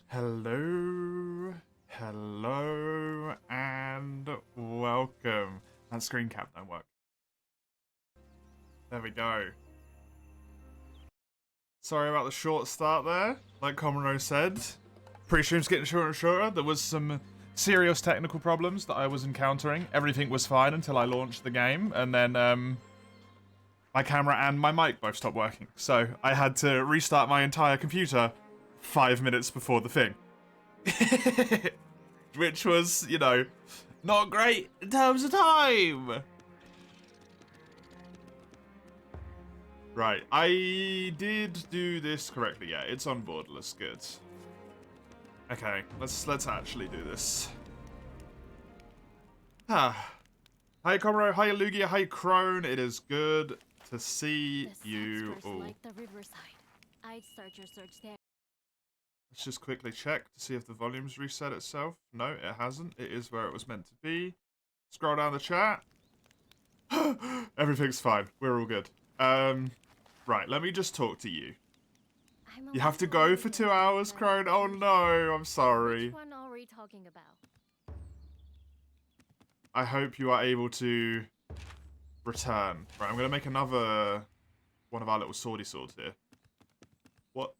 Hello, hello, and welcome. That screen cap don't work. There we go. Sorry about the short start there. Like Comrade said, pre-stream's getting shorter and shorter. There was some serious technical problems that I was encountering. Everything was fine until I launched the game, and then my camera and my mic both stopped working. So I had to restart my entire computer 5 minutes before the thing. Which was, not great in terms of time. Right, I did do this correctly. Yeah, it's on borderless. Good. Okay, let's actually do this. Ah. Hi, Comrade. Hi, Lugia. Hi, Crone. It is good to see you all. Like the riverside. I'd start your search there. Let's just quickly check to see if the volume's reset itself. No, it hasn't. It is where it was meant to be. Scroll down the chat. Everything's fine. We're all good. Right, let me just talk to you. You have to go for 2 hours, Crone? Oh no, I'm sorry. Which one are we talking about? I hope you are able to return. Right, I'm gonna make another one of our little swordy swords here. What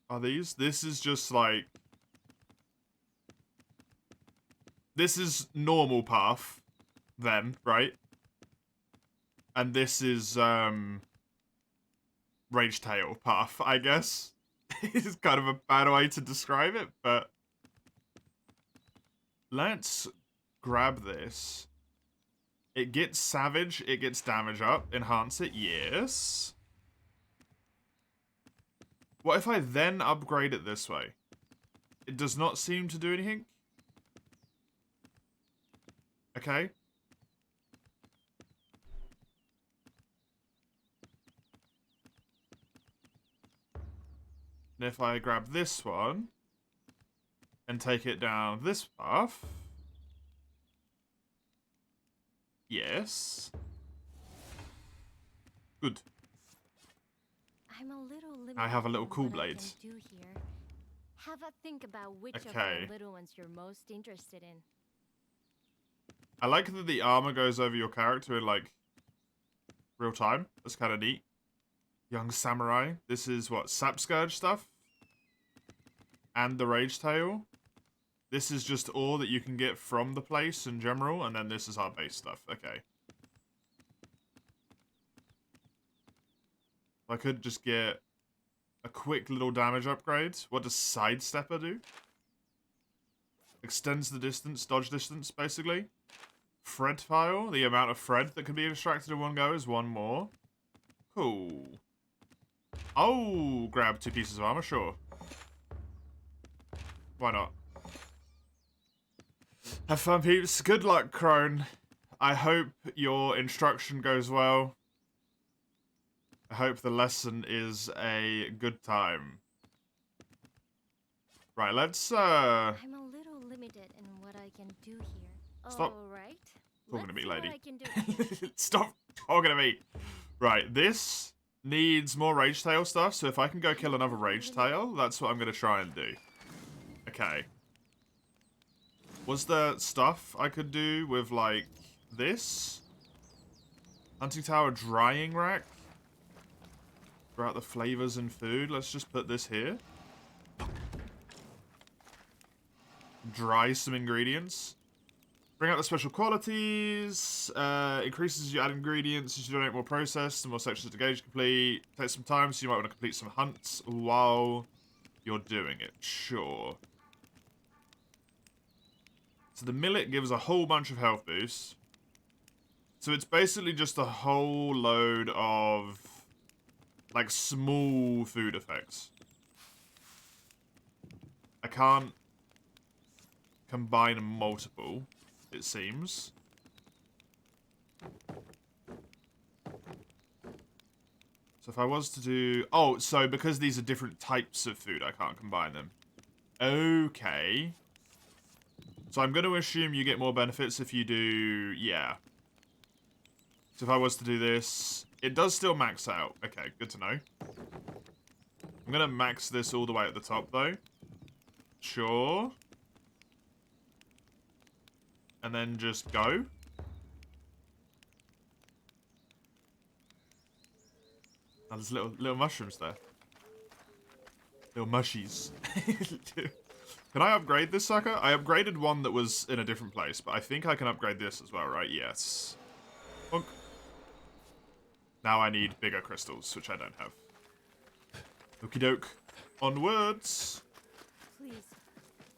are these? This is just like... This is normal path, then, right? And this is, Rage Tail path, I guess. It's kind of a bad way to describe it, but... Let's grab this. It gets savage, it gets damage up, enhance it, yes. What if I then upgrade it this way? It does not seem to do anything. Okay. And if I grab this one and take it down this path. Yes. Good. I'm a little limited. I have a little in cool what I blade. can do here. Have a think about which of Okay. the little ones you're most interested in. I like that the armor goes over your character in, like, real time. That's kind of neat. Young Samurai. This is, what, Sap Scourge stuff? And the Rage Tail. This is just all that you can get from the place in general, and then this is our base stuff. Okay. I could just get a quick little damage upgrade. What does Sidestepper do? Extends the distance, dodge distance, basically. Fred file, the amount of Fred that can be extracted in one go is one more. Cool. Oh, grab 2 pieces of armor, sure. Why not? Have fun, peeps. Good luck, Crone. I hope your instruction goes well. I hope the lesson is a good time. Right, let's, I'm a little limited in what I can do here. Stop All right. talking to me, lady. What I can do. Stop talking to me. Right, this needs more Rage Tail stuff, so if I can go kill another Rage Tail, that's what I'm going to try and do. Okay. Was there stuff I could do with, like, this? Hunting Tower Drying Rack? Throughout the flavors and food. Let's just put this here. Dry some ingredients. Bring out the special qualities. Increases as you add ingredients as you donate more processed. The more sections to gauge complete. Takes some time, so you might want to complete some hunts while you're doing it. Sure. So the millet gives a whole bunch of health boosts. So it's basically just a whole load of, like, small food effects. I can't combine multiple, it seems. So if I was to do... Oh, so because these are different types of food, I can't combine them. Okay. So I'm going to assume you get more benefits if you do... Yeah. So if I was to do this... It does still max out. Okay, good to know. I'm going to max this all the way at the top, though. Sure. And then just go. Oh, there's little mushrooms there. Little mushies. Can I upgrade this sucker? I upgraded one that was in a different place, but I think I can upgrade this as well, right? Yes. Bonk. Now I need bigger crystals, which I don't have. Okie doke. Onwards. Please,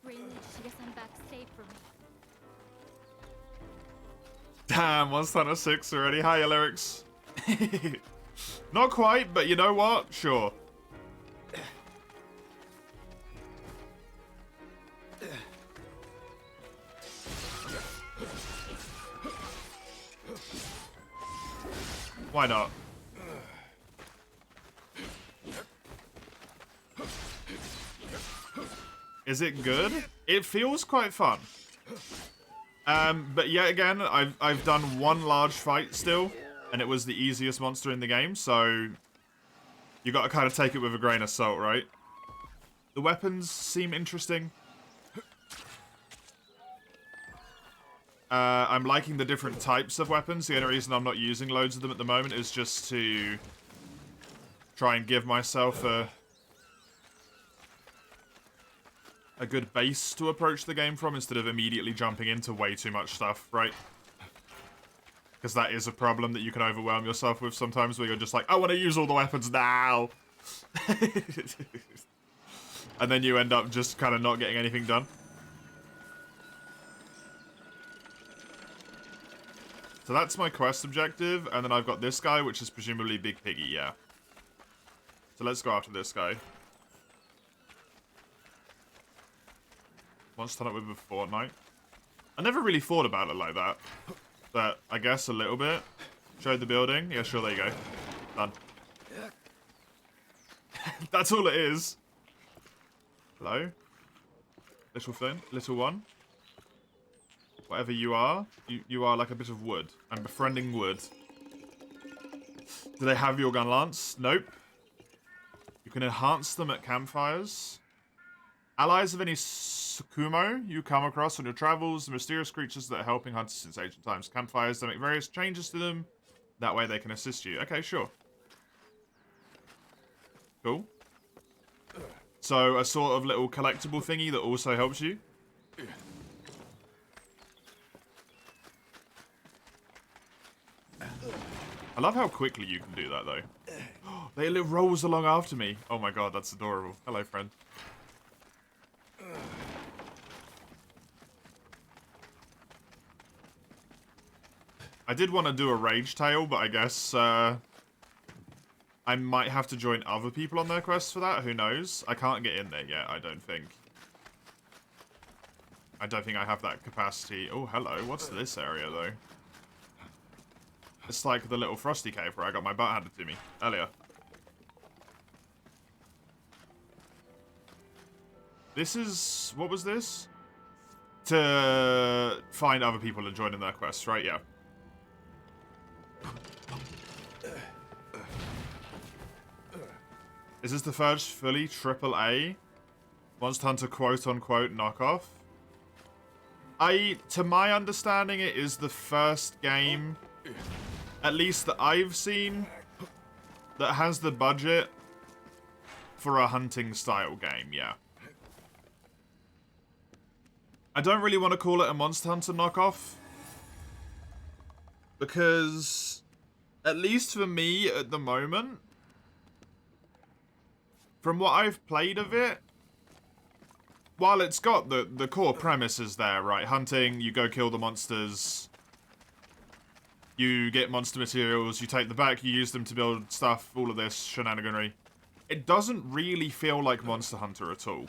bring Shiga-san back safe for me. Damn, Monster Hunter 6 already. Hiya, lyrics. Not quite, but you know what? Sure. Why not? Is it good? It feels quite fun. But yet again, I've done one large fight still, and it was the easiest monster in the game, so you gotta kind of take it with a grain of salt, right? The weapons seem interesting. I'm liking the different types of weapons. The only reason I'm not using loads of them at the moment is just to try and give myself a good base to approach the game from instead of immediately jumping into way too much stuff, right? Because that is a problem that you can overwhelm yourself with sometimes, where you're just like, I want to use all the weapons now! And then you end up just kind of not getting anything done. So that's my quest objective, and then I've got this guy, which is presumably Big Piggy, yeah. So let's go after this guy. Monster Hunter with a Fortnite. I never really thought about it like that. But I guess a little bit. Showed the building. Yeah, sure, there you go. Done. That's all it is. Hello? Little thing. Little one. Whatever you are like a bit of wood. I'm befriending wood. Do they have your gun lance? Nope. You can enhance them at campfires. Allies of any Sukumo you come across on your travels, the mysterious creatures that are helping hunters since ancient times. Campfires, they make various changes to them. That way they can assist you. Okay, sure. Cool. So a sort of little collectible thingy that also helps you. I love how quickly you can do that, though. They rolls along after me. Oh my god, that's adorable. Hello, friend. I did want to do a rage tail, but I guess I might have to join other people on their quests for that. Who knows? I can't get in there yet, I don't think. I don't think I have that capacity. Oh, hello. What's this area, though? It's like the little frosty cave where I got my butt handed to me earlier. This is... What was this? To find other people and join in their quests, right? Yeah. Is this the first fully AAA Monster Hunter quote-unquote knockoff? To my understanding, it is the first game, at least that I've seen, that has the budget for a hunting-style game, yeah. I don't really want to call it a Monster Hunter knockoff, because, at least for me at the moment, from what I've played of it, while it's got the core premises there, right? Hunting, you go kill the monsters, you get monster materials, you take them back, you use them to build stuff, all of this shenaniganry. It doesn't really feel like Monster Hunter at all.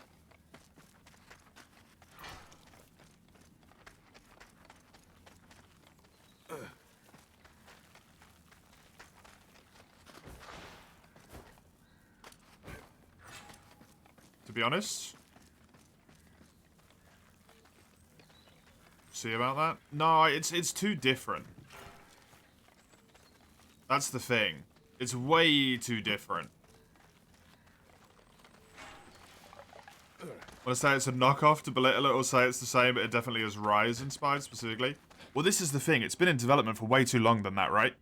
To be honest. See about that? No, it's too different. That's the thing. It's way too different. Want to say it's a knockoff to belittle it, or say it's the same, but it definitely is Rise inspired specifically? Well, this is the thing. It's been in development for way too long than that, right?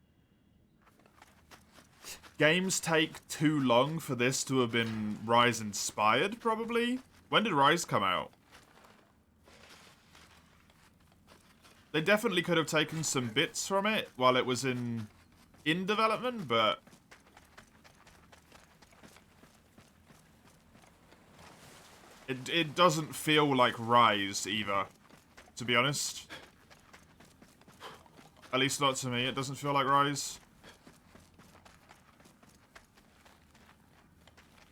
Games take too long for this to have been Rise inspired, probably? When did Rise come out? They definitely could have taken some bits from it while it was in development, but it doesn't feel like Rise either, to be honest. At least not to me, it doesn't feel like Rise.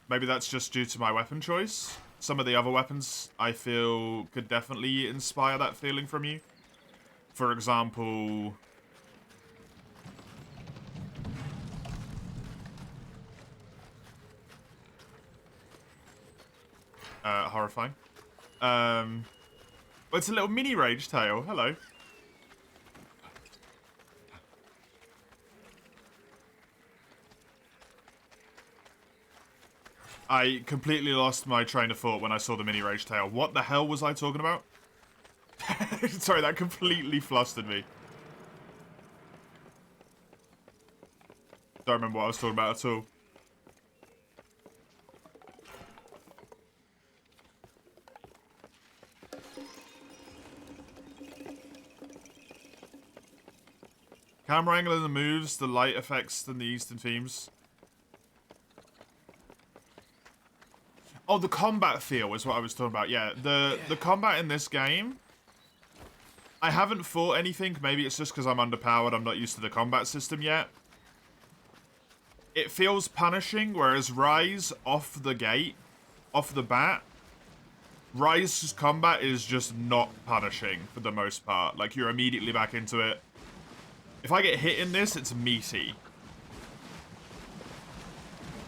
Maybe that's just due to my weapon choice. Some of the other weapons, I feel, could definitely inspire that feeling from you. For example... horrifying. Well, it's a little mini rage tail. Hello. I completely lost my train of thought when I saw the mini rage tail. What the hell was I talking about? Sorry, that completely flustered me. Don't remember what I was talking about at all. Camera angle and the moves, the light effects, and the Eastern themes. Oh, the combat feel is what I was talking about. Yeah, the combat in this game... I haven't fought anything. Maybe it's just because I'm underpowered. I'm not used to the combat system yet. It feels punishing, whereas Rise, off the gate, off the bat, Rise's combat is just not punishing for the most part. Like, you're immediately back into it. If I get hit in this, it's meaty.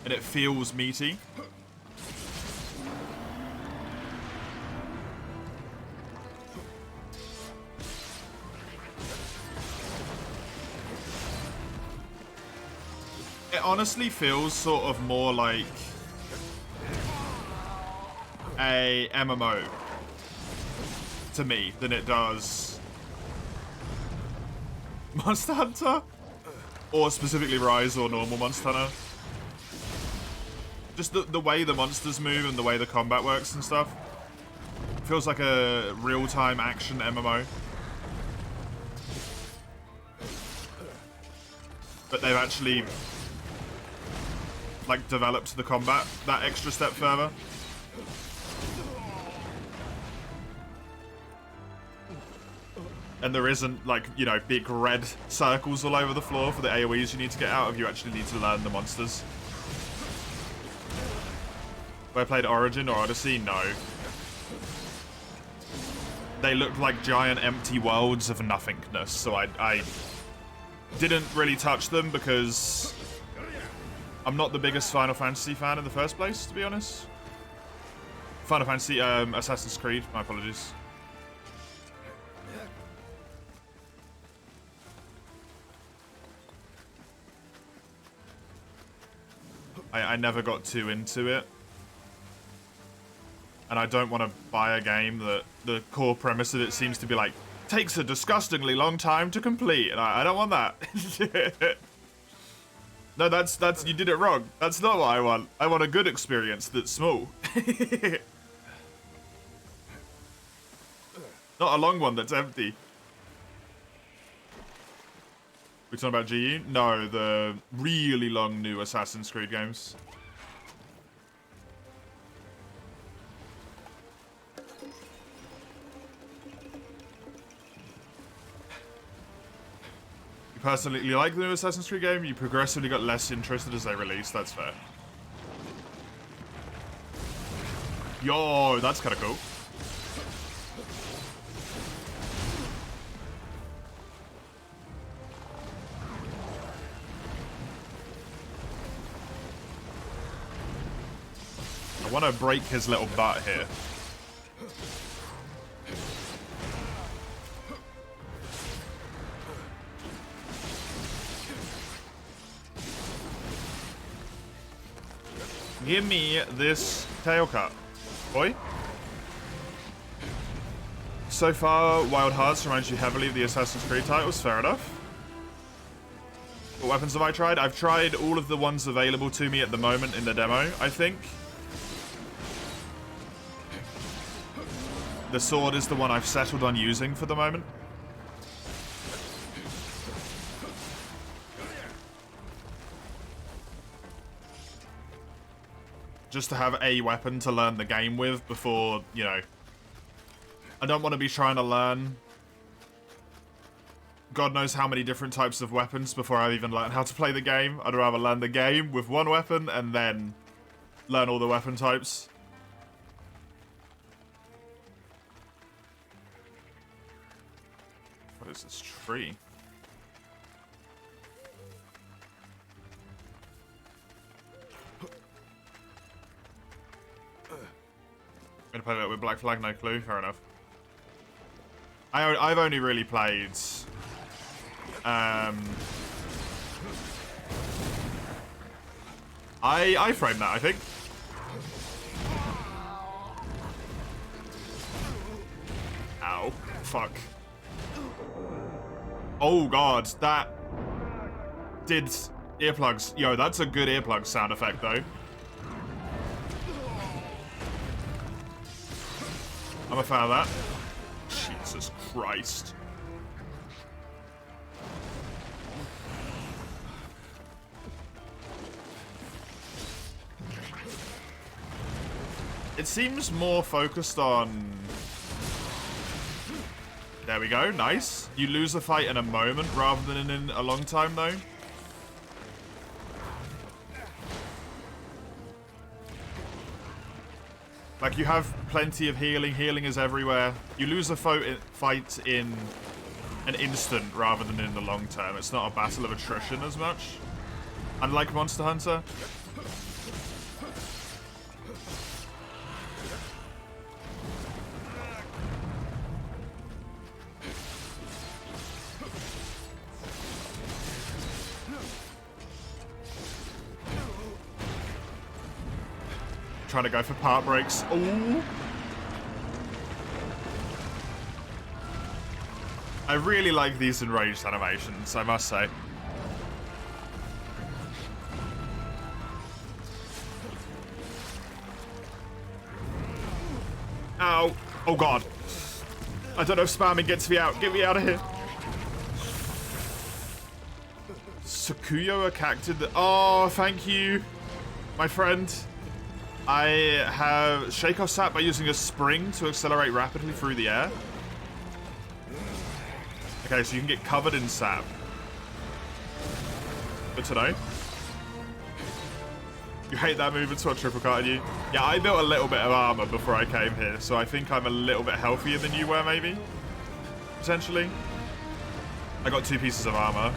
And it feels meaty. It honestly feels sort of more like a MMO to me than it does Monster Hunter, or specifically Rise or normal Monster Hunter. Just the way the monsters move and the way the combat works and stuff. Feels like a real-time action MMO. But they've actually like developed the combat that extra step further. And there isn't, like, you know, big red circles all over the floor for the AoEs you need to get out of. You actually need to learn the monsters. Have I played Origin or Odyssey? No. They looked like giant empty worlds of nothingness, so I didn't really touch them because I'm not the biggest Final Fantasy fan in the first place, to be honest. Final Fantasy, Assassin's Creed, my apologies. I never got too into it. And I don't want to buy a game that the core premise of it seems to be like, takes a disgustingly long time to complete. And I don't want that. No, that's, you did it wrong. That's not what I want. I want a good experience that's small. Not a long one that's empty. We talking about GU? No, the really long new Assassin's Creed games. You personally like the new Assassin's Creed game? You progressively got less interested as they released. That's fair. Yo, that's kind of cool. I want to break his little butt here. Give me this tail cut, boy. So far, Wild Hearts reminds you heavily of the Assassin's Creed titles. Fair enough. What weapons have I tried? I've tried all of the ones available to me at the moment in the demo, I think. The sword is the one I've settled on using for the moment. Just to have a weapon to learn the game with before, you know... I don't want to be trying to learn God knows how many different types of weapons before I've even learned how to play the game. I'd rather learn the game with one weapon and then learn all the weapon types. What is this tree? Gonna play that with Black Flag, no clue. Fair enough. I've only really played I framed that, I think. Ow. Fuck. Oh god, that did earplugs. Yo, that's a good earplug sound effect though. I'm a fan of that. Jesus Christ. It seems more focused on... There we go, nice. You lose a fight in a moment rather than in a long time though. Like, you have plenty of healing. Healing is everywhere. You lose a fight in an instant rather than in the long term. It's not a battle of attrition as much. Unlike Monster Hunter. Trying to go for part breaks. Ooh. I really like these enraged animations, I must say. Ow. Oh god. I don't know if spamming gets me out. Get me out of here. Sakuyo cacted the... Oh, thank you, my friend. I have shake off sap by using a spring to accelerate rapidly through the air. Okay, so you can get covered in sap. Good to know. You hate that move, it's what triple carded you. Yeah, I built a little bit of armor before I came here, so I think I'm a little bit healthier than you were, maybe. Potentially. I got 2 pieces of armor.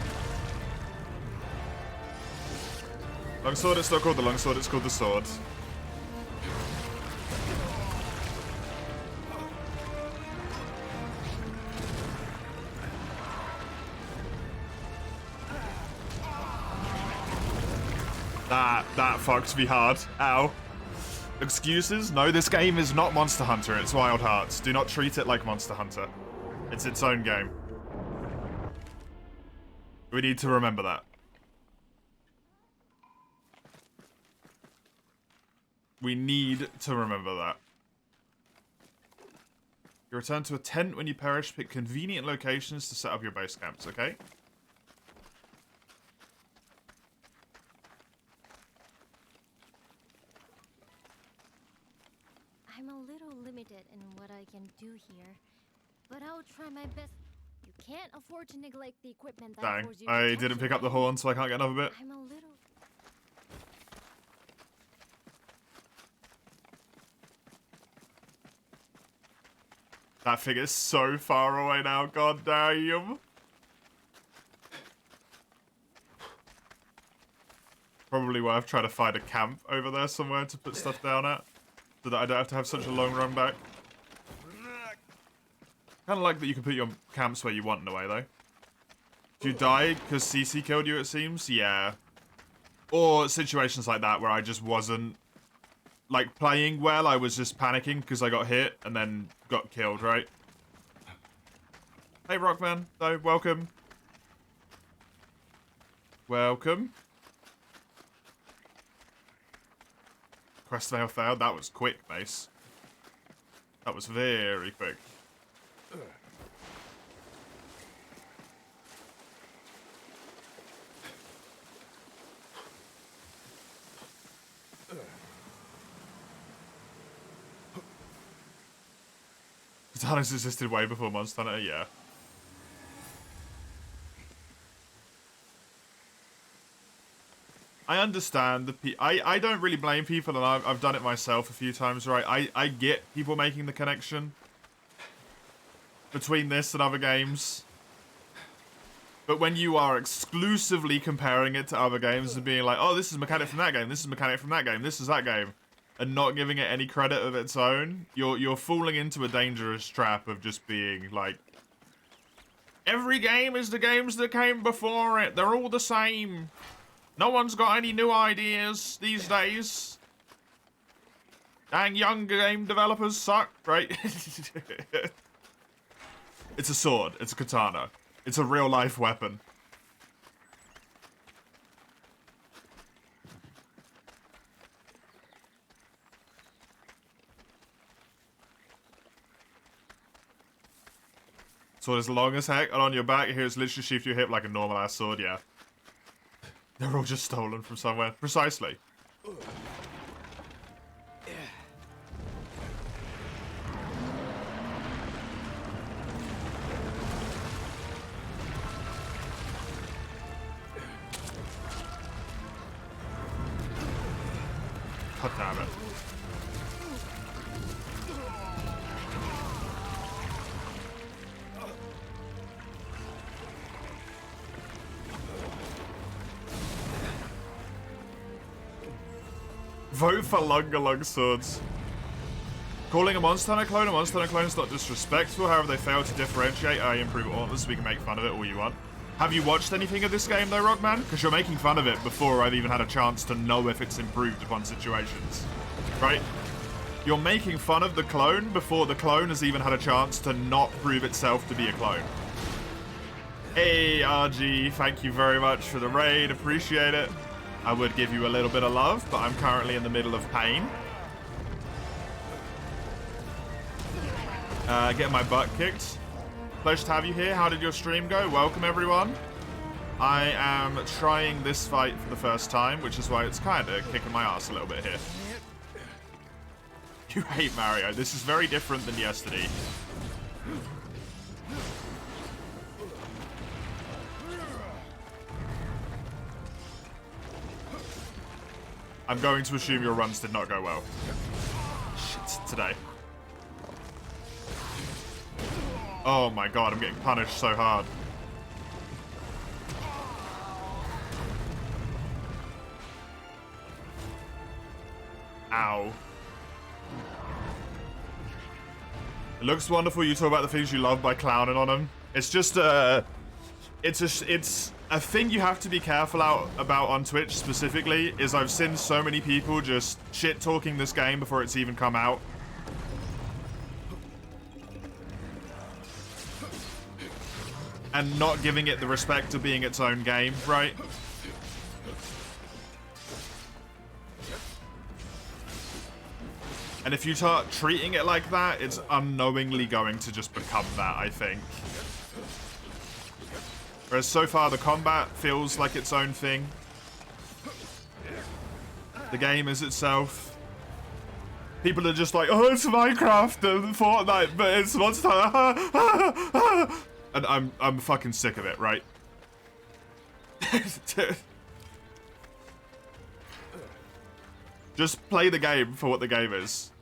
Longsword, it's not called the longsword, it's called the sword. That fucked me hard. Ow. Excuses? No, this game is not Monster Hunter, it's Wild Hearts. Do not treat it like Monster Hunter. It's its own game. We need to remember that. We need to remember that. You return to a tent when you perish. Pick convenient locations to set up your base camps, okay? I'm a little limited in what I can do here, but I'll try my best. You can't afford to neglect the equipment that Dang, affords you I protection, didn't pick up the right? horn, so I can't get another bit. I'm a little... That thing is so far away now, god damn. Probably worth trying to find a camp over there somewhere to put stuff down at, so that I don't have to have such a long run back. Kind of like that you can put your camps where you want in a way, though. If you die because CC killed you, it seems, yeah. Or situations like that where I just wasn't, like, playing well, I was just panicking because I got hit and then got killed, right? Hey, Rockman. So, welcome. Welcome. Quest fail failed. That was quick, Mace. That was very quick. Katanas existed way before Monster Hunter, yeah. I understand I don't really blame people, and I've done it myself a few times, right? I get people making the connection between this and other games. But when you are exclusively comparing it to other games and being like, oh, this is a mechanic from that game, this is a mechanic from that game, this is that game, and not giving it any credit of its own, you're falling into a dangerous trap of just being like, every game is the games that came before it. They're all the same. No one's got any new ideas these days. Dang, young game developers suck, right? It's a sword. It's a katana. It's a real-life weapon. Sword is long as heck, and on your back here it's literally sheathed to your hip like a normal-ass sword, yeah. They're all just stolen from somewhere. Precisely. God damn it. Vote for Lungalung swords. Calling a Monster Hunter clone is not disrespectful, however they fail to differentiate. I improve Antlers, so we can make fun of it all you want. Have you watched anything of this game though, Rockman? Because you're making fun of it before I've even had a chance to know if it's improved upon situations. Right? You're making fun of the clone before the clone has even had a chance to not prove itself to be a clone. Hey, RG, thank you very much for the raid, appreciate it. I would give you a little bit of love, but I'm currently in the middle of pain. Getting my butt kicked. Pleasure to have you here. How did your stream go? Welcome, everyone. I am trying this fight for the first time, which is why it's kind of kicking my ass a little bit here. You hate Mario. This is very different than yesterday. I'm going to assume your runs did not go well. Shit, today. Oh my god, I'm getting punished so hard. Ow. It looks wonderful. You talk about the things you love by clowning on them. It's just it's a thing you have to be careful about on Twitch specifically, is I've seen so many people just shit-talking this game before it's even come out. And not giving it the respect of being its own game, right? And if you start treating it like that, it's unknowingly going to just become that, I think. Whereas so far the combat feels like its own thing. The game is itself. People are just like, oh, it's Minecraft and Fortnite, but it's Monster Hunter. And I'm fucking sick of it, right? Just play the game for what the game is.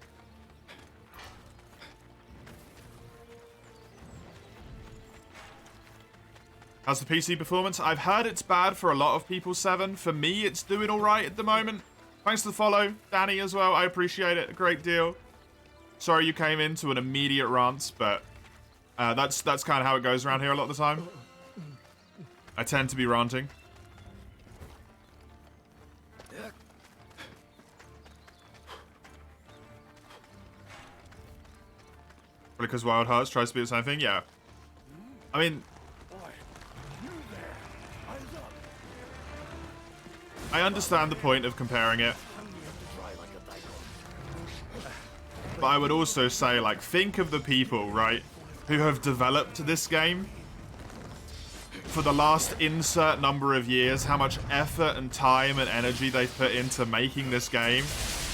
How's the PC performance? I've heard it's bad for a lot of people, Seven. For me, it's doing alright at the moment. Thanks for the follow, Danny, as well. I appreciate it a great deal. Sorry you came into an immediate rant, but that's kind of how it goes around here a lot of the time. I tend to be ranting. Probably because Wild Hearts tries to be the same thing, yeah. I mean, I understand the point of comparing it, but I would also say, like, think of the people, right, who have developed this game for the last insert number of years, how much effort and time and energy they've put into making this game,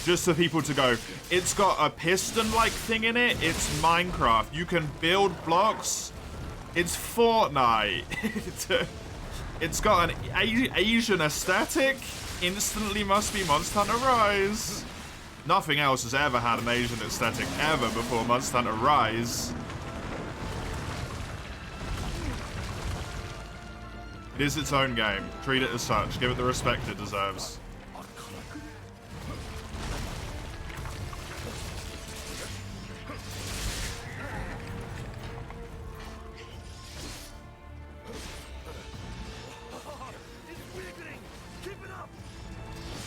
just for people to go, it's got a piston-like thing in it, it's Minecraft, you can build blocks, it's Fortnite, it's got an Asian aesthetic, instantly must be Monster Hunter Rise. Nothing else has ever had an Asian aesthetic ever before Monster Hunter Rise. It is its own game. Treat it as such. Give it the respect it deserves.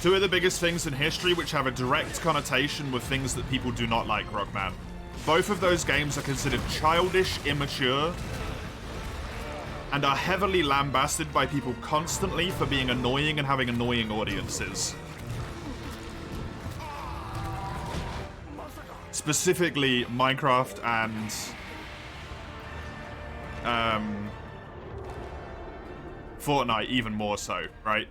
Two of the biggest things in history which have a direct connotation with things that people do not like, Rockman. Both of those games are considered childish, immature, and are heavily lambasted by people constantly for being annoying and having annoying audiences. Specifically, Minecraft and Fortnite even more so, right?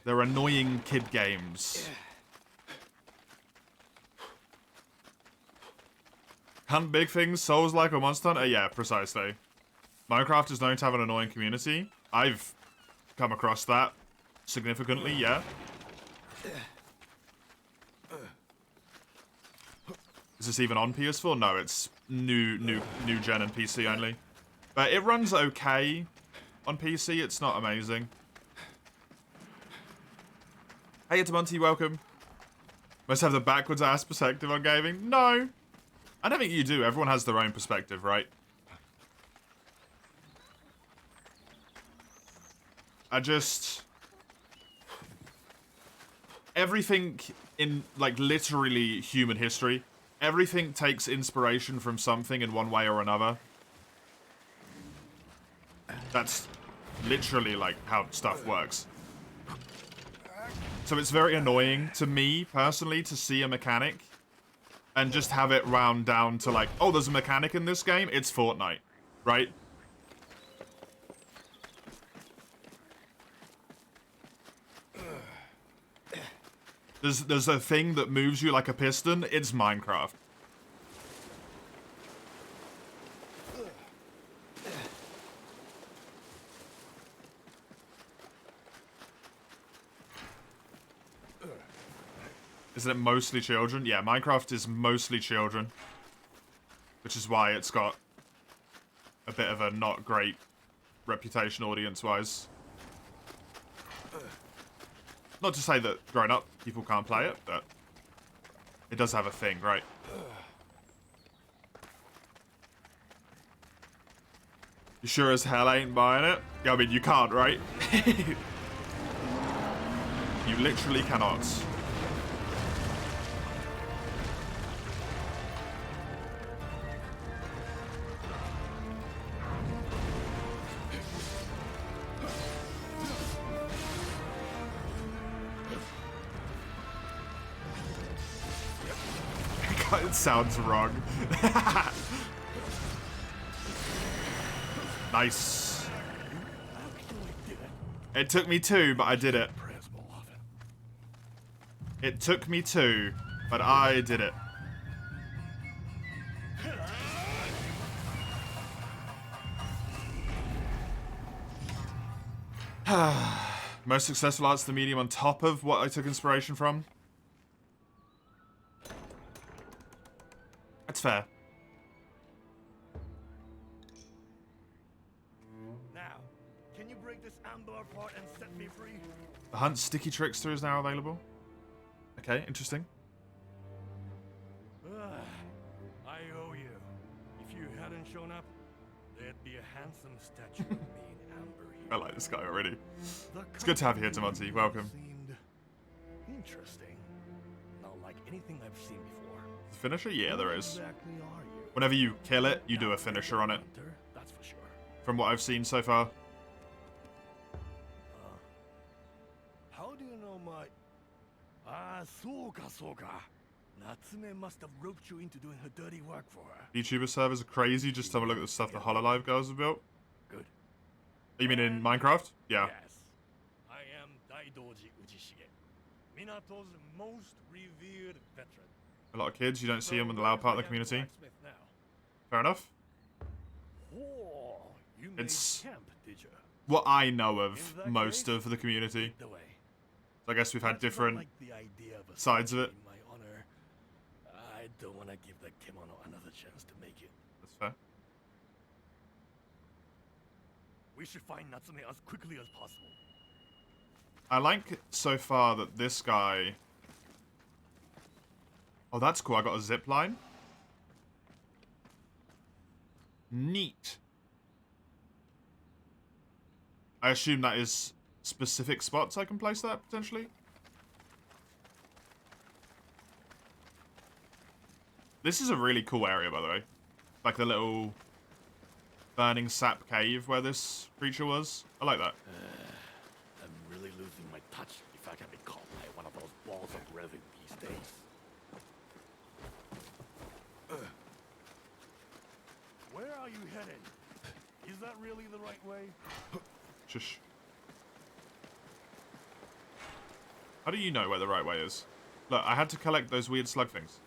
They're annoying kid games. Hunt big things, Souls-like or Monster Hunter? Yeah, precisely. Minecraft is known to have an annoying community. I've come across that significantly, yeah. Is this even on PS4? No, it's new gen and PC only. But it runs okay on PC. It's not amazing. Hey, it's Monty, welcome. Must have the backwards ass perspective on gaming. No. I don't think you do. Everyone has their own perspective, right? Everything in, like, literally human history, everything takes inspiration from something in one way or another. That's literally, like, how stuff works. So it's very annoying to me, personally, to see a mechanic and just have it round down to, like, oh, there's a mechanic in this game? It's Fortnite, right? There's a thing that moves you like a piston. It's Minecraft. Isn't it mostly children? Yeah, Minecraft is mostly children. Which is why it's got a bit of a not great reputation audience-wise. Not to say that grown-up people can't play it, but it does have a thing, right? You sure as hell ain't buying it? Yeah, I mean, you can't, right? You literally cannot. It sounds wrong. Nice. It took me 2, but I did it. It took me 2, but I did it. Most successful arts the medium on top of what I took inspiration from. That's fair. Now, can you break this amber apart and set me free? The Hunt Sticky Trickster is now available. Okay, interesting. I owe you. If you hadn't shown up, there'd be a handsome statue of me in amber here. I like this guy already. It's good to have you here, Tamonti. Welcome. Seemed interesting. Not like anything I've seen before. The finisher? Yeah, there What is. exactly are you? Whenever you kill it, you do a finisher on it. Hunter, that's for sure. From what I've seen so far. How do you know my... Ah, soka. Natsume must have roped you into doing her dirty work for her. YouTuber servers are crazy. Just have a look at the stuff the Hololive girls have built. Good. You mean in Minecraft? Yeah. Yes. I am Daidoji Ujishige, Minato's most revered veteran. A lot of kids, you don't see them in the loud part of the community. Blacksmith now. Fair enough. Oh, you made It's camp, did you? what I know of In that most case, of the community. The way. So I guess we've had Much as I different like the idea of a sides of it. in my honor, I don't want to give the kimono another chance to make it. That's fair. We should find Natsume as quickly as possible. I like so far that this guy... Oh, that's cool. I got a zip line. Neat. I assume that is specific spots I can place that, potentially. This is a really cool area, by the way. Like the little burning sap cave where this creature was. I like that. I'm really losing my touch if I can be caught by one of those balls of resin these days. Where are you headed? Is that really the right way? Shush. How do you know where the right way is? Look, I had to collect those weird slug things.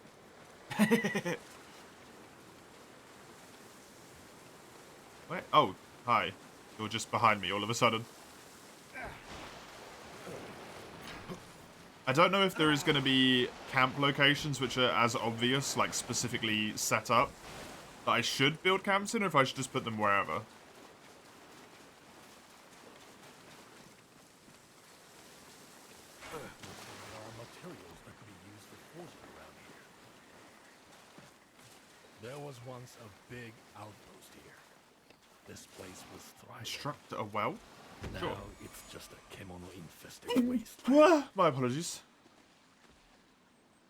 Wait. Oh, hi. You're just behind me all of a sudden. I don't know if there is going to be camp locations which are as obvious, like specifically set up, that I should build camps in, or if I should just put them wherever. There are materials that could be used for forging around here. There was once a big outpost here. This place was thriving. Construct a well? Now Sure. it's just a kimono-infested waste. My apologies.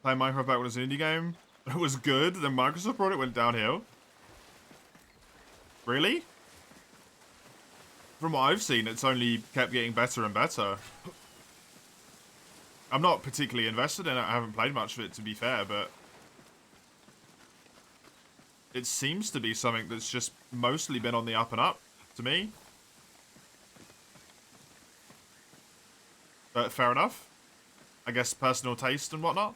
Playing Minecraft back when it was an indie game. It was good, then Microsoft brought it, went downhill. Really? From what I've seen, it's only kept getting better and better. I'm not particularly invested in it, I haven't played much of it to be fair, but... It seems to be something that's just mostly been on the up and up, to me. But fair enough. I guess personal taste and whatnot.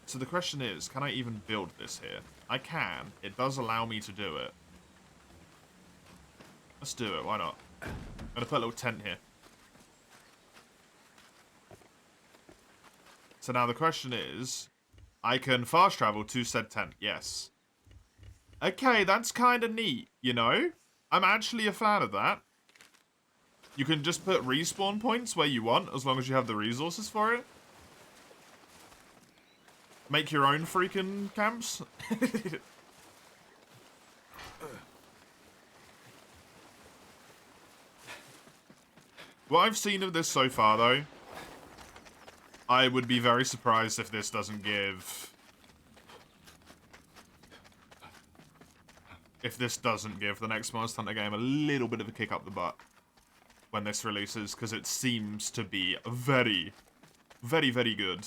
So the question is, can I even build this here? I can. It does allow me to do it. Let's do it, why not? I'm gonna put a little tent here. So now the question is, I can fast travel to said tent, yes. Okay, that's kind of neat, you know? I'm actually a fan of that. You can just put respawn points where you want, as long as you have the resources for it. Make your own freaking camps. What I've seen of this so far, though, I would be very surprised if this doesn't give... If this doesn't give the next Monster Hunter game a little bit of a kick up the butt when this releases, because it seems to be very, very, very good.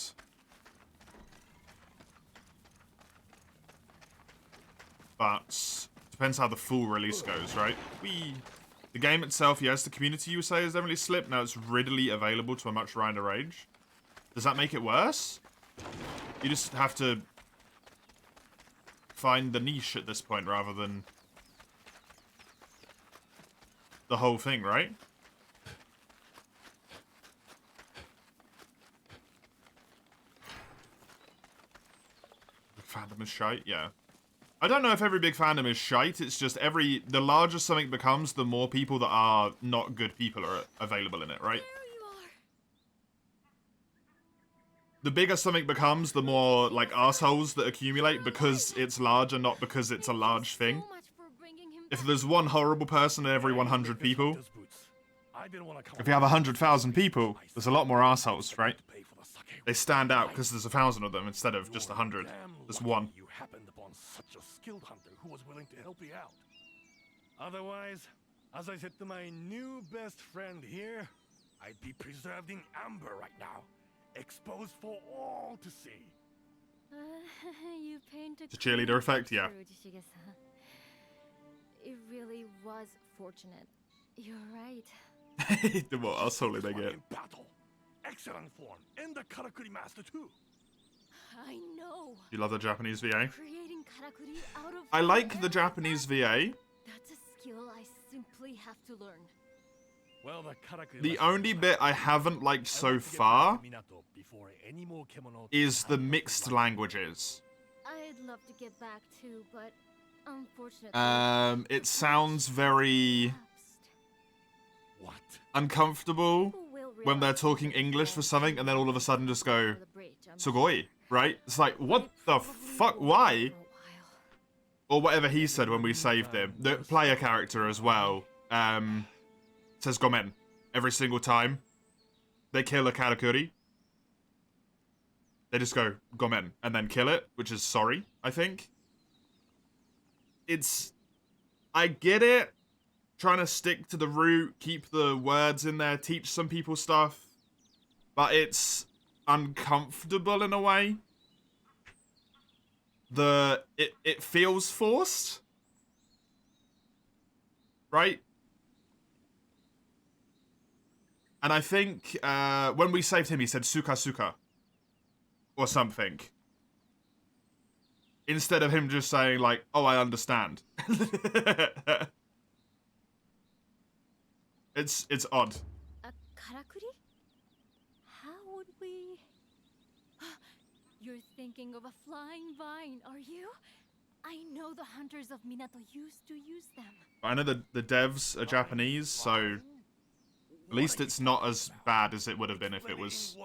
But depends how the full release goes, right? The game itself, yes, the community, you say, has definitely slipped. Now it's readily available to a much wider range. Does that make it worse? You just have to find the niche at this point rather than the whole thing, right? Big fandom is shite, yeah. I don't know if every big fandom is shite, it's just the larger something becomes, the more people that are not good people are available in it, right? There you are. The bigger something becomes, the more, like, assholes that accumulate because it's larger, not because it's a large thing. So much for bringing him If back. there's one horrible person in every 100 people, I I didn't want to come. If you have 100,000 people, there's a lot more assholes, right? To pay for the sake. They stand out because there's 1,000 of them instead of just 100. Damn There's lucky one. You happened upon such a skilled hunter who was willing to help you out. Otherwise, as I said to my new best friend here, I'd be preserved in amber right now, exposed for all to see. You paint The cheerleader effect, yeah. Urushige-san. It really was fortunate. You're right. What asshole did they Fought get? in battle, excellent form, and the karakuri master too. I know. You love the Japanese VA? Creating karakuri out of I like thin the air Japanese like that? VA. That's a skill I simply have to learn. Well, the karakuri The lesson only was bit I like- haven't liked I so want to get back far to Minato before any more kemono is the happen up mixed in my- languages. I'd love to get back too, but unfortunately. It sounds very What? uncomfortable when they're talking English for something and then all of a sudden just go, Sugoi, right? It's like, what the fuck? Why? Or whatever he said when we saved him. The player character as well says gomen every single time they kill a karakuri. They just go gomen and then kill it, which is sorry, I think. I get it. Trying to stick to the root, keep the words in there, teach some people stuff. But it's uncomfortable in a way. It feels forced. Right? And I think when we saved him, he said suka suka. Or something. Instead of him just saying like, oh, I understand. It's odd. A karakuri? How would we... You're thinking of a flying vine, are you? I know the hunters of Minato used to use them. I know the devs are Japanese, so at least it's not as bad as it would have been if it was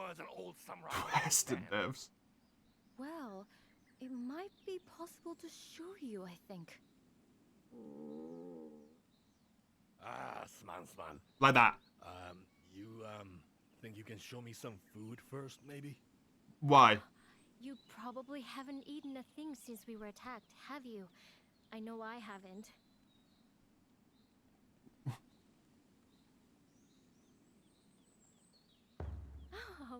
Western devs. Well, it might be possible to show you, I think. Sman. Like that. You, think you can show me some food first, maybe? Why? You probably haven't eaten a thing since we were attacked, have you? I know I haven't.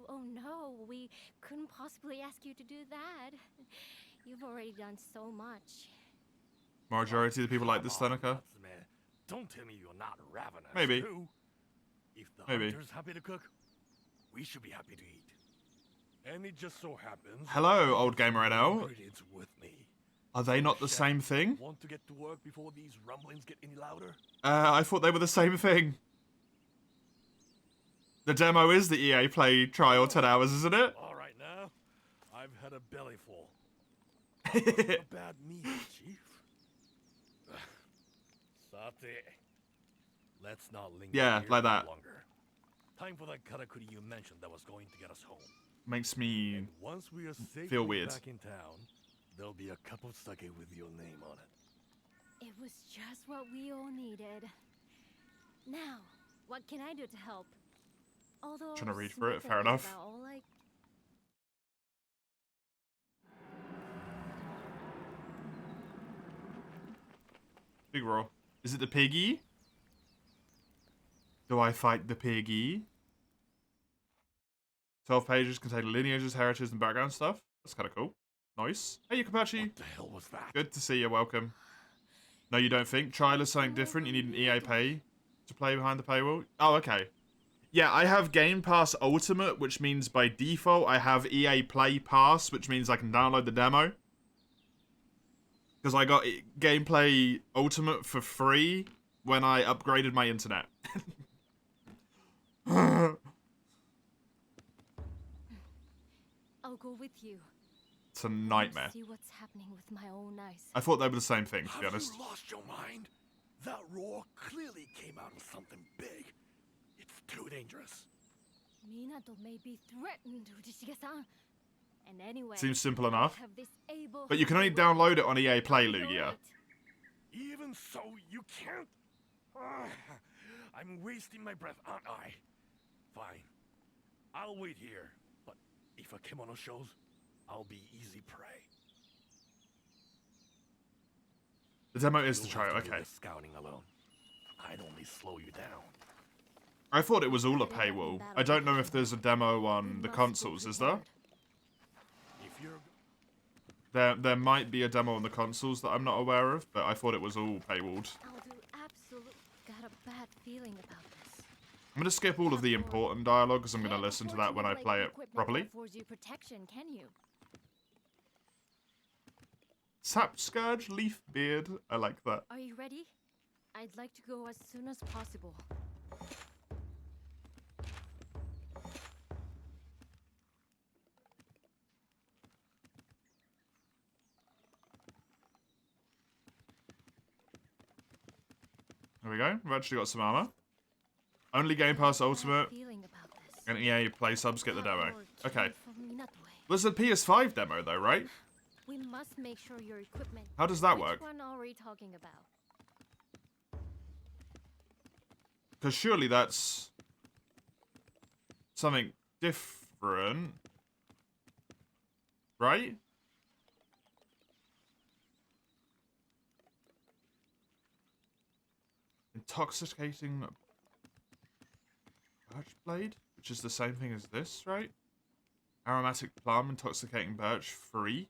Oh no, we couldn't possibly ask you to do that. You've already done so much. Majority of the people like this, Come on, Tanaka. Natsume. Don't tell me you're not ravenous. Maybe. Too. If the Maybe. hunter's happy to cook, we should be happy to eat. And it just so happens. Hello, old gamer NL. Ingredients with me. Are they not the same thing? Want to get to work before these rumblings get any louder? I thought they were the same thing. The demo is the EA Play trial 10 hours, isn't it? All right now, I've had a belly full. A bad meal, Chief. Sate. Let's not linger Yeah, here like any that. longer. Time for that karakuri you mentioned that was going to get us home. Makes me... And once we are safely feel weird. back in town, there'll be a cup of sake with your name on it. It was just what we all needed. Now, what can I do to help? Although Trying to read through it, Smith fair is enough. about all I... Big roll. Is it the piggy? Do I fight the piggy? 12 pages contain lineages, heritages, and background stuff. That's kind of cool. Nice. Hey, Yukapachi. What the hell was that? Good to see you. Welcome. No, you don't think? Trial is something different. You need an EA Pay to play behind the paywall. Oh, okay. Yeah, I have Game Pass Ultimate, which means by default I have EA Play Pass, which means I can download the demo. Because I got Gameplay Ultimate for free when I upgraded my internet. I'll go with you. It's a nightmare. See what's happening with my own eyes. I thought they were the same thing, to be Have honest. you lost your mind? That roar clearly came out of something big. It's too dangerous. Minato may be threatened, Urishige-san. And anyway, Seems simple enough. I have this able But you can only hunter download it on EA Play, with me. Lugia. Even so, you can't. I'm wasting my breath, aren't I? Fine. I'll wait here. But if a kimono shows, I'll be easy prey. The demo is the You'll trial, have to do okay. the scouting alone. I'd only slow you down. I thought it was all a paywall. I don't know if there's a demo on the consoles, is there? If you're There might be a demo on the consoles that I'm not aware of, but I thought it was all paywalled. I'll do absolute. Got a bad feeling about this. I'm going to skip all of the important dialogue because I'm going to listen to that when I play it properly. Affords you protection, can you? Sapscourge Leaf Beard. I like that. Are you ready? I'd like to go as soon as possible. There we go. We've actually got some armor. Only Game Pass Ultimate Feeling about this. and EA Play subs get the demo. Or Okay. came from Minato. There's a PS5 demo though, right? We must make sure your equipment. How does that Which work? one are we talking about? Because surely that's something different, right? Intoxicating birch blade, which is the same thing as this, right? Aromatic plum, intoxicating birch, free.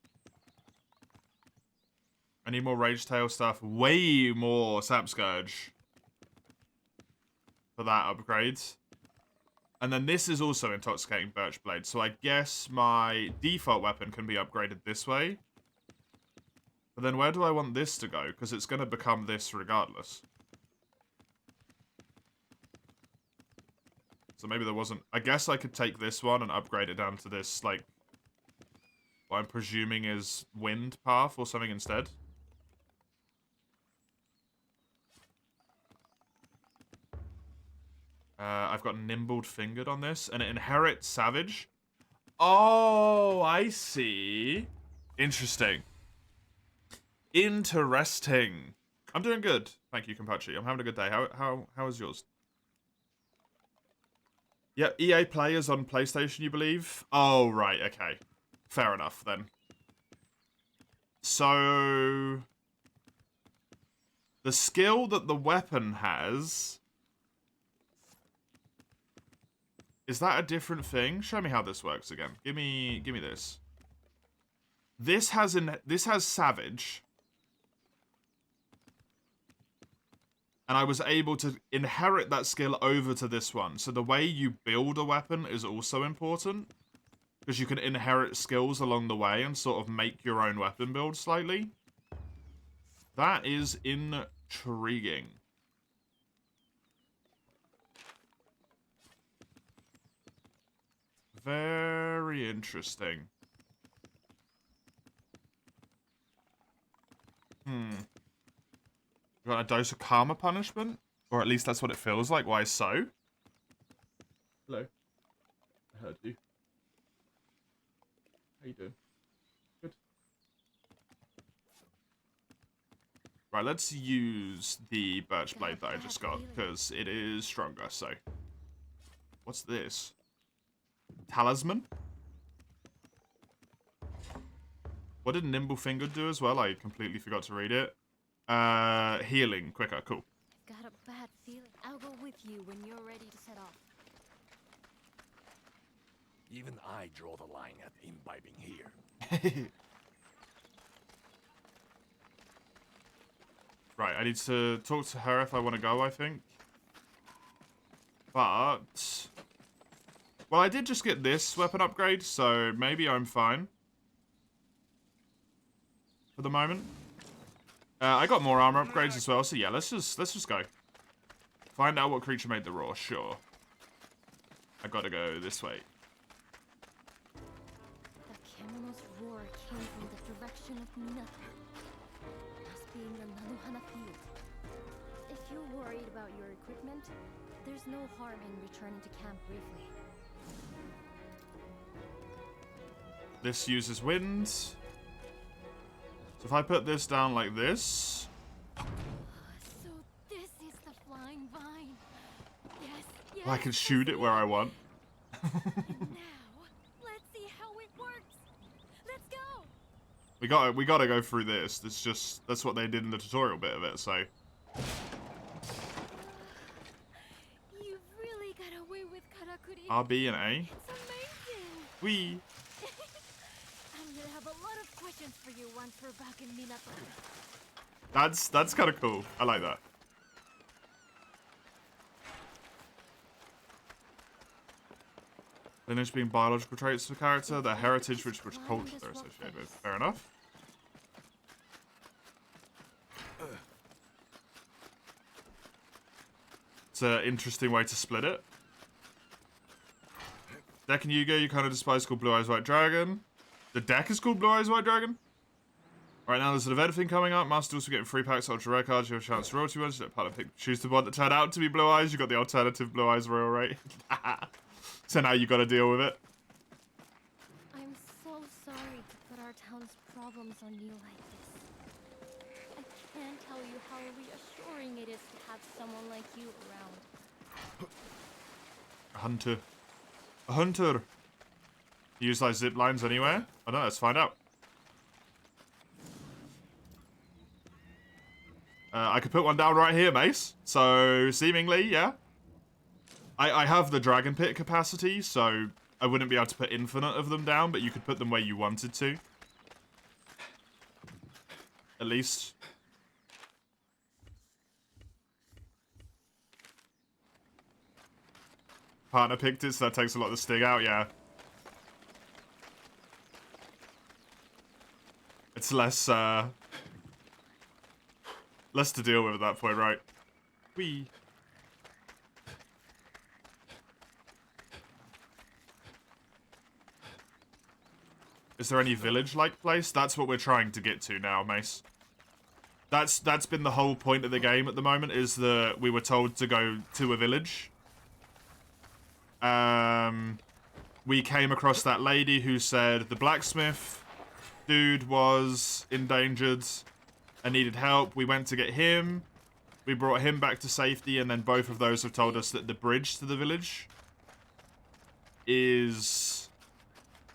I need more Rage Tail stuff, way more Sapscourge for that upgrade. And then this is also Intoxicating Birch Blade, so I guess my default weapon can be upgraded this way. But then where do I want this to go? Because it's going to become this regardless. So maybe there wasn't... I guess I could take this one and upgrade it down to this, like... what I'm presuming is Wind Path or something instead. I've got Nimbled Fingered on this, and it inherits Savage. Oh, I see. Interesting. Interesting. I'm doing good. Thank you, Compachi. I'm having a good day. How is yours? Yeah, EA Play is on PlayStation, you believe? Oh, right, okay. Fair enough, then. So... the skill that the weapon has... is that a different thing? Show me how this works again. Give me this. This has Savage. And I was able to inherit that skill over to this one. So the way you build a weapon is also important. Because you can inherit skills along the way and sort of make your own weapon build slightly. That is intriguing. Very interesting. You got a dose of karma punishment? Or at least that's what it feels like. Why so? Hello. I heard you. How you doing? Good. Right, let's use the birch blade that I just got, because it is stronger, so. What's this? Talisman? What did Nimble Finger do as well? I completely forgot to read it. Healing. Quicker. Cool. Got a bad feeling. I'll go with you when you're ready to set off. Even I draw the line at imbibing here. Right, I need to talk to her if I want to go, I think. But... well, I did just get this weapon upgrade, so maybe I'm fine. For the moment. I got more armor upgrades as well, so yeah, let's just go. Find out what creature made the roar, sure. I gotta go this way. The kimono's roar came from the direction of Minato. Must be in the Nanohana field. If you're worried about your equipment, there's no harm in returning to camp briefly. This uses wind. So if I put this down like this... So this is the flying vine. I can shoot it where I want. And now, let's see how it works. Let's go. We gotta go through this. That's what they did in the tutorial bit of it. So You've really got away with Karakuri. RB and A. It's amazing. We. I'm gonna have a lot of questions for you once we're back in Minato. That's kind of cool. I like that. Lineage being biological traits of the character, their heritage, which culture they're associated with. Fair enough. It's an interesting way to split it. Deck and Yu-Gi-Oh! You kind of despise called Blue Eyes White Dragon. The deck is called Blue Eyes White Dragon? Right now there's an event thing coming up. Master also getting free packs, ultra rare cards. You have a chance to royalty ones. Part of pick, choose the one that turned out to be Blue Eyes. You got the alternative Blue Eyes Royal rate. So now you got to deal with it. I'm so sorry to put our town's problems on you like this. I can't tell you how reassuring it is to have someone like you around. A hunter. A hunter. You use like zip lines anywhere? I don't know, let's find out. I could put one down right here, Mace. So, seemingly, yeah. I have the dragon pit capacity, so I wouldn't be able to put infinite of them down, but you could put them where you wanted to. At least. Partner picked it, so that takes a lot of the sting out, yeah. It's less, less to deal with at that point, right? Whee! Is there any village-like place? That's what we're trying to get to now, Mace. That's been the whole point of the game at the moment, is that we were told to go to a village. We came across that lady who said the blacksmith dude was endangered and needed help. We went to get him. We brought him back to safety, and then both of those have told us that the bridge to the village is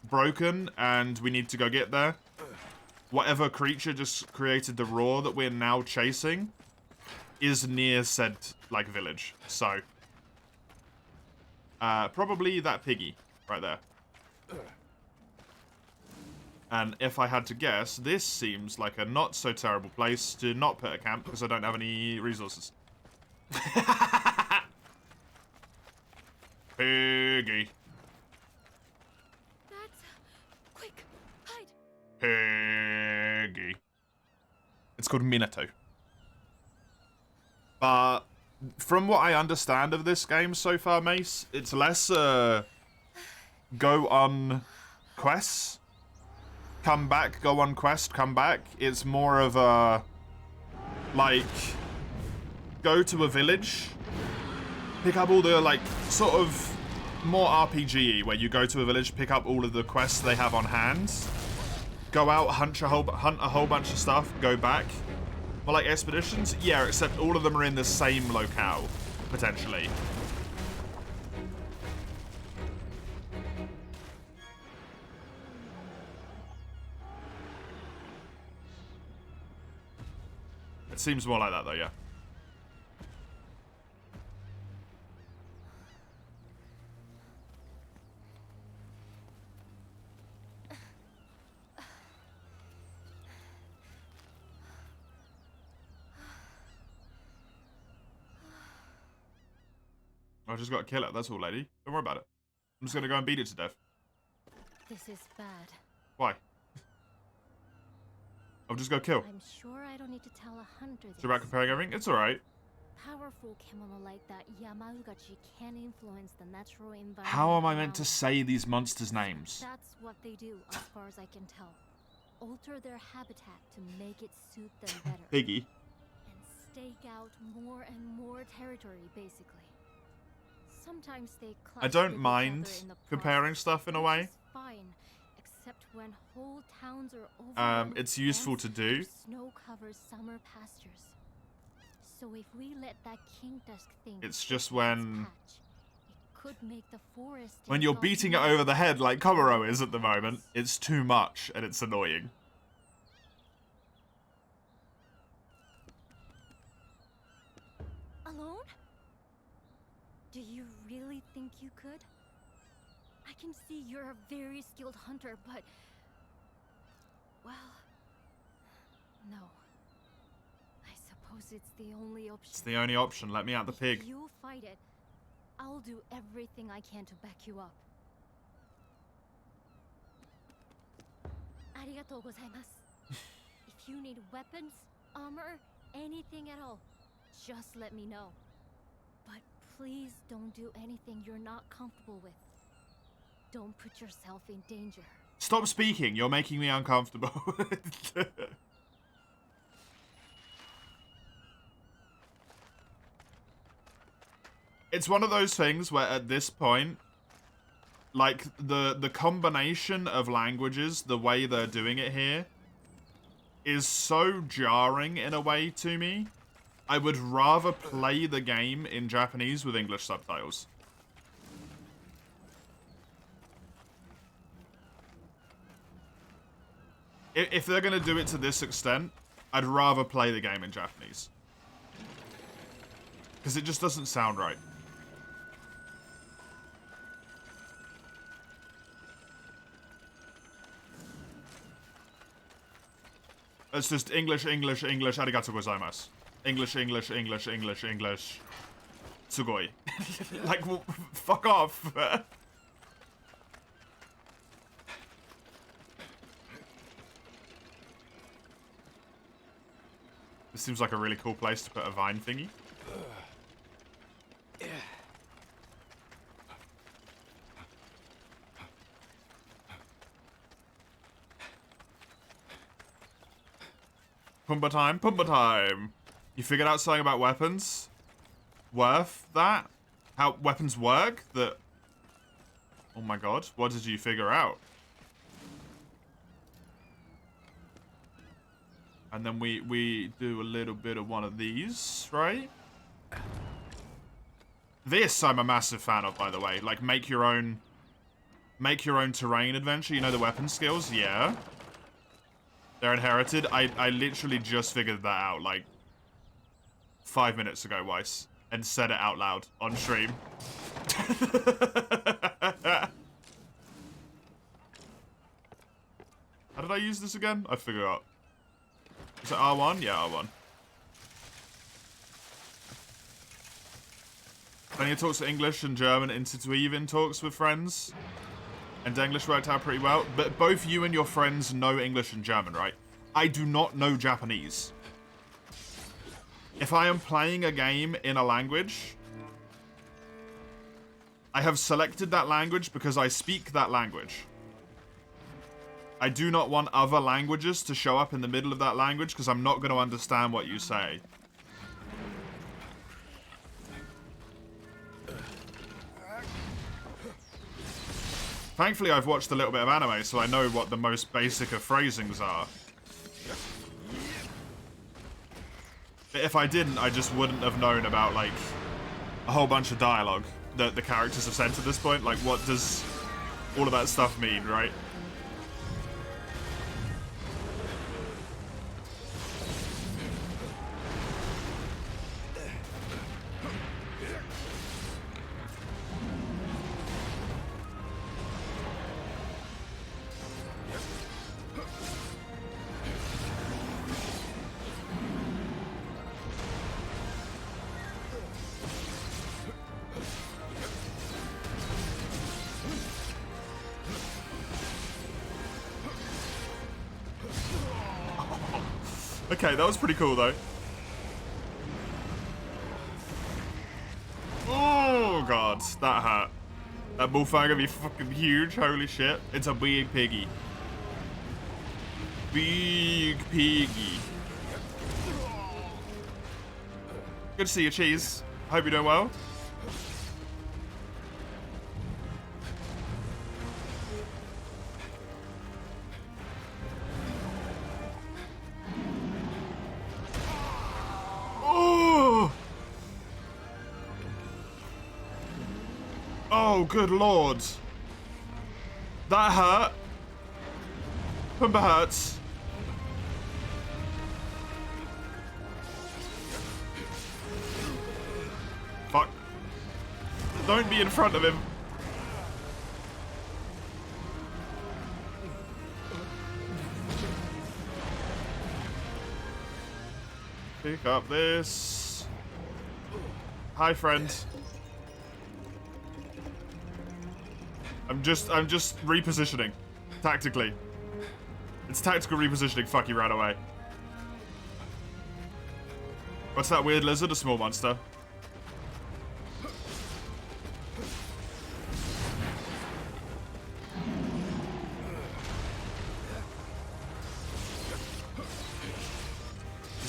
broken, and we need to go get there. Whatever creature just created the roar that we're now chasing is near said, like, village. So, probably that piggy right there. And if I had to guess, this seems like a not so terrible place to not put a camp because I don't have any resources. Piggy. That's... Quick, hide! Piggy. It's called Minato. But from what I understand of this game so far, Mace, it's less go on quests, come back, go on quest, come back. It's more of a, like, go to a village, pick up all the, like, sort of more RPG-y, where you go to a village, pick up all of the quests they have on hand, go out, hunt a whole bunch of stuff, go back. More like expeditions? Yeah, except all of them are in the same locale, potentially. It seems more like that, though, yeah. I just got to kill it, that's all, lady. Don't worry about it. I'm just gonna go and beat it to death. This is bad. Why? I'll just go kill. I'm sure I don't need to tell a hunter this. It's about comparing everything? It's alright. Powerful kemono like that Yamaugachi can influence the natural environment. How am I meant to around say these monsters' names? That's what they do, as far as I can tell. Alter their habitat to make it suit them better. Piggy. And stake out more and more territory, basically. Sometimes they clash I don't with each mind other in the comparing process, stuff in a which way. is fine, except when whole towns are overrun It's with useful dense, to do. snow-covered summer pastures. So if we let that king dusk thing It's take just its when patch, could make the forest. When you're beating it over the head like Komuro is at the moment, it's too much and it's annoying. Alone? Do you really think you could? I can see you're a very skilled hunter, but... well... no. I suppose it's the only option. It's the only option. Let me out the pig. If you fight it, I'll do everything I can to back you up. Arigatou gozaimasu. If you need weapons, armor, anything at all, just let me know. But please don't do anything you're not comfortable with. Don't put yourself in danger. Stop speaking. You're making me uncomfortable. It's one of those things where at this point, like, the combination of languages, the way they're doing it here, is so jarring in a way to me. I would rather play the game in Japanese with English subtitles. If they're going to do it to this extent, I'd rather play the game in Japanese. Because it just doesn't sound right. It's just English, English, English, arigatou gozaimasu. English, English, English, English, English. Sugoi. Like, well, fuck off. This seems like a really cool place to put a vine thingy. Pumbaa time, Pumbaa time! You figured out something about weapons? Worth that? How weapons work? That... Oh my god, what did you figure out? And then we do a little bit of one of these, right? This I'm a massive fan of, by the way. Like, make your own terrain adventure. You know the weapon skills? Yeah. They're inherited. I literally just figured that out, like, 5 minutes ago, Weiss. And said it out loud on stream. How did I use this again? I forgot. Is it R1? Yeah, R1. Plenty of talks of English and German interweaving talks with friends. And English worked out pretty well. But both you and your friends know English and German, right? I do not know Japanese. If I am playing a game in a language, I have selected that language because I speak that language. I do not want other languages to show up in the middle of that language because I'm not going to understand what you say. Thankfully, I've watched a little bit of anime, so I know what the most basic of phrasings are. But if I didn't, I just wouldn't have known about, like, a whole bunch of dialogue that the characters have said to this point. Like, what does all of that stuff mean, right? Okay, that was pretty cool, though. Oh, God. That hurt. That bullfrog gonna be fucking huge. Holy shit. It's a big piggy. Big piggy. Good to see you, Cheese. Hope you're doing well. Oh, good lord. That hurt. Pumbaa hurts. Fuck. Don't be in front of him. Pick up this. Hi, friend. I'm just repositioning. Tactically. It's tactical repositioning. Fuck, he ran away. What's that weird lizard? A small monster.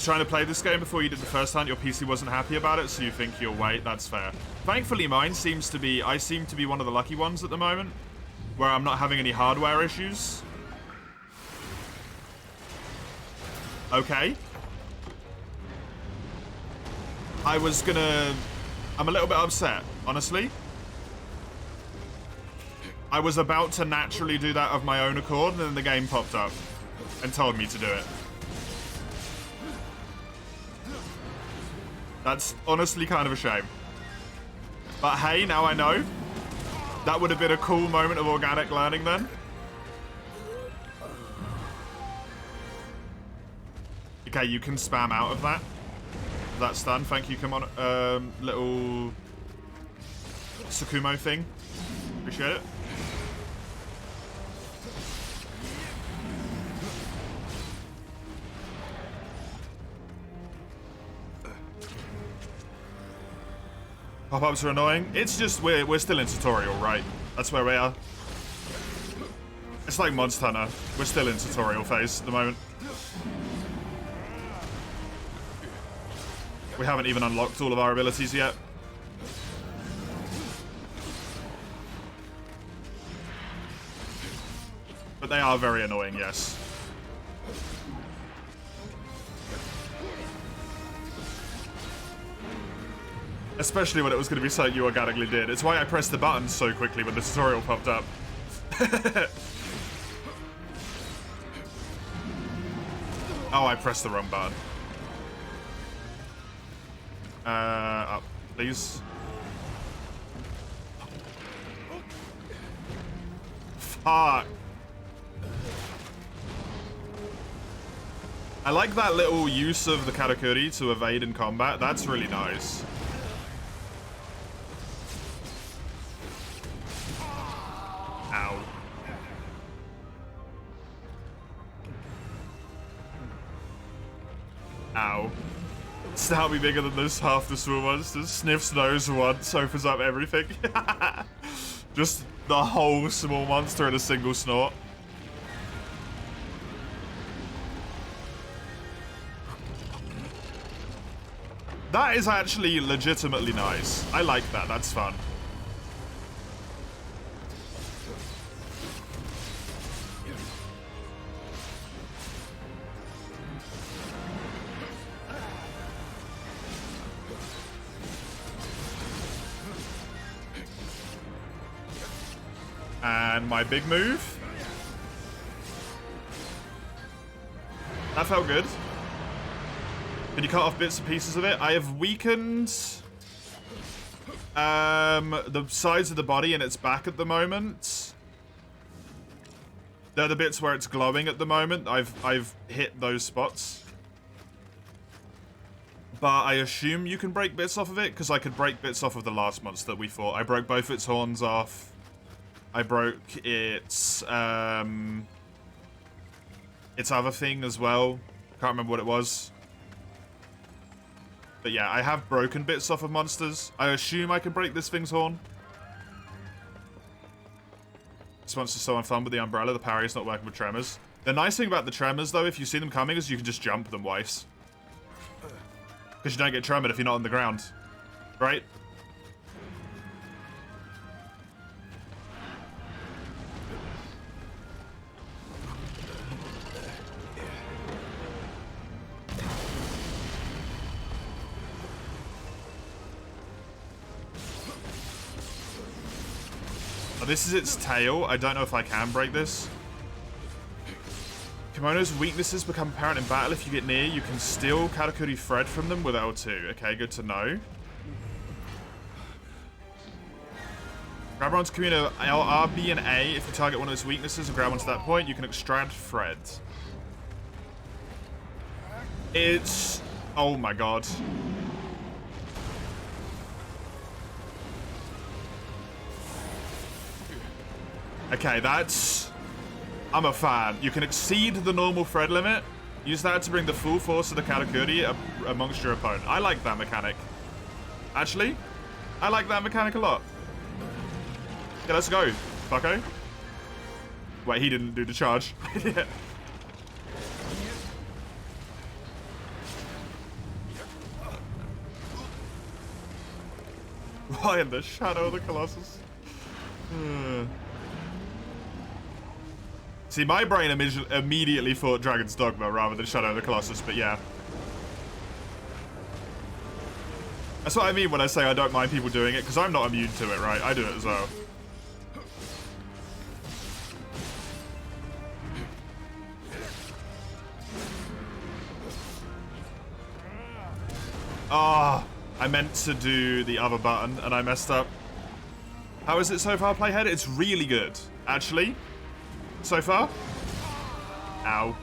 Trying to play this game before you did the first time, your PC wasn't happy about it, so you think you'll wait. That's fair. Thankfully, mine seems to be... I seem to be one of the lucky ones at the moment, where I'm not having any hardware issues. Okay. I'm a little bit upset, honestly. I was about to naturally do that of my own accord, and then the game popped up and told me to do it. That's honestly kind of a shame. But hey, now I know. That would have been a cool moment of organic learning then. Okay, you can spam out of that. That's done. Thank you. Come on, little Sakumo thing. Appreciate it. Pop-ups are annoying. It's just we're still in tutorial, right? That's where we are. It's like Monster Hunter. We're still in tutorial phase at the moment. We haven't even unlocked all of our abilities yet. But they are very annoying, yes. Especially when it was going to be something you organically did. It's why I pressed the button so quickly when the tutorial popped up. Oh, I pressed the wrong button. Up, please. Fuck. I like that little use of the Karakuri to evade in combat. That's really nice. Ow. Ow. Snout be bigger than this half the small monsters. Sniffs nose once, opens up everything. Just the whole small monster in a single snort. That is actually legitimately nice. I like that. That's fun. And my big move. That felt good. Can you cut off bits and pieces of it? I have weakened the sides of the body and its back at the moment. They're the bits where it's glowing at the moment. I've hit those spots. But I assume you can break bits off of it, because I could break bits off of the last monster we fought. I broke both its horns off. I broke its other thing as well. Can't remember what it was. But yeah, I have broken bits off of monsters. I assume I can break this thing's horn. This monster's so unfun with the umbrella. The parry is not working with tremors. The nice thing about the tremors, though, if you see them coming, is you can just jump them twice. Because you don't get tremored if you're not on the ground. Right? Oh, this is its tail. I don't know if I can break this. Kimono's weaknesses become apparent in battle. If you get near, you can steal Katakuri Thread from them with L2. Okay, good to know. Grab onto Kimono L, R, B, and A. If you target one of its weaknesses and grab onto that point, you can extract Thread. It's... oh my god. Okay, that's... I'm a fan. You can exceed the normal thread limit. Use that to bring the full force of the Katakuri amongst your opponent. I like that mechanic. Actually, I like that mechanic a lot. Okay, let's go, fucko. Wait, he didn't do the charge. Yeah. Why in the shadow of the Colossus? See, my brain immediately thought Dragon's Dogma rather than Shadow of the Colossus, but yeah. That's what I mean when I say I don't mind people doing it, because I'm not immune to it, right? I do it as well. Ah, I meant to do the other button, and I messed up. How is it so far, Playhead? It's really good, actually. So far? Ow.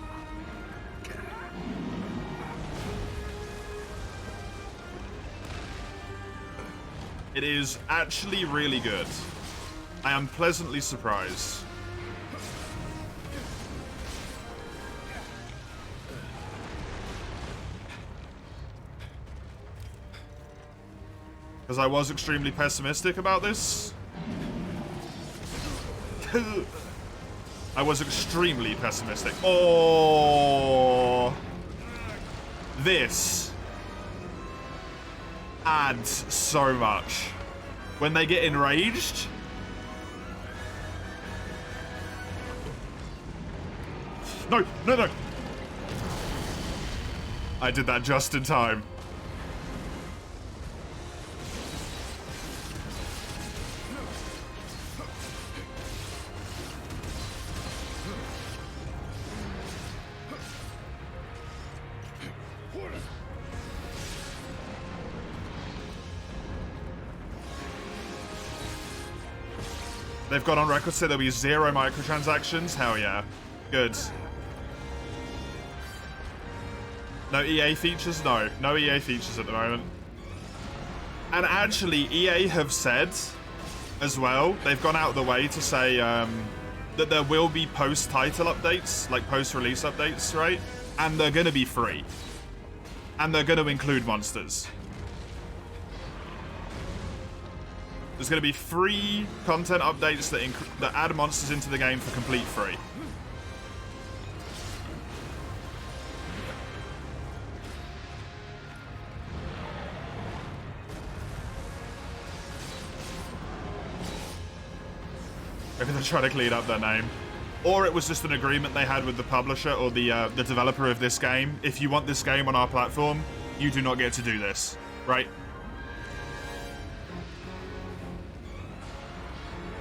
It is actually really good. I am pleasantly surprised. Because I was extremely pessimistic about this. I was extremely pessimistic. Oh, this adds so much. When they get enraged, no, no, no. I did that just in time. They've gone on record, said there'll be 0 microtransactions. Hell yeah. Good. No EA features? No. No EA features at the moment. And actually, EA have said as well, they've gone out of the way to say that there will be post-title updates, like post-release updates, right? And they're going to be free. And they're going to include monsters. There's going to be free content updates that add monsters into the game for complete free. Maybe they're trying to clean up their name. Or it was just an agreement they had with the publisher or the developer of this game. If you want this game on our platform, you do not get to do this, right?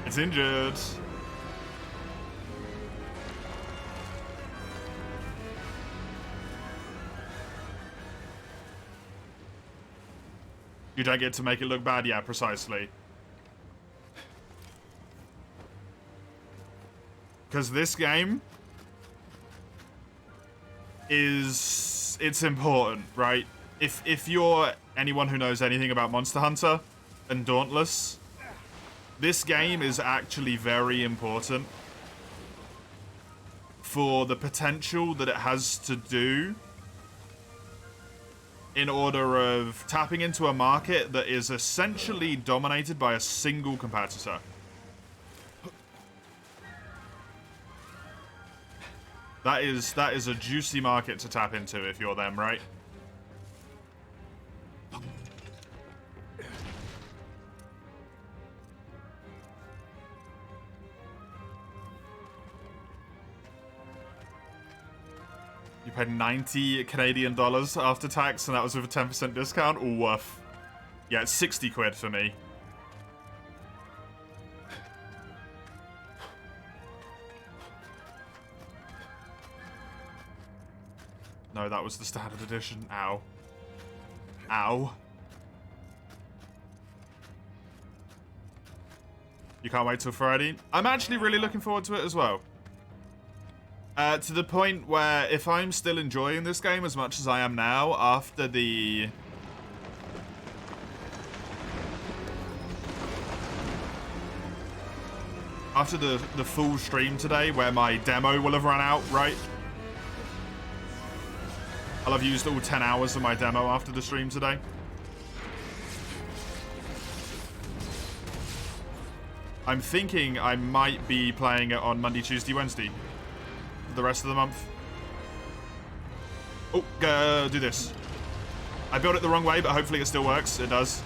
It's injured. You don't get to make it look bad? Yeah, precisely. Because this game is... it's important, right? If you're anyone who knows anything about Monster Hunter and Dauntless... this game is actually very important for the potential that it has to do in order of tapping into a market that is essentially dominated by a single competitor. That is a juicy market to tap into if you're them, right? You paid 90 Canadian dollars after tax, and that was with a 10% discount? Ooh, woof. Yeah, it's 60 quid for me. No, that was the standard edition. Ow. Ow. You can't wait till Friday? I'm actually really looking forward to it as well. To the point where if I'm still enjoying this game as much as I am now after the... After the full stream today where my demo will have run out, right? I'll have used all 10 hours of my demo after the stream today. I'm thinking I might be playing it on Monday, Tuesday, Wednesday. The rest of the month. Oh, do this. I built it the wrong way, but hopefully it still works. It does.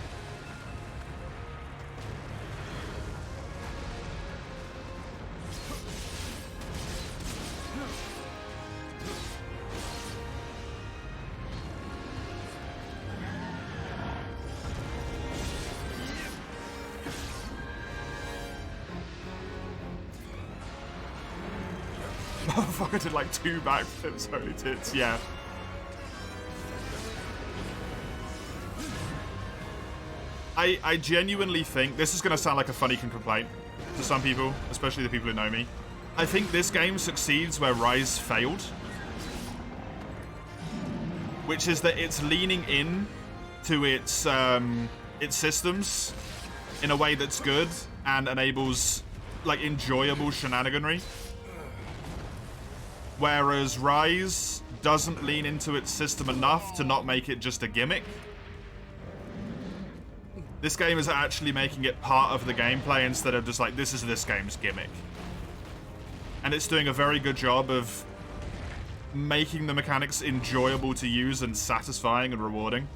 Motherfucker did like 2 backflips, holy tits, yeah. I genuinely think, this is going to sound like a funny complaint to some people, especially the people who know me. I think this game succeeds where Rise failed. Which is that it's leaning in to its systems in a way that's good and enables like enjoyable shenaniganry. Whereas Rise doesn't lean into its system enough to not make it just a gimmick. This game is actually making it part of the gameplay instead of just like, this is this game's gimmick. And it's doing a very good job of making the mechanics enjoyable to use and satisfying and rewarding.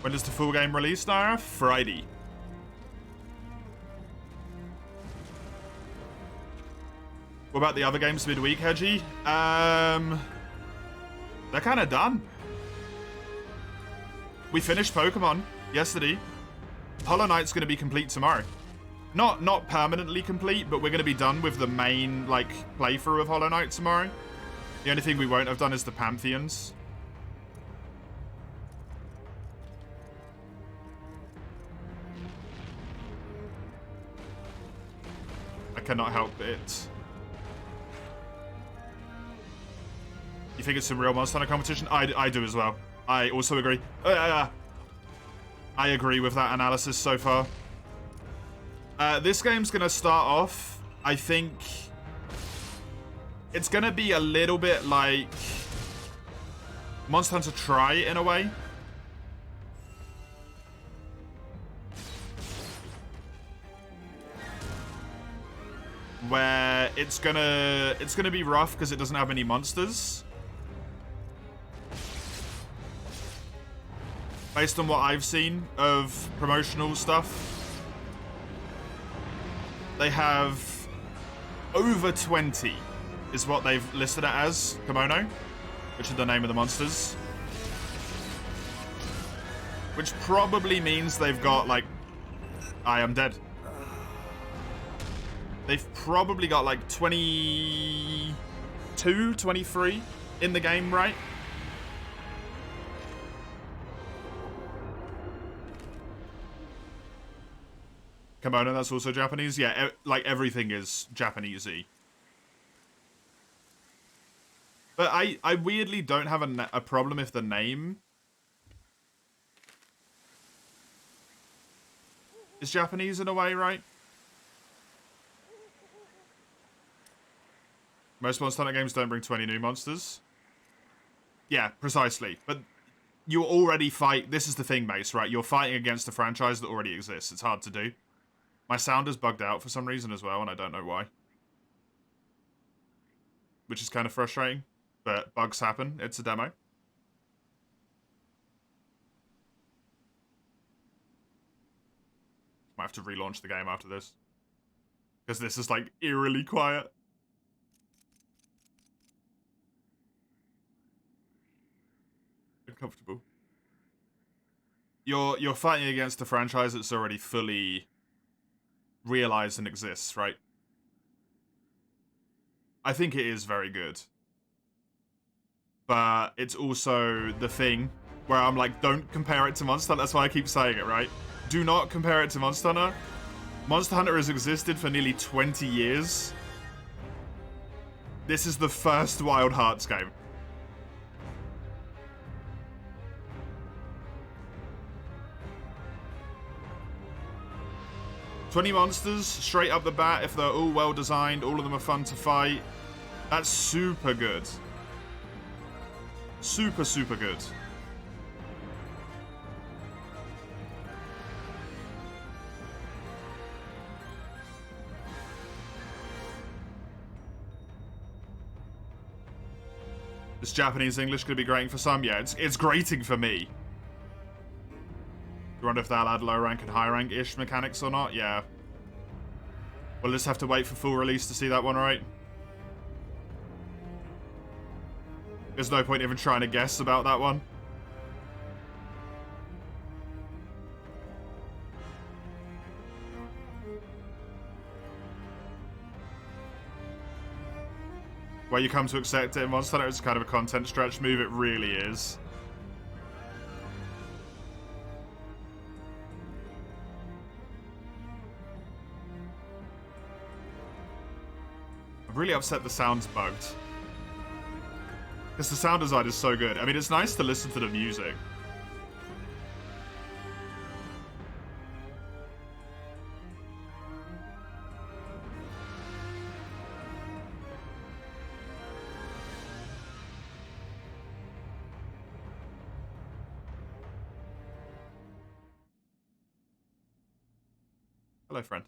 When does the full game release, Nara? Friday. What about the other games midweek, Hedgie? They're kind of done. We finished Pokemon yesterday. Hollow Knight's going to be complete tomorrow. Not permanently complete, but we're going to be done with the main like playthrough of Hollow Knight tomorrow. The only thing we won't have done is the Pantheons. I cannot help it. You think it's some real Monster Hunter competition? I do as well. I also agree. I agree with that analysis so far. This game's going to start off, I think... It's going to be a little bit like... Monster Hunter Tri, in a way. Where it's gonna be rough because it doesn't have any monsters. Based on what I've seen of promotional stuff, they have over 20 is what they've listed it as, Kimono, which is the name of the monsters. Which probably means they've got, like, I am dead. They've probably got, like, 22, 23 in the game, right? Kimono, that's also Japanese? Yeah, like, everything is Japanese-y. But I weirdly don't have a problem if the name is Japanese in a way, right? Most Monster Hunter games don't bring 20 new monsters. Yeah, precisely. But you already fight... This is the thing, Mace, right? You're fighting against a franchise that already exists. It's hard to do. My sound is bugged out for some reason as well, and I don't know why. Which is kind of frustrating. But bugs happen. It's a demo. Might have to relaunch the game after this. Because this is, like, eerily quiet. Uncomfortable. you're fighting against a franchise that's already fully realized and exists, right? I think it is very good. But it's also the thing where I'm like, don't compare it to Monster Hunter. That's why I keep saying it, right? Do not compare it to Monster Hunter. Monster Hunter has existed for nearly 20 years. This is the first Wild Hearts game. "20 monsters, straight up the bat, if they're all well designed, all of them are fun to fight." That's super good. Super, super good. This Japanese English could be grating for some. Yeah, it's grating for me. You wonder if they'll add low rank and high rank-ish mechanics or not? Yeah. We'll just have to wait for full release to see that one, right? There's no point even trying to guess about that one. Where you come to accept it in Monster Hunter, it's kind of a content stretch move. It really is. I'm really upset the sound's bugged. Because the sound design is so good. I mean, it's nice to listen to the music. Hello, friend.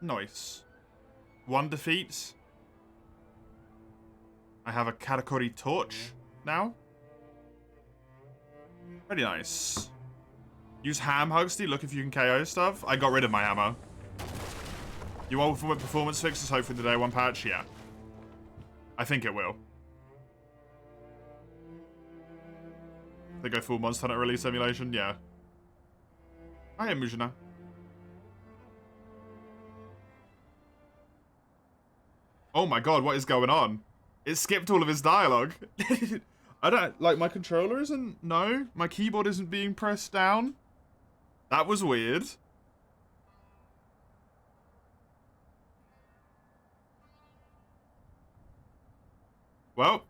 Nice. 1 defeat. I have a Katakuri torch now. Very nice. Use ham, Hugsty. Look if you can KO stuff. I got rid of my ammo. You want with performance fixes hopefully the day one patch? Yeah. I think it will. They go full Monster Hunter release simulation? Yeah. I am Mujina. Oh my god, what is going on? It skipped all of his dialogue. I don't, like, my controller isn't, no, my keyboard isn't being pressed down. That was weird. Well.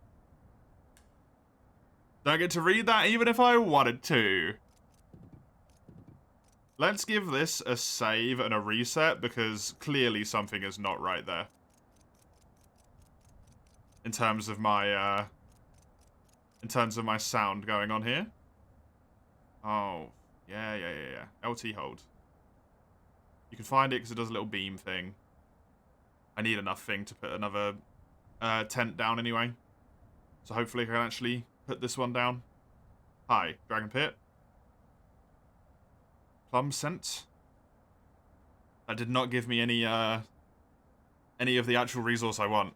Don't get to read that even if I wanted to. Let's give this a save and a reset because clearly something is not right there. In terms of my sound going on here. Oh, yeah. LT hold. You can find it because it does a little beam thing. I need enough thing to put another tent down anyway. So hopefully I can actually put this one down. Hi, Dragon Pit. Plum scent. That did not give me any of the actual resource I want.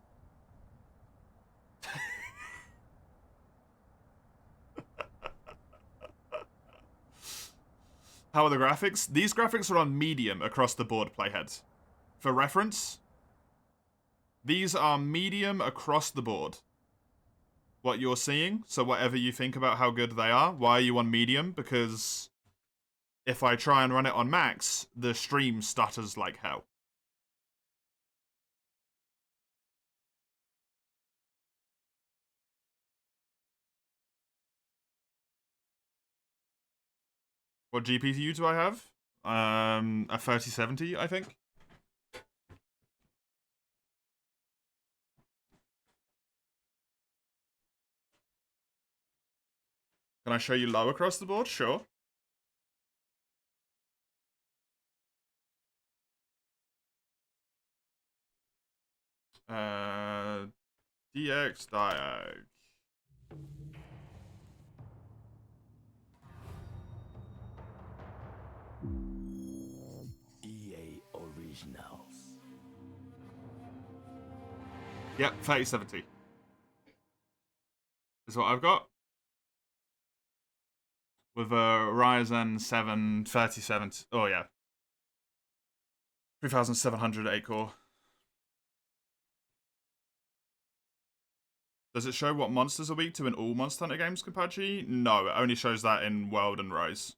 How are the graphics? These graphics are on medium across the board, Playhead. For reference, these are medium across the board. What you're seeing, so whatever you think about how good they are, why are you on medium? Because if I try and run it on max, the stream stutters like hell. What GPU do I have? A 3070, I think. Can I show you low across the board? Sure. DX Diag. EA Originals. Yep, 3070 is what I've got. With a Ryzen 7 3070. Oh, yeah. 3700 8-core. Does it show what monsters are weak to in all Monster Hunter games, Kapachi? No, it only shows that in World and Rise.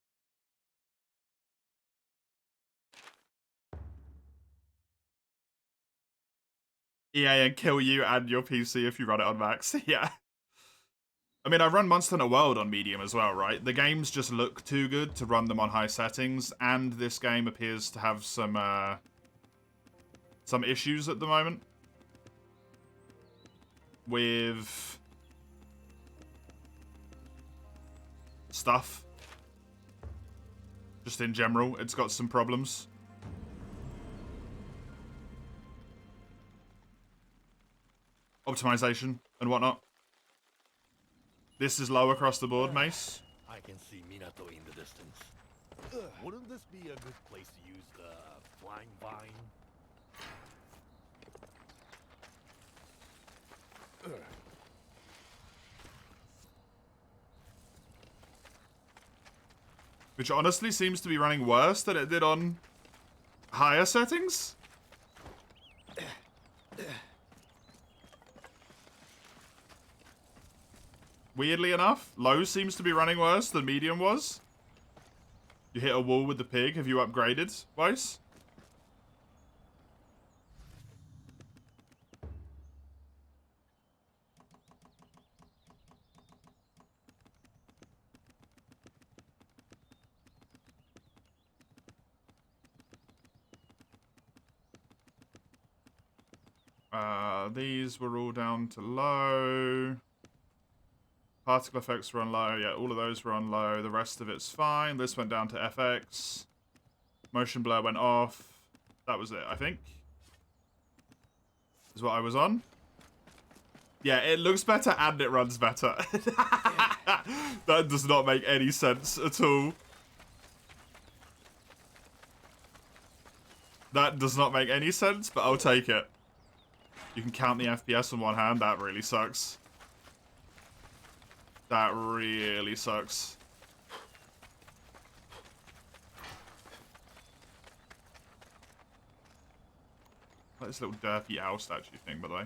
EA and kill you and your PC if you run it on max. Yeah. I mean, I run Monster Hunter World on medium as well, right? The games just look too good to run them on high settings, and this game appears to have some issues at the moment with stuff. Just in general, it's got some problems. Optimization and whatnot. This is low across the board, Mace. I can see Minato in the distance. Wouldn't this be a good place to use the flying vine? Which honestly seems to be running worse than it did on higher settings. Weirdly enough, low seems to be running worse than medium was. You hit a wall with the pig. Have you upgraded, Weiss? These were all down to low. Particle effects were on low. Yeah, all of those were on low. The rest of it's fine. This went down to FX. Motion blur went off. That was it, I think. Is what I was on. Yeah, it looks better and it runs better. That does not make any sense at all. That does not make any sense, but I'll take it. You can count the FPS on one hand. That really sucks. That really sucks. Like this little derpy owl statue thing, by the way.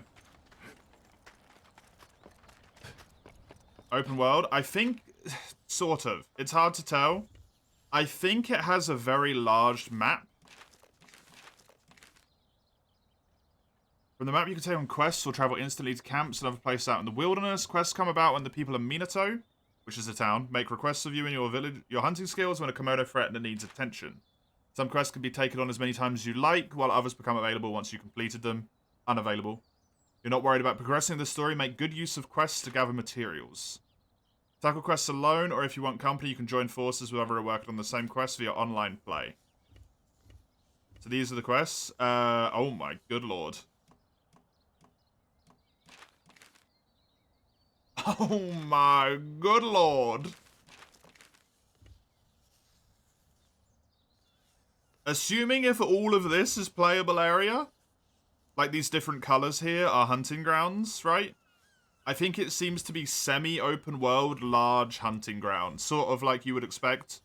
Open world. I think, sort of. It's hard to tell. I think it has a very large map. From the map, you can take on quests or travel instantly to camps and other places out in the wilderness. Quests come about when the people of Minato, which is a town, make requests of you and your village, your hunting skills when a Komodo threatener needs attention. Some quests can be taken on as many times as you like, while others become available once you completed them. Unavailable. You're not worried about progressing the story, make good use of quests to gather materials. Tackle quests alone, or if you want company, you can join forces with others working on the same quest via online play. So these are the quests. Oh my good lord. Oh my good lord. Assuming if all of this is playable area, like these different colors here are hunting grounds, right? I think it seems to be semi-open world, large hunting grounds, sort of like you would expect.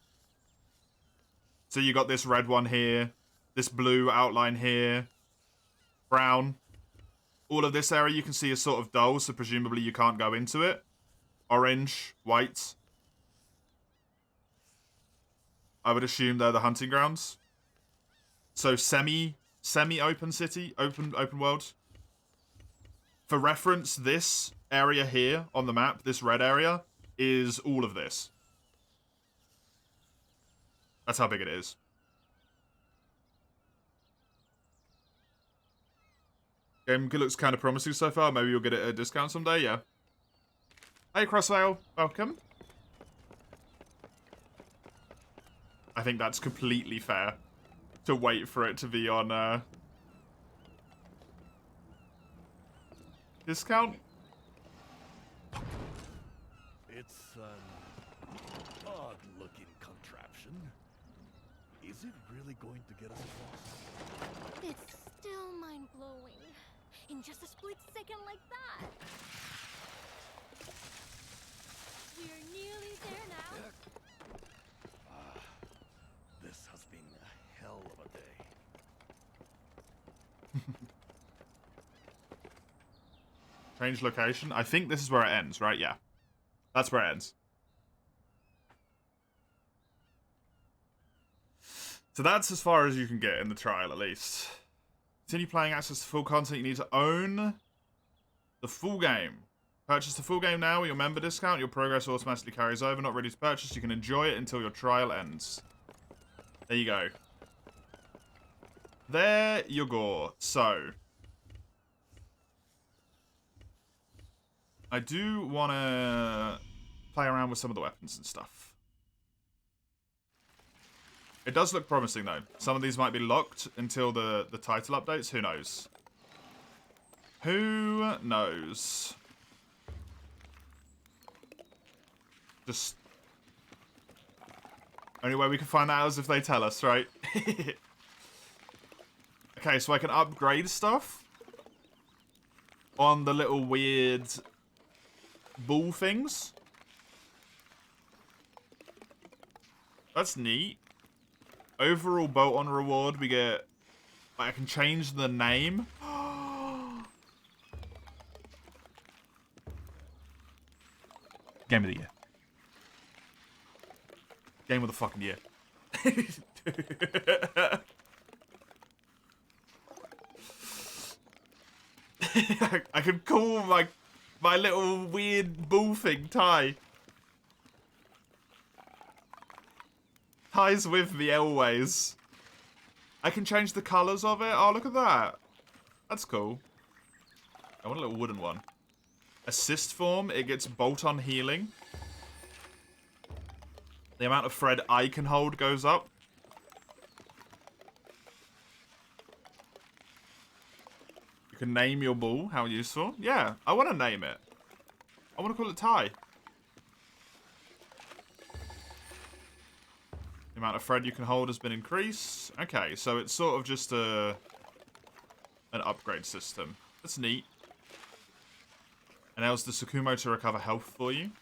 So you got this red one here, this blue outline here, brown. All of this area you can see is sort of dull, so presumably you can't go into it. Orange, white. I would assume they're the hunting grounds. So semi-open city, open world. For reference, this area here on the map, this red area, is all of this. That's how big it is. Game looks kind of promising so far. Maybe you'll get it at a discount someday, yeah. Hey, Crossvale. Welcome. I think that's completely fair to wait for it to be on discount. an odd-looking contraption. Is it really going to get us across? It's still mind-blowing. In just a split second like that. We're nearly there now. This has been a hell of a day. Change location. I think this is where it ends, right? Yeah. That's where it ends. So that's as far as you can get in the trial, at least. Continue playing, access to full content. You need to own the full game. Purchase the full game now with your member discount. Your progress automatically carries over. Not ready to purchase. You can enjoy it until your trial ends. There you go. There you go. So, I do want to play around with some of the weapons and stuff. It does look promising, though. Some of these might be locked until the title updates. Who knows? Who knows? Just... only way we can find that out is if they tell us, right? Okay, so I can upgrade stuff on the little weird ball things. That's neat. Overall bolt-on reward, we get... I can change the name. Game of the year. Game of the fucking year. I can call my little weird ball thing Ty. Ty's with me always. I can change the colours of it. Oh, look at that. That's cool. I want a little wooden one. Assist form, it gets bolt-on healing. The amount of thread I can hold goes up. You can name your ball. How useful. Yeah, I want to name it. I want to call it Ty. The amount of thread you can hold has been increased. Okay, so it's sort of just an upgrade system. That's neat. Enables the Tsukumo to recover health for you.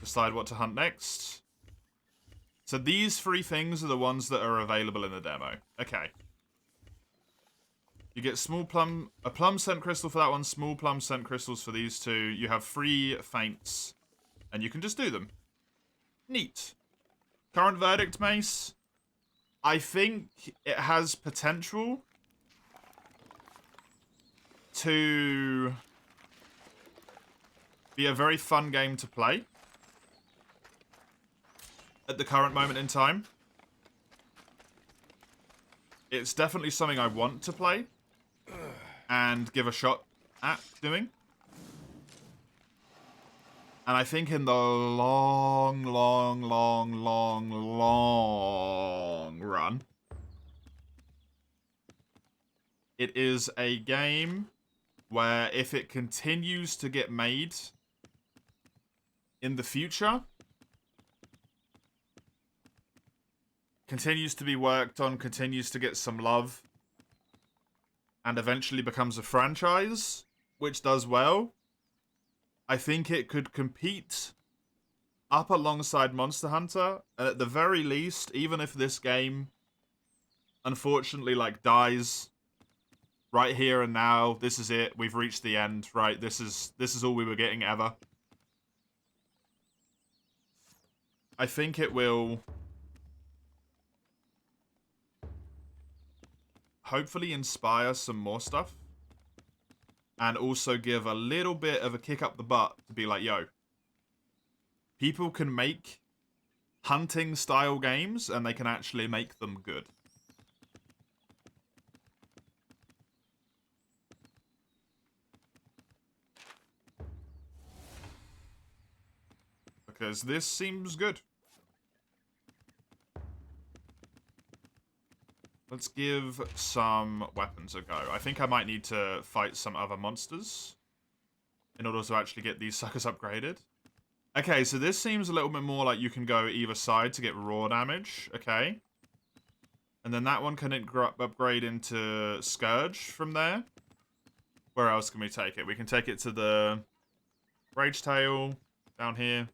Decide what to hunt next. So these three things are the ones that are available in the demo. Okay. You get a plum scent crystal for that one, small plum scent crystals for these two. You have 3 feints, and you can just do them. Neat. Current verdict, Mace. I think it has potential to be a very fun game to play at the current moment in time. It's definitely something I want to play and give a shot at doing. And I think in the long run, it is a game where if it continues to get made in the future, continues to be worked on, continues to get some love, and eventually becomes a franchise, which does well, I think it could compete up alongside Monster Hunter, and at the very least, even if this game unfortunately dies right here and now, this is it, we've reached the end, right? This is all we were getting ever. I think it will hopefully inspire some more stuff. And also give a little bit of a kick up the butt to be like, yo, people can make hunting style games and they can actually make them good. Because this seems good. Let's give some weapons a go. I think I might need to fight some other monsters in order to actually get these suckers upgraded. Okay, so this seems a little bit more like you can go either side to get raw damage. Okay. And then that one can upgrade into Scourge from there. Where else can we take it? We can take it to the Rage Tail down here.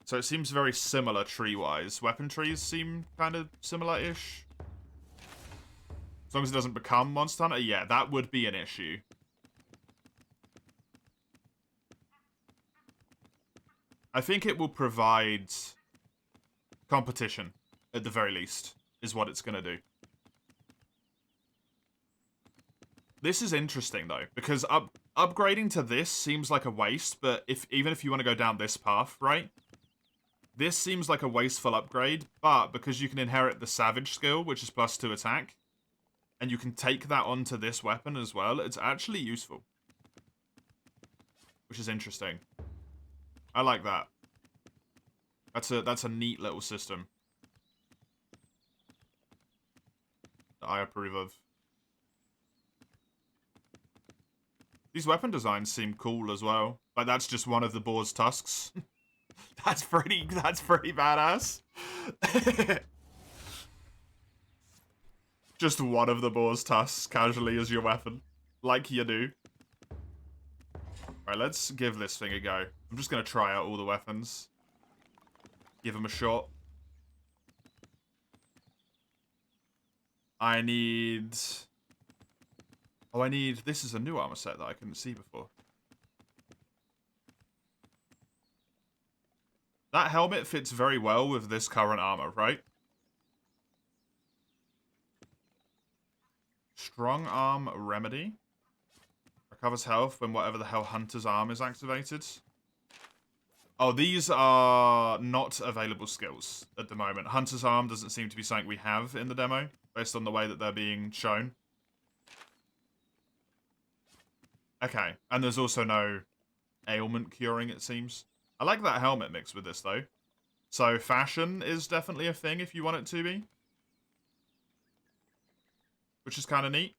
So it seems very similar tree-wise. Weapon trees seem kind of similar-ish. As long as it doesn't become Monster Hunter. Yeah, that would be an issue. I think it will provide competition, at the very least, is what it's going to do. This is interesting, though, because upgrading to this seems like a waste, but even if you want to go down this path, right? This seems like a wasteful upgrade, but because you can inherit the Savage skill, which is +2 attack, and you can take that onto this weapon as well, it's actually useful. Which is interesting. I like that. That's a neat little system that I approve of. These weapon designs seem cool as well. Like, that's just one of the boar's tusks. That's pretty badass. Just one of the boar's tusks casually as your weapon. Like you do. Right, let's give this thing a go. I'm just going to try out all the weapons. Give them a shot. I need... Oh, this is a new armor set that I couldn't see before. That helmet fits very well with this current armor, right? Strong Arm Remedy. Recovers health when whatever the hell Hunter's Arm is activated. Oh, these are not available skills at the moment. Hunter's Arm doesn't seem to be something we have in the demo, based on the way that they're being shown. Okay, and there's also no ailment curing, it seems. I like that helmet mix with this, though. So, fashion is definitely a thing if you want it to be. Which is kind of neat.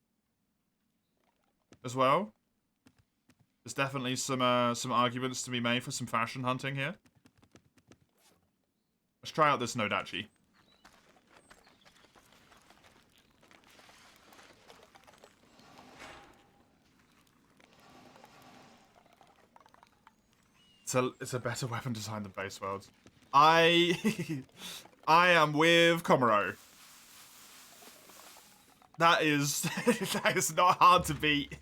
As well. There's definitely some arguments to be made for some fashion hunting here. Let's try out this Nodachi. It's a better weapon design than Base Worlds. I am with Komuro. That is not hard to beat.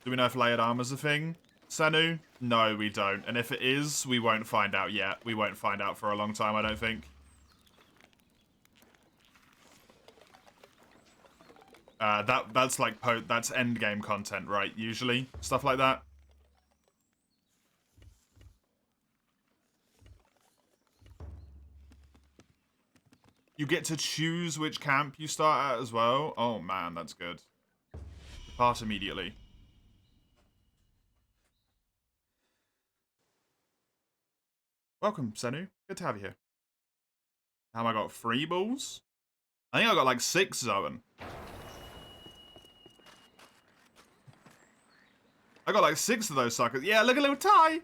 Do we know if layered armor's a thing, Senu? No, we don't. And if it is, we won't find out yet. We won't find out for a long time, I don't think. That's like that's end game content, right? Usually, stuff like that. You get to choose which camp you start at as well. Oh man, that's good. Depart immediately. Welcome, Senu. Good to have you here. How have I got 3 balls? I think I got like 6, Zoan. I got like 6 of those suckers. Yeah, look, a little tie.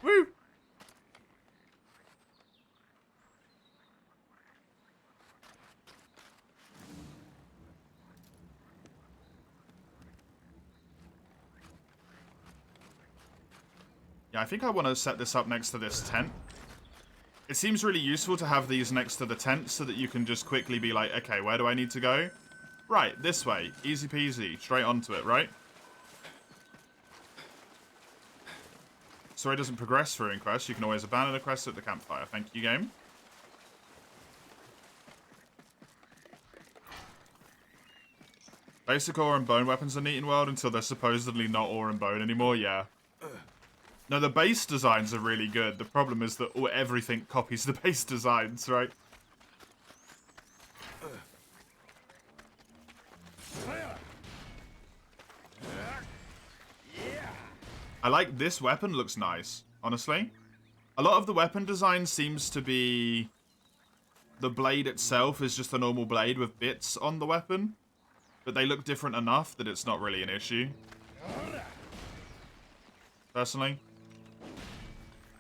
Woo. Yeah, I think I want to set this up next to this tent. It seems really useful to have these next to the tent so that you can just quickly be like, okay, where do I need to go? Right, this way. Easy peasy. Straight onto it, right? Story doesn't progress through in quests. You can always abandon a quest at the campfire. Thank you, game. Basic ore and bone weapons are neat in World until they're supposedly not ore and bone anymore, yeah. No, the base designs are really good. The problem is that everything copies the base designs, right? I like this weapon, looks nice, honestly. A lot of the weapon design seems to be the blade itself is just a normal blade with bits on the weapon. But they look different enough that it's not really an issue. Personally.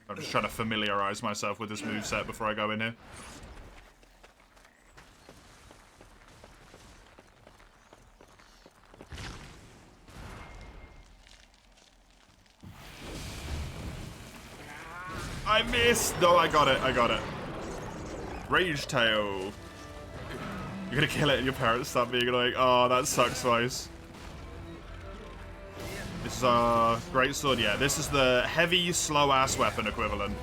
I'm just trying to familiarize myself with this moveset before I go in here. I missed! No, I got it. I got it. Rage Tail. You're gonna kill it and your parents start being like, oh, that sucks, Vice. This is a great sword. Yeah, this is the heavy, slow-ass weapon equivalent.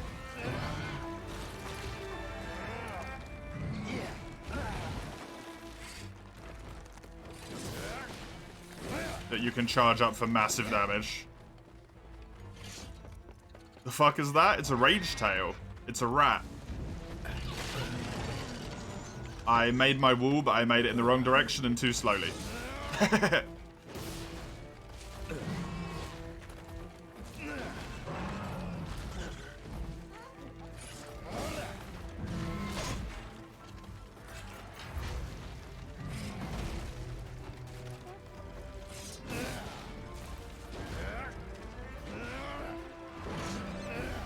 That you can charge up for massive damage. The fuck is that? It's a Rage Tail. It's a rat. I made my wall, but I made it in the wrong direction and too slowly.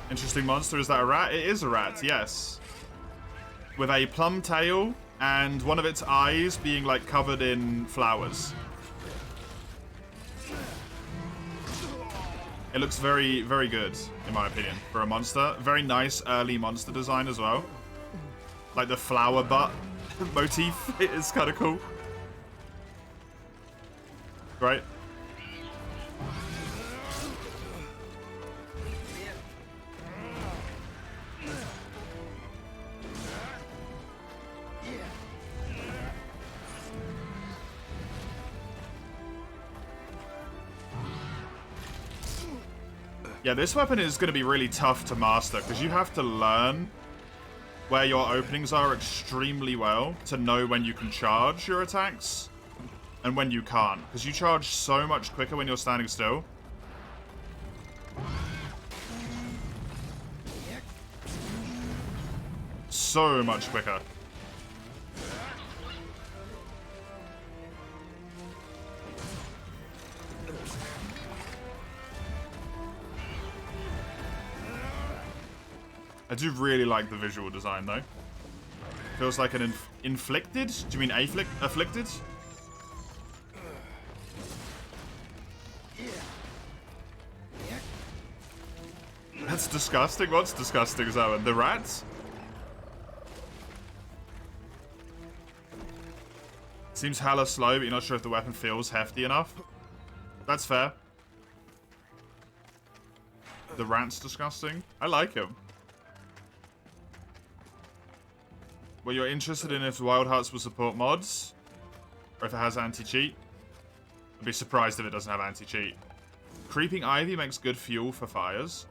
Interesting monster. Is that a rat? It is a rat, yes. With a plum tail and one of its eyes being like covered in flowers. It looks very, very good, in my opinion, for a monster. Very nice early monster design as well. Like the flower butt motif is kind of cool. Right? Yeah, this weapon is going to be really tough to master because you have to learn where your openings are extremely well to know when you can charge your attacks and when you can't, because you charge so much quicker when you're standing still. So much quicker. I do really like the visual design, though. Feels like an inflicted? Do you mean afflicted? That's disgusting. What's disgusting, Zoan? The rats? Seems hella slow, but you're not sure if the weapon feels hefty enough. That's fair. The rat's disgusting. I like him. Well, you're interested in if Wild Hearts will support mods? Or if it has anti-cheat? I'd be surprised if it doesn't have anti-cheat. Creeping Ivy makes good fuel for fires.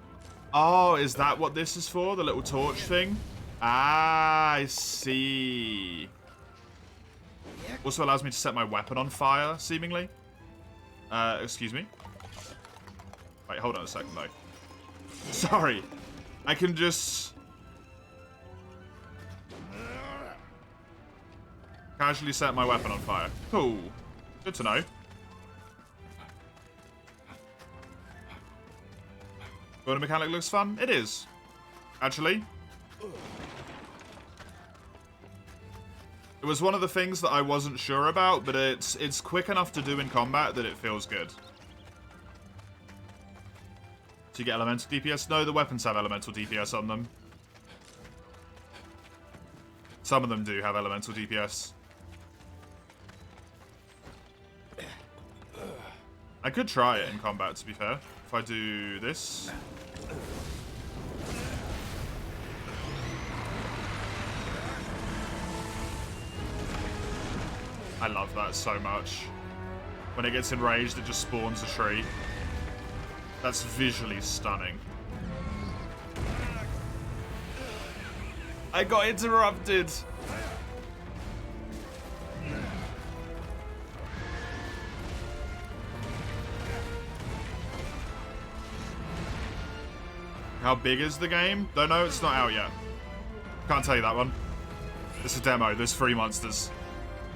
Oh, is that what this is for? The little torch thing? Ah, I see. Also allows me to set my weapon on fire, seemingly. Excuse me? Wait, hold on a second, though. Sorry. I can just casually set my weapon on fire. Cool. Good to know. Golden mechanic looks fun. It is. Actually. It was one of the things that I wasn't sure about, but it's quick enough to do in combat that it feels good. Do you get elemental DPS? No, the weapons have elemental DPS on them. Some of them do have elemental DPS. I could try it in combat, to be fair. If I do this. I love that so much. When it gets enraged, it just spawns a tree. That's visually stunning. I got interrupted! How big is the game? Don't know, it's not out yet. Can't tell you that one. It's a demo. There's 3 monsters.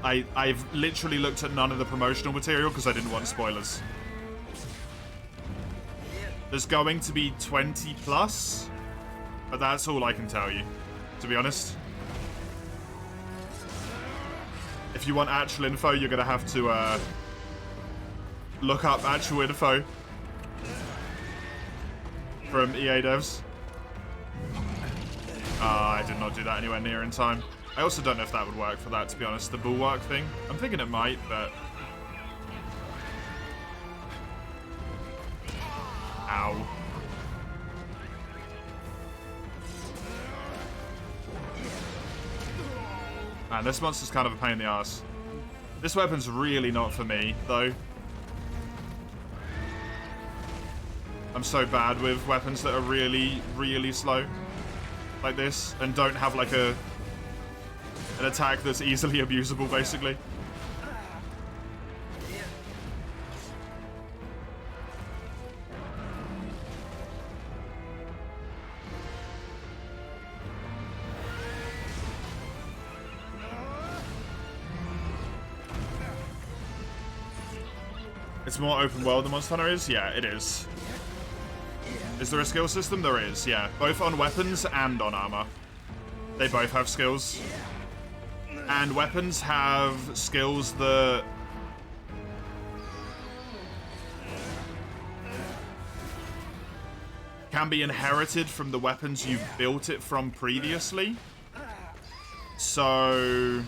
I've literally looked at none of the promotional material because I didn't want spoilers. There's going to be 20 plus, but that's all I can tell you, to be honest. If you want actual info, you're going to have to look up actual info from EA devs. I did not do that anywhere near in time. I also don't know if that would work for that, to be honest. The bulwark thing. I'm thinking it might, but... Ow. Man, this monster's kind of a pain in the ass. This weapon's really not for me, though. I'm so bad with weapons that are really, really slow. Like this, and don't have like an attack that's easily abusable, basically. It's more open world than Monster Hunter is? Yeah, it is. Is there a skill system? There is, yeah. Both on weapons and on armor. They both have skills. And weapons have skills that... can be inherited from the weapons you've built it from previously. So...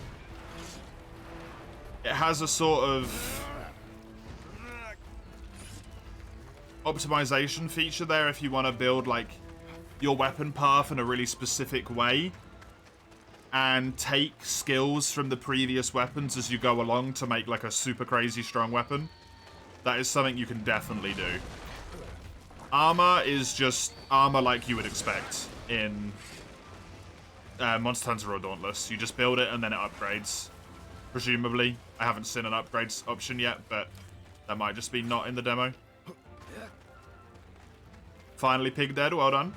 it has a sort of... optimization feature there if you want to build like your weapon path in a really specific way and take skills from the previous weapons as you go along to make like a super crazy strong weapon. That is something you can definitely do. Armor is just armor like you would expect in Monster Hunter or Dauntless. You just build it and then it upgrades, presumably. I haven't seen an upgrades option yet, but that might just be not in the demo. Finally, pig dead. Well done.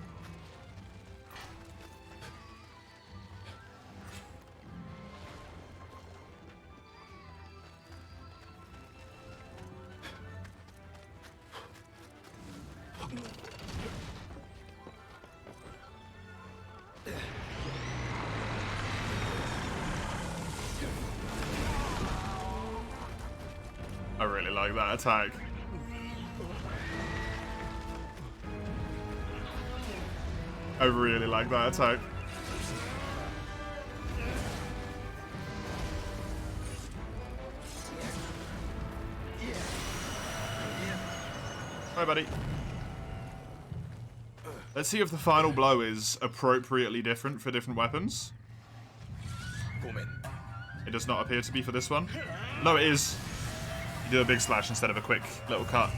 I really like that attack. I really like that attack. Hi, buddy. Let's see if the final blow is appropriately different for different weapons. It does not appear to be for this one. No, it is. You do a big slash instead of a quick little cut.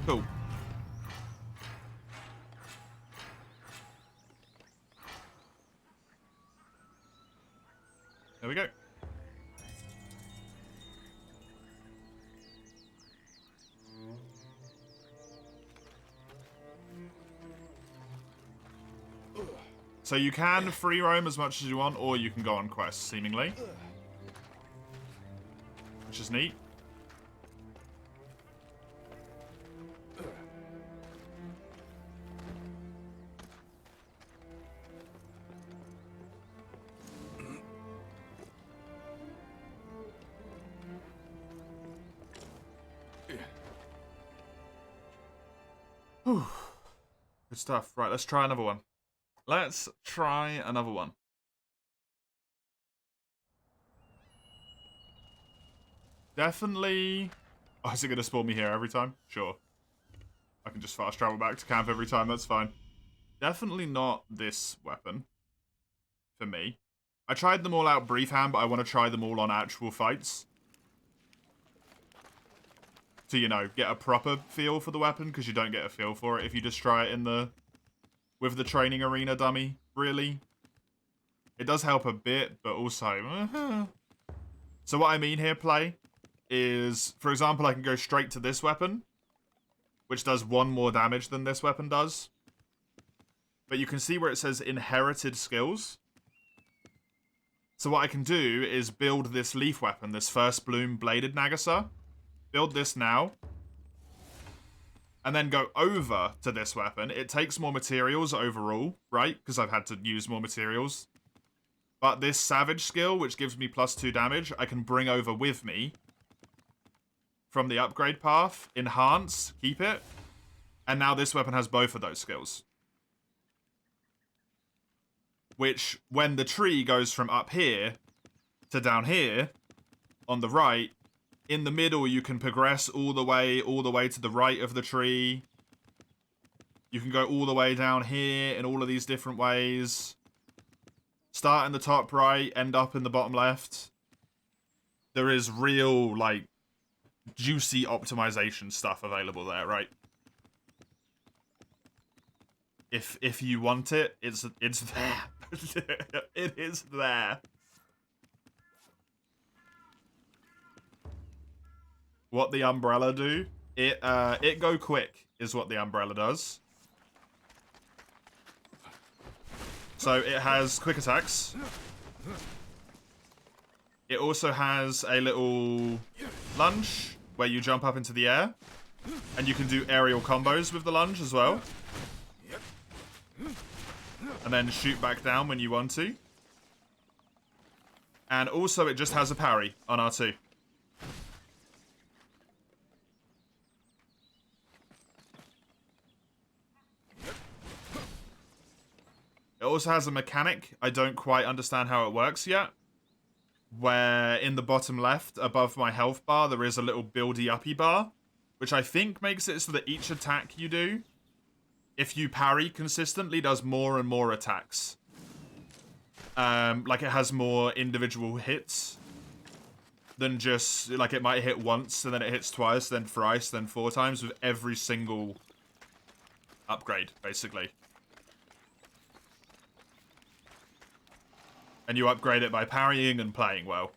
Cool. There we go. So you can free roam as much as you want, or you can go on quests, seemingly. Which is neat. Whew. Good stuff. Right, let's try another one. Let's try another one. Definitely... oh, is it going to spawn me here every time? Sure. I can just fast travel back to camp every time, that's fine. Definitely not this weapon. For me. I tried them all out briefhand, but I want to try them all on actual fights. To, you know, get a proper feel for the weapon, because you don't get a feel for it if you just try it in the... with the training arena dummy, really. It does help a bit, but also... So what I mean here, play, is, for example, I can go straight to this weapon, which does 1 more damage than this weapon does. But you can see where it says inherited skills. So what I can do is build this leaf weapon, this First Bloom Bladed Nagasa. Build this now. And then go over to this weapon. It takes more materials overall, right? Because I've had to use more materials. But this Savage skill, which gives me +2 damage, I can bring over with me from the upgrade path. Enhance, keep it. And now this weapon has both of those skills. Which, when the tree goes from up here to down here, on the right, in the middle you can progress all the way to the right of the tree. You can go all the way down here in all of these different ways. Start in the top right, end up in the bottom left. There is real, like, juicy optimization stuff available there, right? If you want it, it's there. It is there. What the umbrella do? It go quick is what the umbrella does. So it has quick attacks. It also has a little lunge where you jump up into the air. And you can do aerial combos with the lunge as well. And then shoot back down when you want to. And also it just has a parry on R2. It also has a mechanic. I don't quite understand how it works yet. Where in the bottom left, above my health bar, there is a little buildy-uppy bar. Which I think makes it so that each attack you do, if you parry consistently, does more and more attacks. Like it has more individual hits than just, like it might hit once, and then it hits twice, then thrice, then 4 times with every single upgrade, basically. And you upgrade it by parrying and playing well.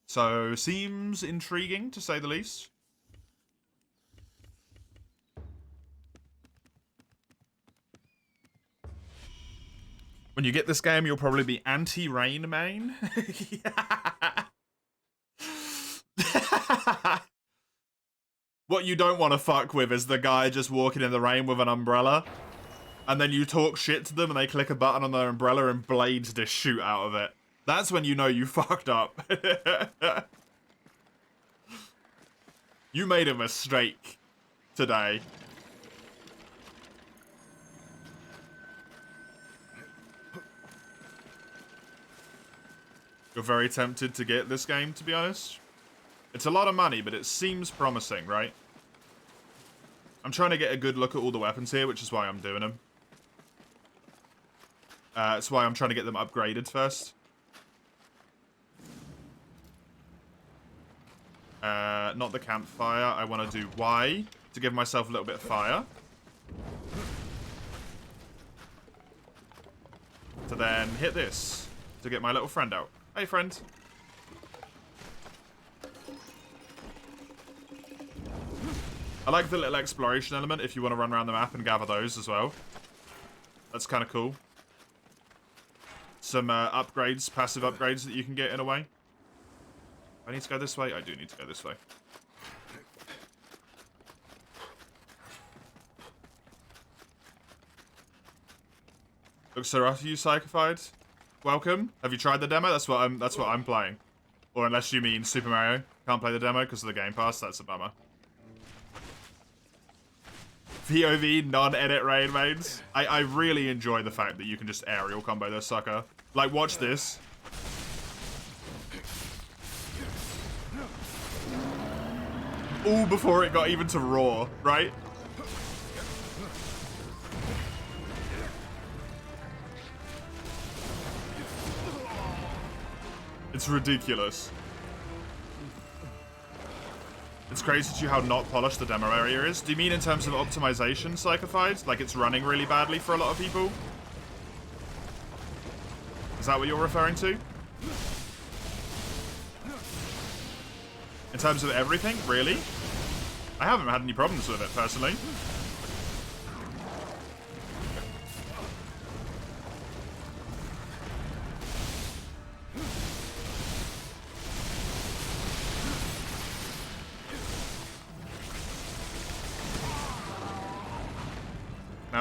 So, seems intriguing, to say the least. When you get this game, you'll probably be anti-rain main. What you don't want to fuck with is the guy just walking in the rain with an umbrella. And then you talk shit to them and they click a button on their umbrella and blades just shoot out of it. That's when you know you fucked up. You made a mistake today. You're very tempted to get this game, to be honest. It's a lot of money, but it seems promising, right? I'm trying to get a good look at all the weapons here, which is why I'm doing them. That's why I'm trying to get them upgraded first. Not the campfire. I want to do Y to give myself a little bit of fire. To then hit this to get my little friend out. Hey, friend. I like the little exploration element if you want to run around the map and gather those as well. That's kind of cool. Some upgrades, passive upgrades that you can get in a way. I need to go this way? I do need to go this way. Looks so rough, you psychified. Welcome. Have you tried the demo? That's what I'm playing. Or unless you mean Super Mario. Can't play the demo because of the Game Pass. That's a bummer. POV non-edit raid mains. I really enjoy the fact that you can just aerial combo this sucker. Like, watch this. All before it got even to roar, right? It's ridiculous. It's crazy to you how not polished the demo area is. Do you mean in terms of optimization, Psychified? Like it's running really badly for a lot of people? Is that what you're referring to? In terms of everything? Really? I haven't had any problems with it, personally.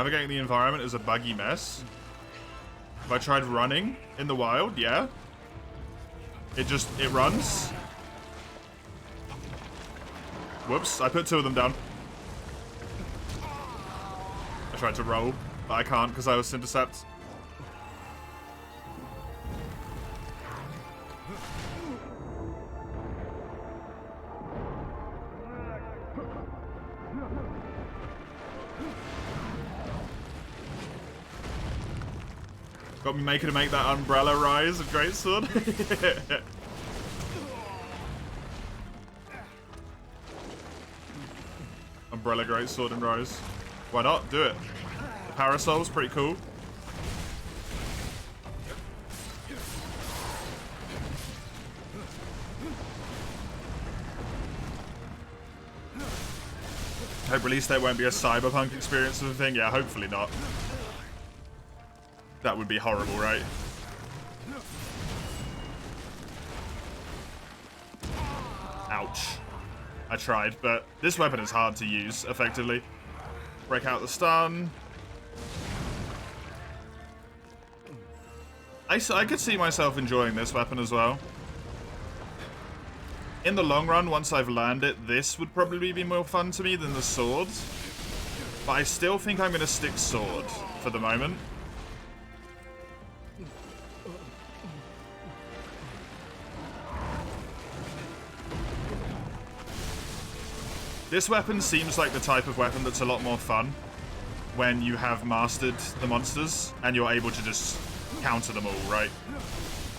navigating the environment is a buggy mess. If I tried running in the wild, yeah. It runs. Whoops, I put 2 of them down. I tried to roll, but I can't because I was Syntercept. Got me making to make that umbrella rise of Greatsword. Umbrella Greatsword and rise. Why not? Do it. The parasol's pretty cool. Hope release date won't be a cyberpunk experience of a thing. Yeah, hopefully not. That would be horrible, right? Ouch. I tried, but this weapon is hard to use effectively. Break out the stun. I could see myself enjoying this weapon as well. In the long run, once I've learned it, this would probably be more fun to me than the sword. But I still think I'm going to stick sword for the moment. This weapon seems like the type of weapon that's a lot more fun when you have mastered the monsters and you're able to just counter them all, right?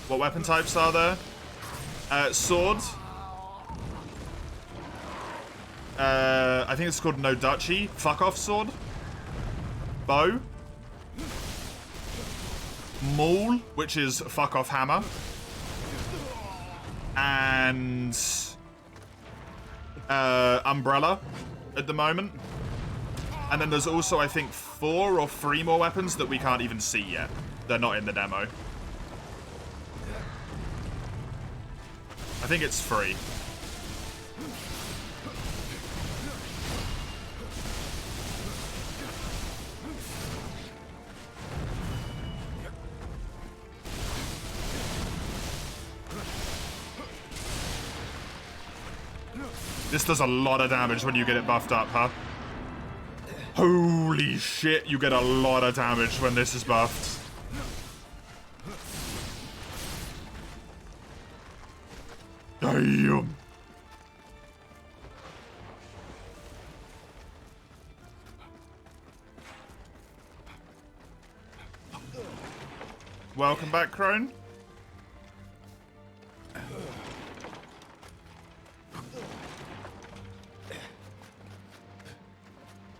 What weapon types are there? Sword. I think it's called Nodachi. Fuck off sword. Bow. Maul, which is fuck off hammer. And umbrella at the moment. And then there's also, I think, 4 or 3 more weapons that we can't even see yet. They're not in the demo. I think it's 3. This does a lot of damage when you get it buffed up, huh? Holy shit, you get a lot of damage when this is buffed. Damn. Welcome back, Crone.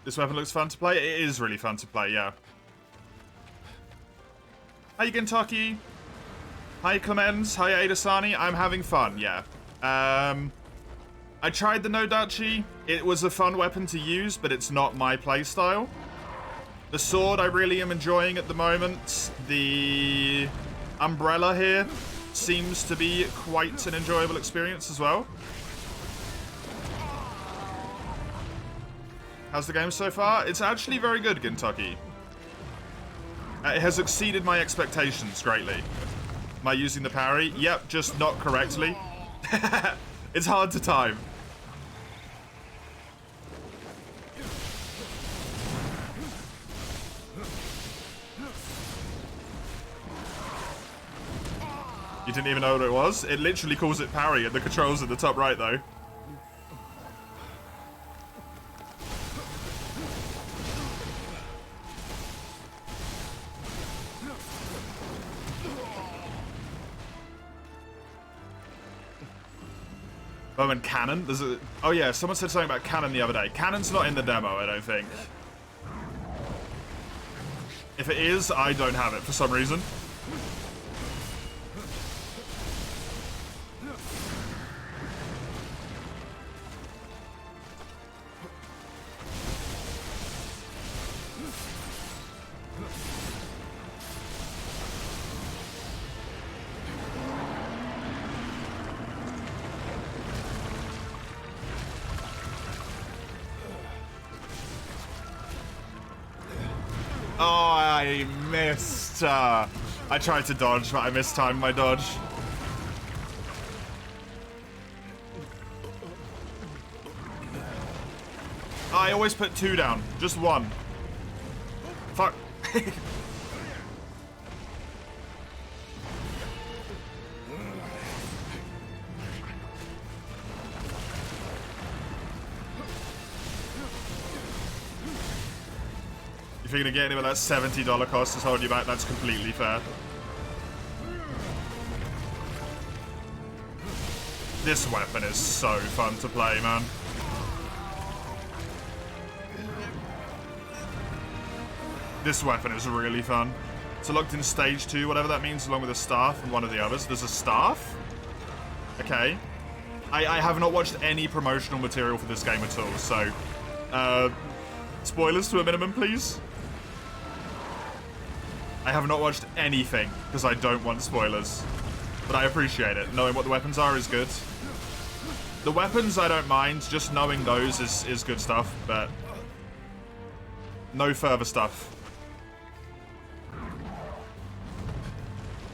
This weapon looks fun to play. It is really fun to play, yeah. Hi, Gintaki. Hi, Clemens. Hi, Adasani. I'm having fun, yeah. I tried the Nodachi. It was a fun weapon to use, but it's not my playstyle. The sword I really am enjoying at the moment. The umbrella here seems to be quite an enjoyable experience as well. How's the game so far? It's actually very good, Gintaki. It has exceeded my expectations greatly. Am I using the parry? Yep, just not correctly. It's hard to time. You didn't even know what it was? It literally calls it parry, and the controls at the top right, though. Oh, and cannon? There's a... Oh, yeah, someone said something about cannon the other day. Cannon's not in the demo, I don't think. If it is, I don't have it for some reason. Oh, I missed. I tried to dodge, but I mistimed my dodge. I always put 2 down, just 1. Fuck. If you're gonna get him at that $70 cost is holding you back, that's completely fair. This weapon is so fun to play, man. This weapon is really fun. It's locked in stage 2, whatever that means, along with a staff and one of the others. There's a staff? Okay. I have not watched any promotional material for this game at all, so... spoilers to a minimum, please. I have not watched anything, because I don't want spoilers. But I appreciate it. Knowing what the weapons are is good. The weapons I don't mind, just knowing those is good stuff, but... no further stuff.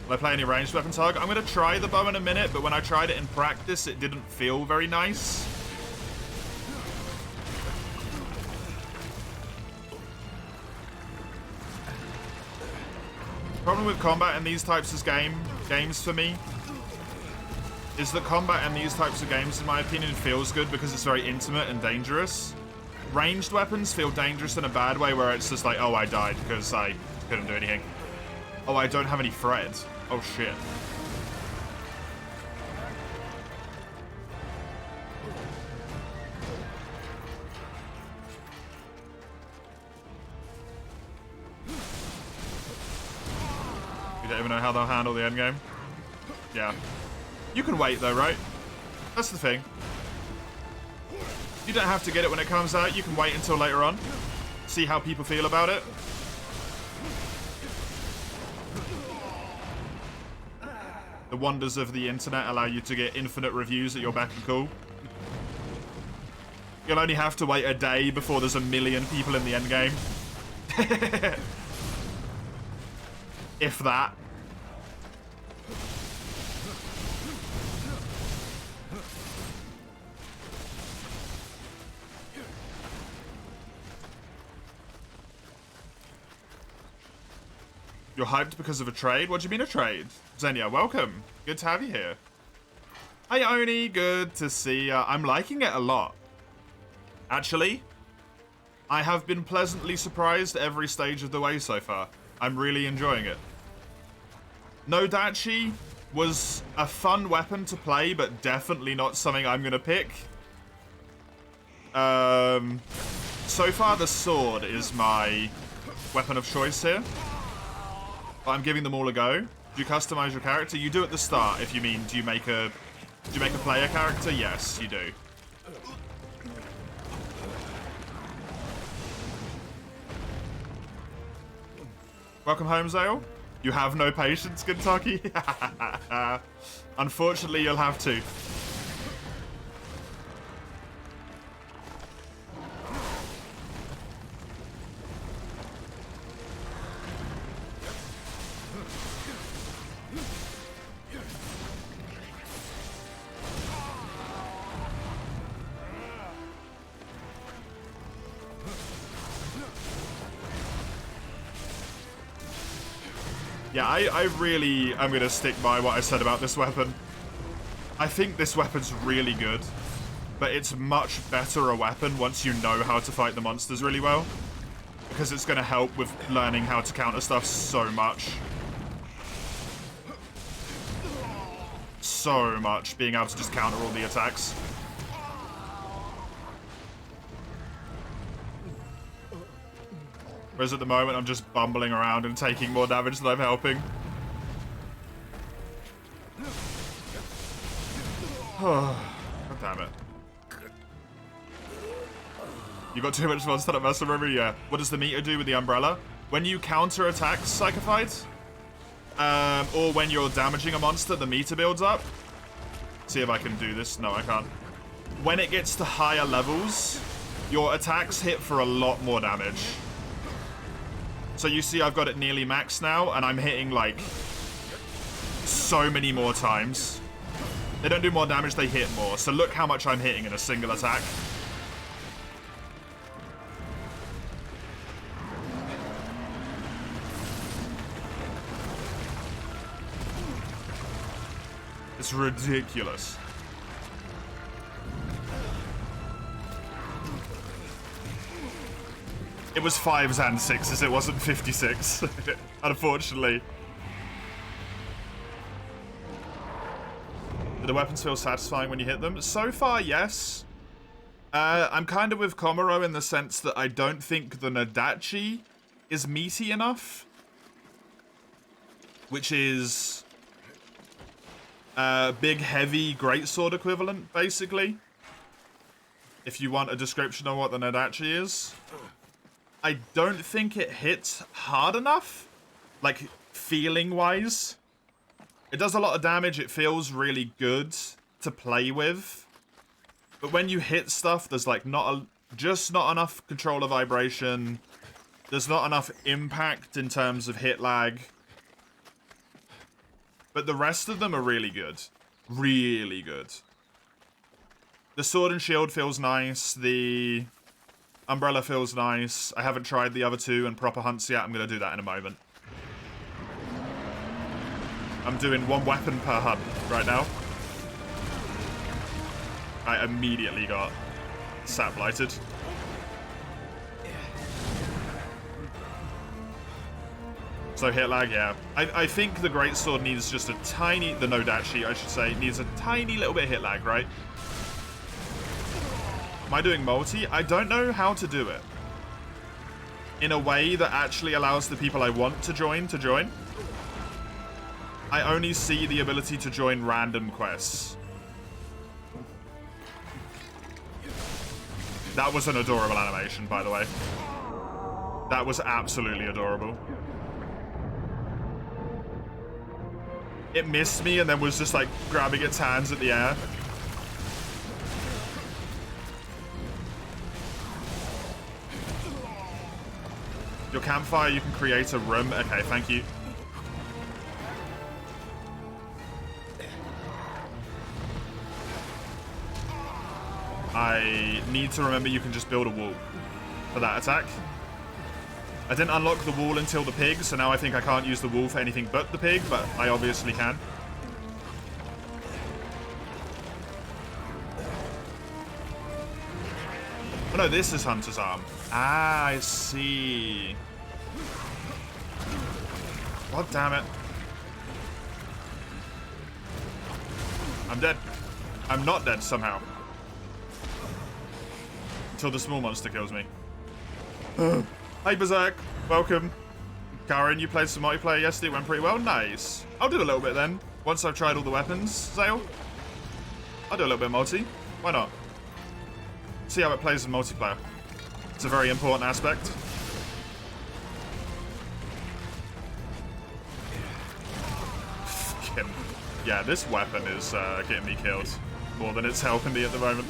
Will I play any ranged weapons, Hug? I'm going to try the bow in a minute, but when I tried it in practice, it didn't feel very nice. Problem with combat in these types of games for me is that combat in these types of games, in my opinion, feels good because it's very intimate and dangerous. Ranged weapons feel dangerous in a bad way where it's just like, oh, I died because I couldn't do anything. Oh, I don't have any thread. Oh, shit. You don't even know how they'll handle the endgame? Yeah. You can wait, though, right? That's the thing. You don't have to get it when it comes out. You can wait until later on. See how people feel about it. The wonders of the internet allow you to get infinite reviews at your beck and call. You'll only have to wait a day before there's 1 million people in the endgame. If that. You're hyped because of a trade? What do you mean a trade? Xenia, welcome. Good to have you here. Hi, Oni. Good to see ya. I'm liking it a lot. Actually, I have been pleasantly surprised every stage of the way so far. I'm really enjoying it. No Dachi was a fun weapon to play, but definitely not something I'm going to pick. So far, the sword is my weapon of choice here. But I'm giving them all a go. Do you customize your character? You do at the start, if you mean, do you make a player character? Yes, you do. Welcome home, Zale. You have no patience, Kentucky? Unfortunately, you'll have to. Yeah, I really am going to stick by what I said about this weapon. I think this weapon's really good, but it's much better a weapon once you know how to fight the monsters really well, because it's going to help with learning how to counter stuff so much. So much, being able to just counter all the attacks. Whereas at the moment, I'm just bumbling around and taking more damage than I'm helping. God damn it. You got too much monster at muscle memory? Yeah. What does the meter do with the umbrella? When you counter attacks Psychophyte, or when you're damaging a monster, the meter builds up. See if I can do this. No, I can't. When it gets to higher levels, your attacks hit for a lot more damage. So you see I've got it nearly maxed now, and I'm hitting, like, so many more times. They don't do more damage, they hit more. So look how much I'm hitting in a single attack. It's ridiculous. It was 5s and 6s, it wasn't 56, unfortunately. Do the weapons feel satisfying when you hit them? So far, yes. I'm kind of with Komuro in the sense that I don't think the Nadachi is meaty enough. Which is big, heavy greatsword equivalent, basically. If you want a description of what the Nadachi is. I don't think it hits hard enough. Like, feeling-wise. It does a lot of damage, it feels really good to play with. But when you hit stuff, there's like just not enough controller vibration. There's not enough impact in terms of hit lag. But the rest of them are really good. Really good. The sword and shield feels nice. The umbrella feels nice. I haven't tried the other two and proper hunts yet. I'm going to do that in a moment. I'm doing one weapon per hunt right now. I immediately got sap blighted. So hit lag, yeah. I think the greatsword needs just a tiny, the Nadachi, I should say, needs a tiny little bit of hit lag, right? Am I doing multi? I don't know how to do it in a way that actually allows the people I want to join. I only see the ability to join random quests. That was an adorable animation, by the way. That was absolutely adorable. It missed me and then was just like grabbing its hands at the air. Your campfire, you can create a room. Okay, thank you. I need to remember you can just build a wall for that attack. I didn't unlock the wall until the pig, so now I think I can't use the wall for anything but the pig, but I obviously can. Oh no, this is Hunter's Arm. Ah, I see. God damn it. I'm dead. I'm not dead somehow. Until the small monster kills me. Hey Berserk, welcome. Karen, you played some multiplayer yesterday, it went pretty well. Nice. I'll do a little bit then. Once I've tried all the weapons, Zale. I'll do a little bit of multi. Why not? See how it plays in multiplayer. It's a very important aspect. Yeah, this weapon is getting me killed more than it's helping me at the moment.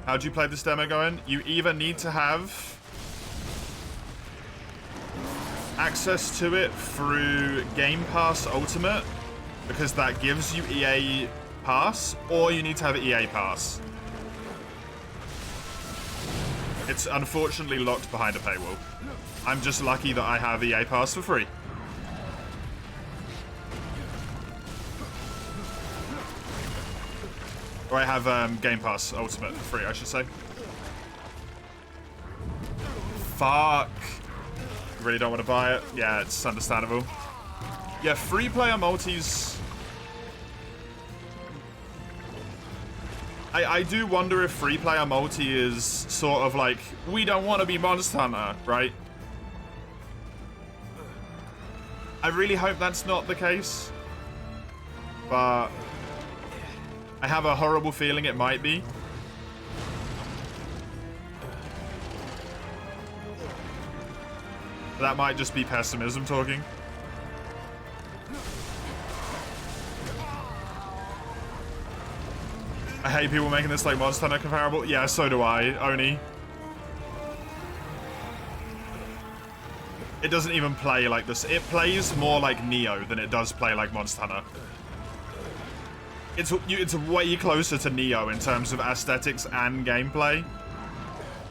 How do you play this demo going? You either need to have access to it through Game Pass Ultimate, because that gives you EA Pass, or you need to have EA Pass. It's unfortunately locked behind a paywall. I'm just lucky that I have EA Pass for free. Or I have Game Pass Ultimate for free, I should say. Fuck. Really don't want to buy it. Yeah, it's understandable. Yeah, free player multis. I do wonder if free player multi is sort of like, we don't want to be Monster Hunter, right? I really hope that's not the case. But I have a horrible feeling it might be. That might just be pessimism talking. I hate people making this like Monster Hunter comparable. Yeah, so do I, Oni. It doesn't even play like this. It plays more like Nioh than it does play like Monster Hunter. It's way closer to Nioh in terms of aesthetics and gameplay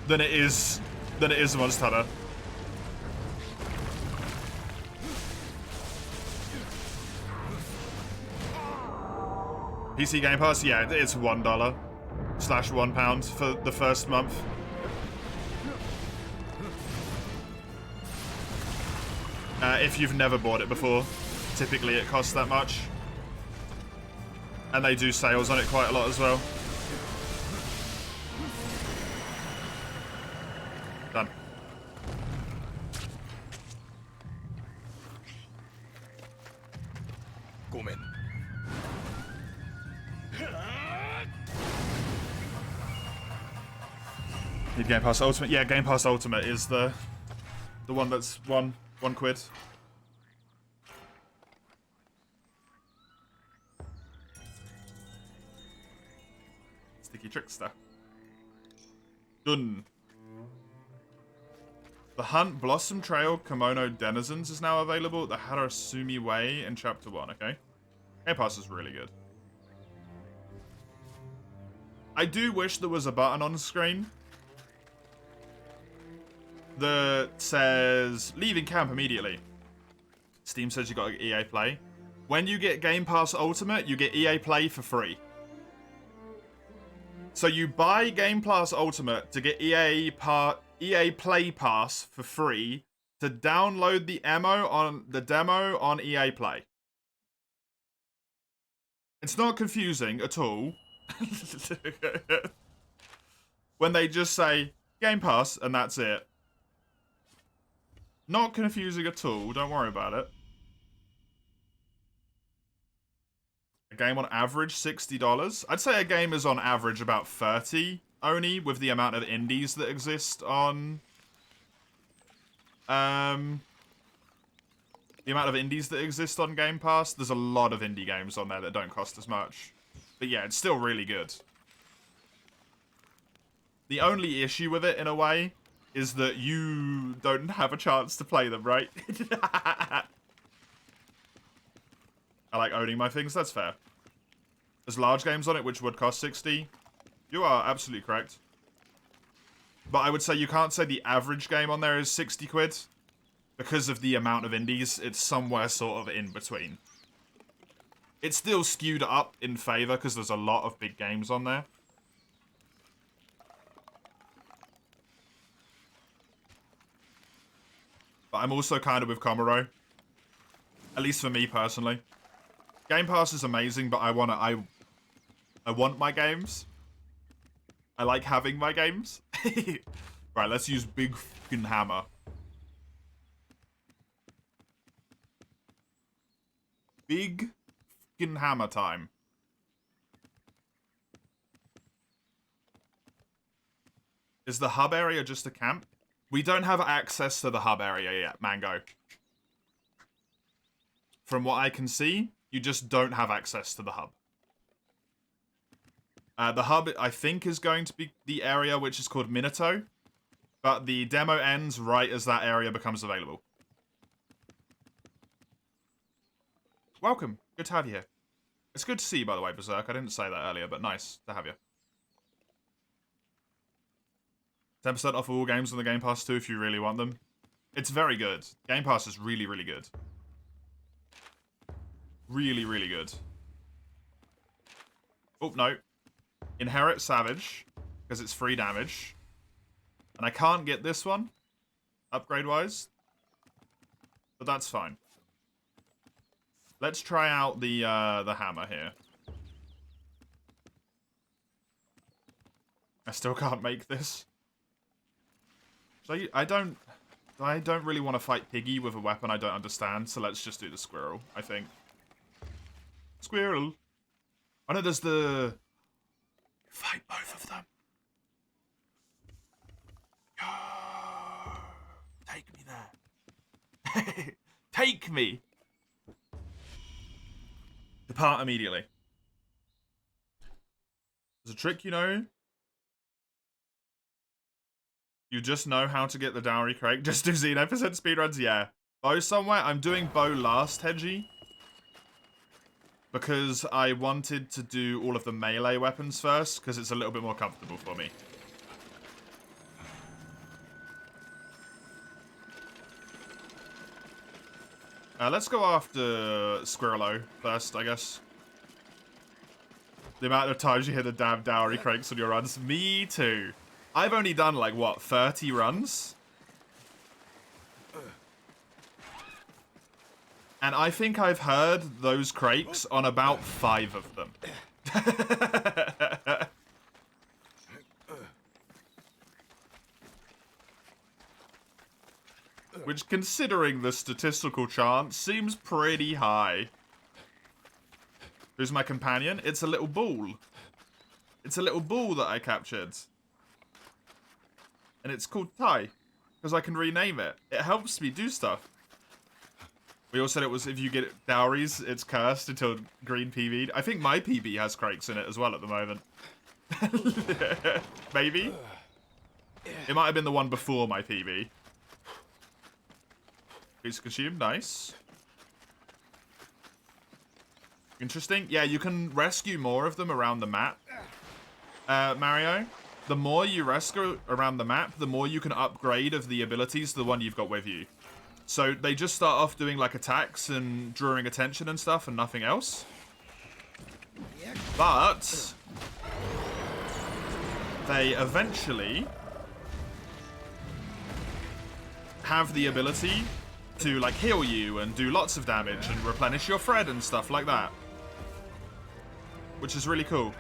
than it is Monster Hunter. PC Game Pass, yeah, it's $1 / £1 for the first month. If you've never bought it before, typically it costs that much. And they do sales on it quite a lot as well. Done. Gomen. Need Game Pass Ultimate? Yeah, Game Pass Ultimate is the one that's one quid. Sticky Trickster. Done. The Hunt Blossom Trail Kimono Denizens is now available at the Harasumi Way in Chapter 1, okay? Game Pass is really good. I do wish there was a button on the screen that says leaving camp immediately. Steam says you got EA Play. When you get Game Pass Ultimate, you get EA Play for free. So you buy Game Pass Ultimate to get EA Play Pass for free to download the demo on EA Play. It's not confusing at all. When they just say Game Pass and that's it. Not confusing at all, don't worry about it. A game on average $60. I'd say a game is on average about 30 only with the amount of indies that exist on the amount of indies that exist on Game Pass. There's a lot of indie games on there that don't cost as much. But yeah, it's still really good. The only issue with it, in a way, is that you don't have a chance to play them, right? I like owning my things, that's fair. There's large games on it which would cost 60. You are absolutely correct. But I would say you can't say the average game on there is 60 quid. Because of the amount of indies, it's somewhere sort of in between. It's still skewed up in favour because there's a lot of big games on there. But I'm also kind of with Komuro. At least for me personally. Game Pass is amazing, but I want my games. I like having my games. Right, let's use big fucking hammer. Big fucking hammer time. Is the hub area just a camp? We don't have access to the hub area yet, Mango. From what I can see, you just don't have access to the hub. The hub, I think, is going to be the area which is called Minato. But the demo ends right as that area becomes available. Welcome. Good to have you here. It's good to see you, by the way, Berserk. I didn't say that earlier, but nice to have you. 10% off all games on the Game Pass too if you really want them. It's very good. Game Pass is really, really good. Really, really good. Oh, no. Inherit Savage, because it's free damage. And I can't get this one, upgrade-wise. But that's fine. Let's try out the hammer here. I still can't make this. So I don't really want to fight Piggy with a weapon I don't understand, so let's just do the squirrel, I think. Squirrel. Oh no, there's the... Fight both of them. Take me there. Take me. Depart immediately. There's a trick, you know. You just know how to get the dowry crate. Just do Xeno% speedruns, yeah. Bow somewhere. I'm doing bow last, Hedgie. Because I wanted to do all of the melee weapons first, because it's a little bit more comfortable for me. Let's go after Squirrelo first, I guess. The amount of times you hit the damn dowry crates on your runs. Me too. I've only done, like, what, 30 runs? And I think I've heard those crakes on about 5 of them. Which, considering the statistical chance, seems pretty high. Who's my companion? It's a little bull. It's a little bull that I captured. And it's called Tai. Because I can rename it. It helps me do stuff. We all said it was if you get dowries, it's cursed until green PB'd. I think my PB has crakes in it as well at the moment. Maybe? It might have been the one before my PB. Please consume, nice. Interesting. Yeah, you can rescue more of them around the map. Mario, the more you rescue around the map, the more you can upgrade of the abilities to the one you've got with you. So they just start off doing like attacks and drawing attention and stuff and nothing else. But they eventually have the ability to like heal you and do lots of damage and replenish your Fred and stuff like that. Which is really cool.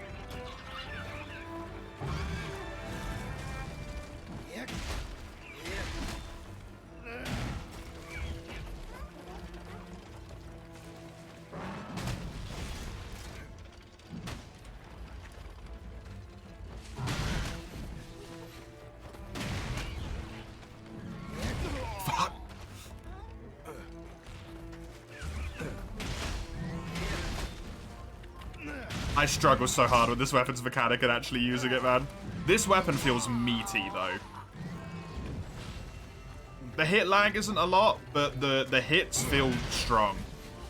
I struggle so hard with this weapon's mechanic and actually using it, man. This weapon feels meaty, though. The hit lag isn't a lot, but the hits feel strong.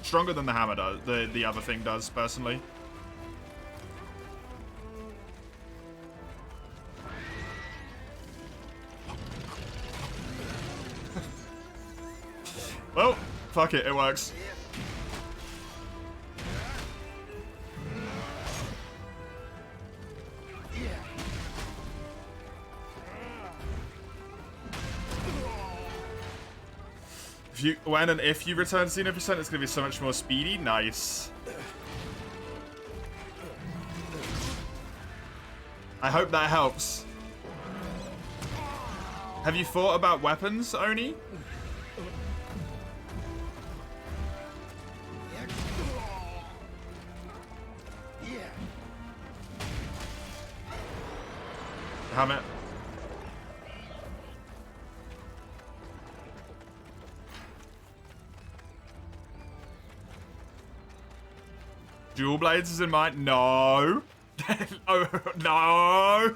Stronger than the hammer does, the other thing does, personally. Well, fuck it, it works. When and if you return Xeno%, it's going to be so much more speedy. Nice. I hope that helps. Have you thought about weapons, Oni? Hammer. Dual blades is in mind? No. Oh, no.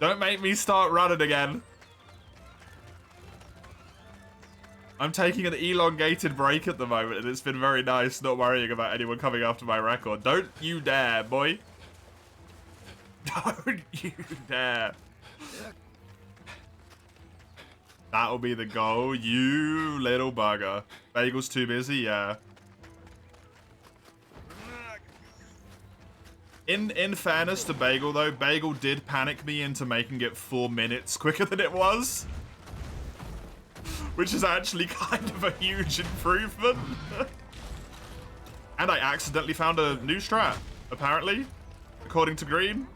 Don't make me start running again. I'm taking an elongated break at the moment, and it's been very nice not worrying about anyone coming after my record. Don't you dare, boy. Don't you dare. That'll be the goal, you little bugger. Bagel's too busy, yeah. In fairness to Bagel, though, Bagel did panic me into making it 4 minutes quicker than it was. Which is actually kind of a huge improvement. And I accidentally found a new strat, apparently, according to Green.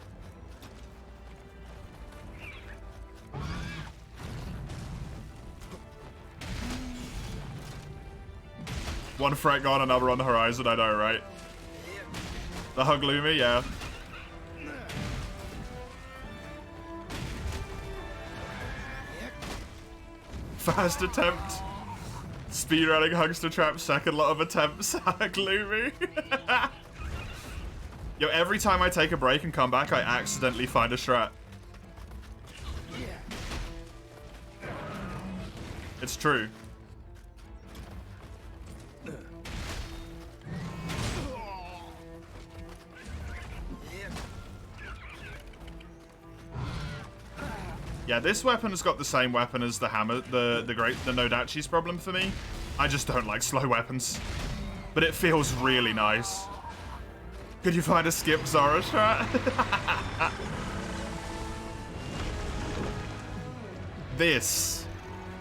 One threat gone, another on the horizon, I know, right? The Hugloomy, yeah. First attempt. Speedrunning Hunkster Trap, second lot of attempts. Gloomy. Yo, every time I take a break and come back, I accidentally find a strat. It's true. Yeah, this weapon has got the same weapon as the hammer, the Nodachi's problem for me. I just don't like slow weapons. But it feels really nice. Could you find a skip Zora strat?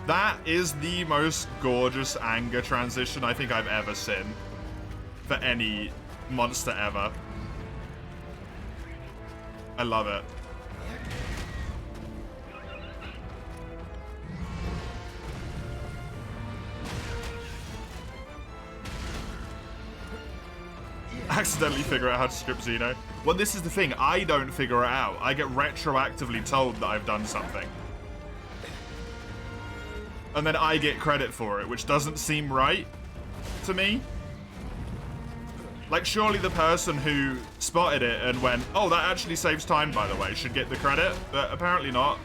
That is the most gorgeous anger transition I think I've ever seen for any monster ever. I love it. Accidentally figure out how to script Xeno. Well, this is the thing. I don't figure it out. I get retroactively told that I've done something. And then I get credit for it, which doesn't seem right to me. Like, surely the person who spotted it and went, oh, that actually saves time, by the way, should get the credit, but apparently not.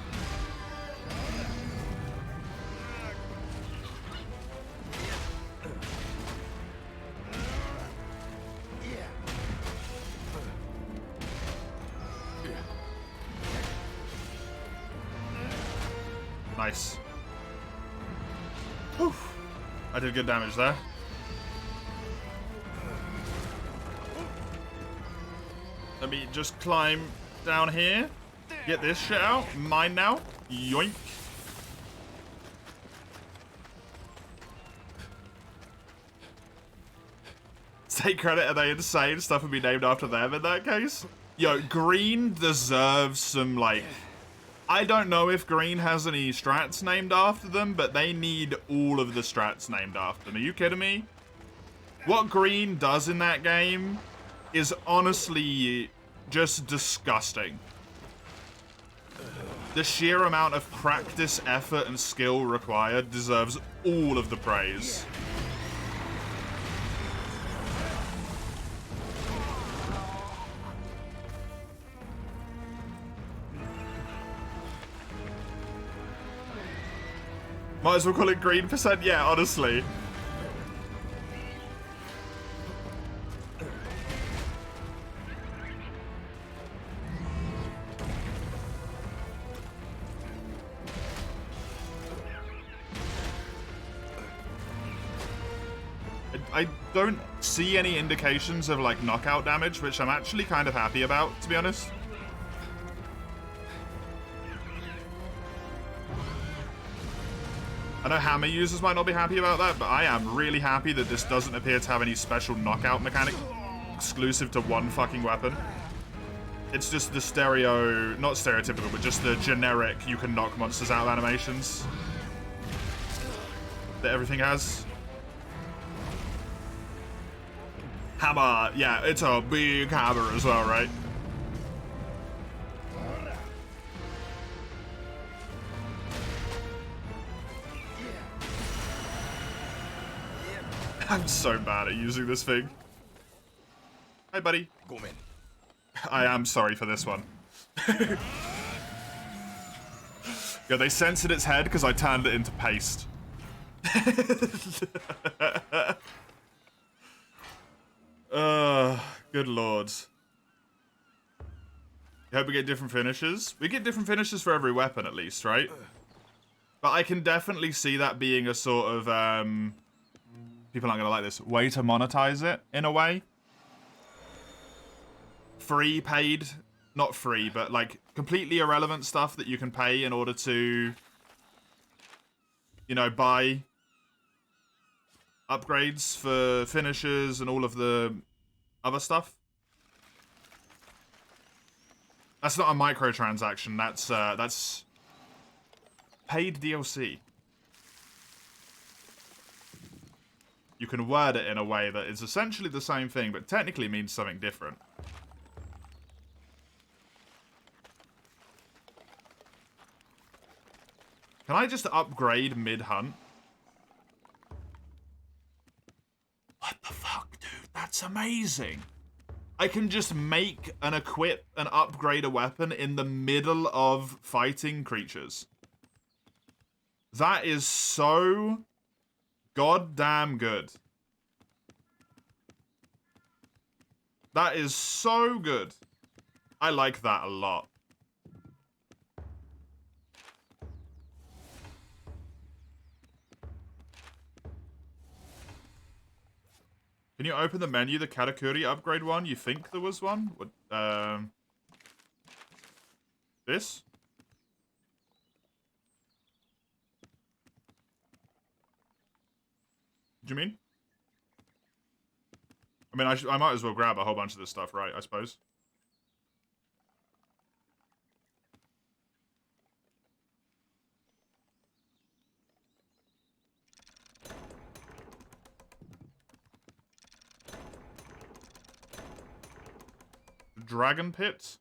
Nice. Whew. I did good damage there. Let me just climb down here. Get this shit out. Mine now. Yoink. Take credit, are they insane? Stuff would be named after them in that case. Yo, Green deserves some, like... I don't know if Green has any strats named after them, but they need all of the strats named after them. Are you kidding me? What Green does in that game is honestly just disgusting. The sheer amount of practice, effort, and skill required deserves all of the praise. Might as well call it green percent, yeah, honestly. I don't see any indications of, like, knockout damage, which I'm actually kind of happy about, to be honest. I know hammer users might not be happy about that, but I am really happy that this doesn't appear to have any special knockout mechanic exclusive to one fucking weapon. It's just the not stereotypical, but just the generic you can knock monsters out animations that everything has. Hammer, yeah, it's a big hammer as well, right? I'm so bad at using this thing. Hi, buddy. I am sorry for this one. Yeah, they censored its head because I turned it into paste. Good lord. I hope we get different finishes. We get different finishes for every weapon at least, right? But I can definitely see that being a sort of, people aren't gonna like this, way to monetize it, in a way. Free, paid, not free, but like completely irrelevant stuff that you can pay in order to, you know, buy upgrades for finishers and all of the other stuff. That's not a microtransaction, that's paid DLC. You can word it in a way that is essentially the same thing, but technically means something different. Can I just upgrade mid-hunt? That's amazing. I can just make and equip and upgrade a weapon in the middle of fighting creatures. That is so goddamn good. That is so good. I like that a lot. Can you open the menu, the Katakuri upgrade one? You think there was one? What, this? What do you mean? I mean, I might as well grab a whole bunch of this stuff, right? I suppose. Dragon Pit?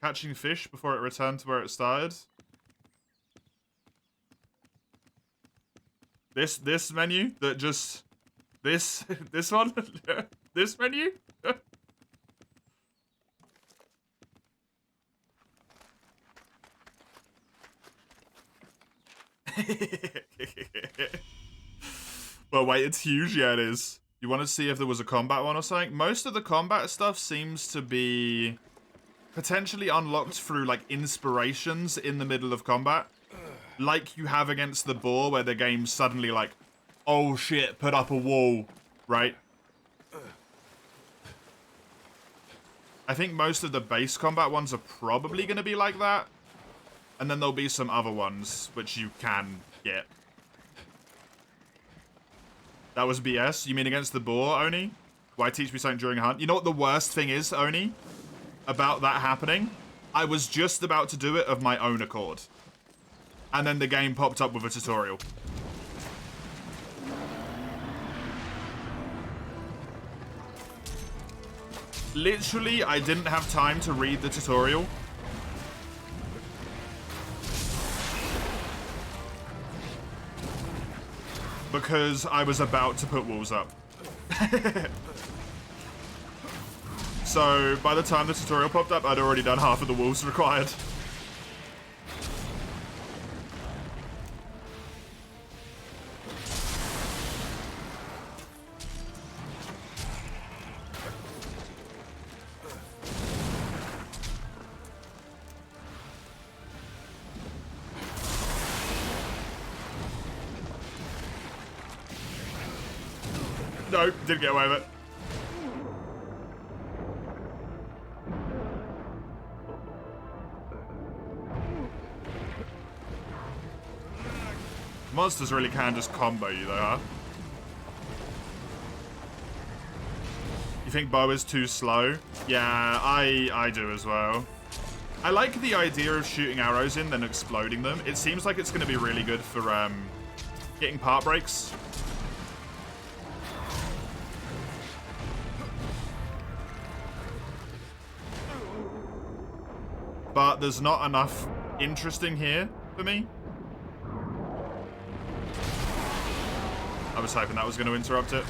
Catching fish before it returned to where it started? This menu that just... This one? This menu? Well, wait, it's huge? Yeah, it is. You want to see if there was a combat one or something? Most of the combat stuff seems to be potentially unlocked through, like, inspirations in the middle of combat. Like you have against the boar, where the game's suddenly like, oh shit, put up a wall, right? I think most of the base combat ones are probably going to be like that. And then there'll be some other ones, which you can get. That was BS? You mean against the boar, Oni? Why teach me something during a hunt? You know what the worst thing is, Oni? About that happening? I was just about to do it of my own accord. And then the game popped up with a tutorial. Literally, I didn't have time to read the tutorial. Because I was about to put walls up. So, by the time the tutorial popped up, I'd already done half of the walls required. No, didn't get away with it. Monsters really can just combo you though, huh? You think Bo is too slow? Yeah, I do as well. I like the idea of shooting arrows in, then exploding them. It seems like it's going to be really good for getting part breaks. But there's not enough interesting here for me. I was hoping that was going to interrupt it.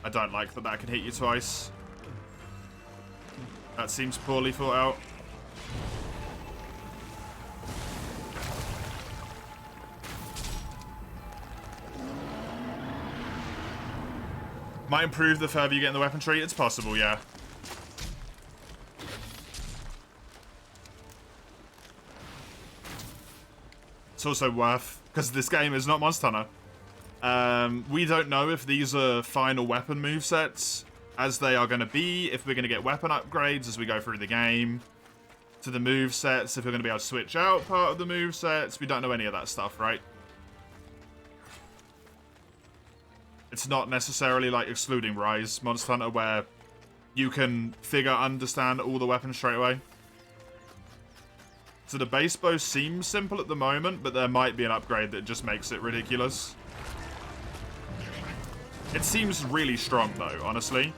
I don't like that that can hit you twice. That seems poorly thought out. Might improve the further you get in the weapon tree. It's possible, yeah. It's also worth, because this game is not Monster Hunter. We don't know if these are final weapon movesets, as they are going to be, if we're going to get weapon upgrades as we go through the game, to the movesets, if we're going to be able to switch out part of the movesets. We don't know any of that stuff, right? It's not necessarily like excluding Rise Monster Hunter, where you can understand all the weapons straight away. So the base bow seems simple at the moment, but there might be an upgrade that just makes it ridiculous. It seems really strong though, honestly.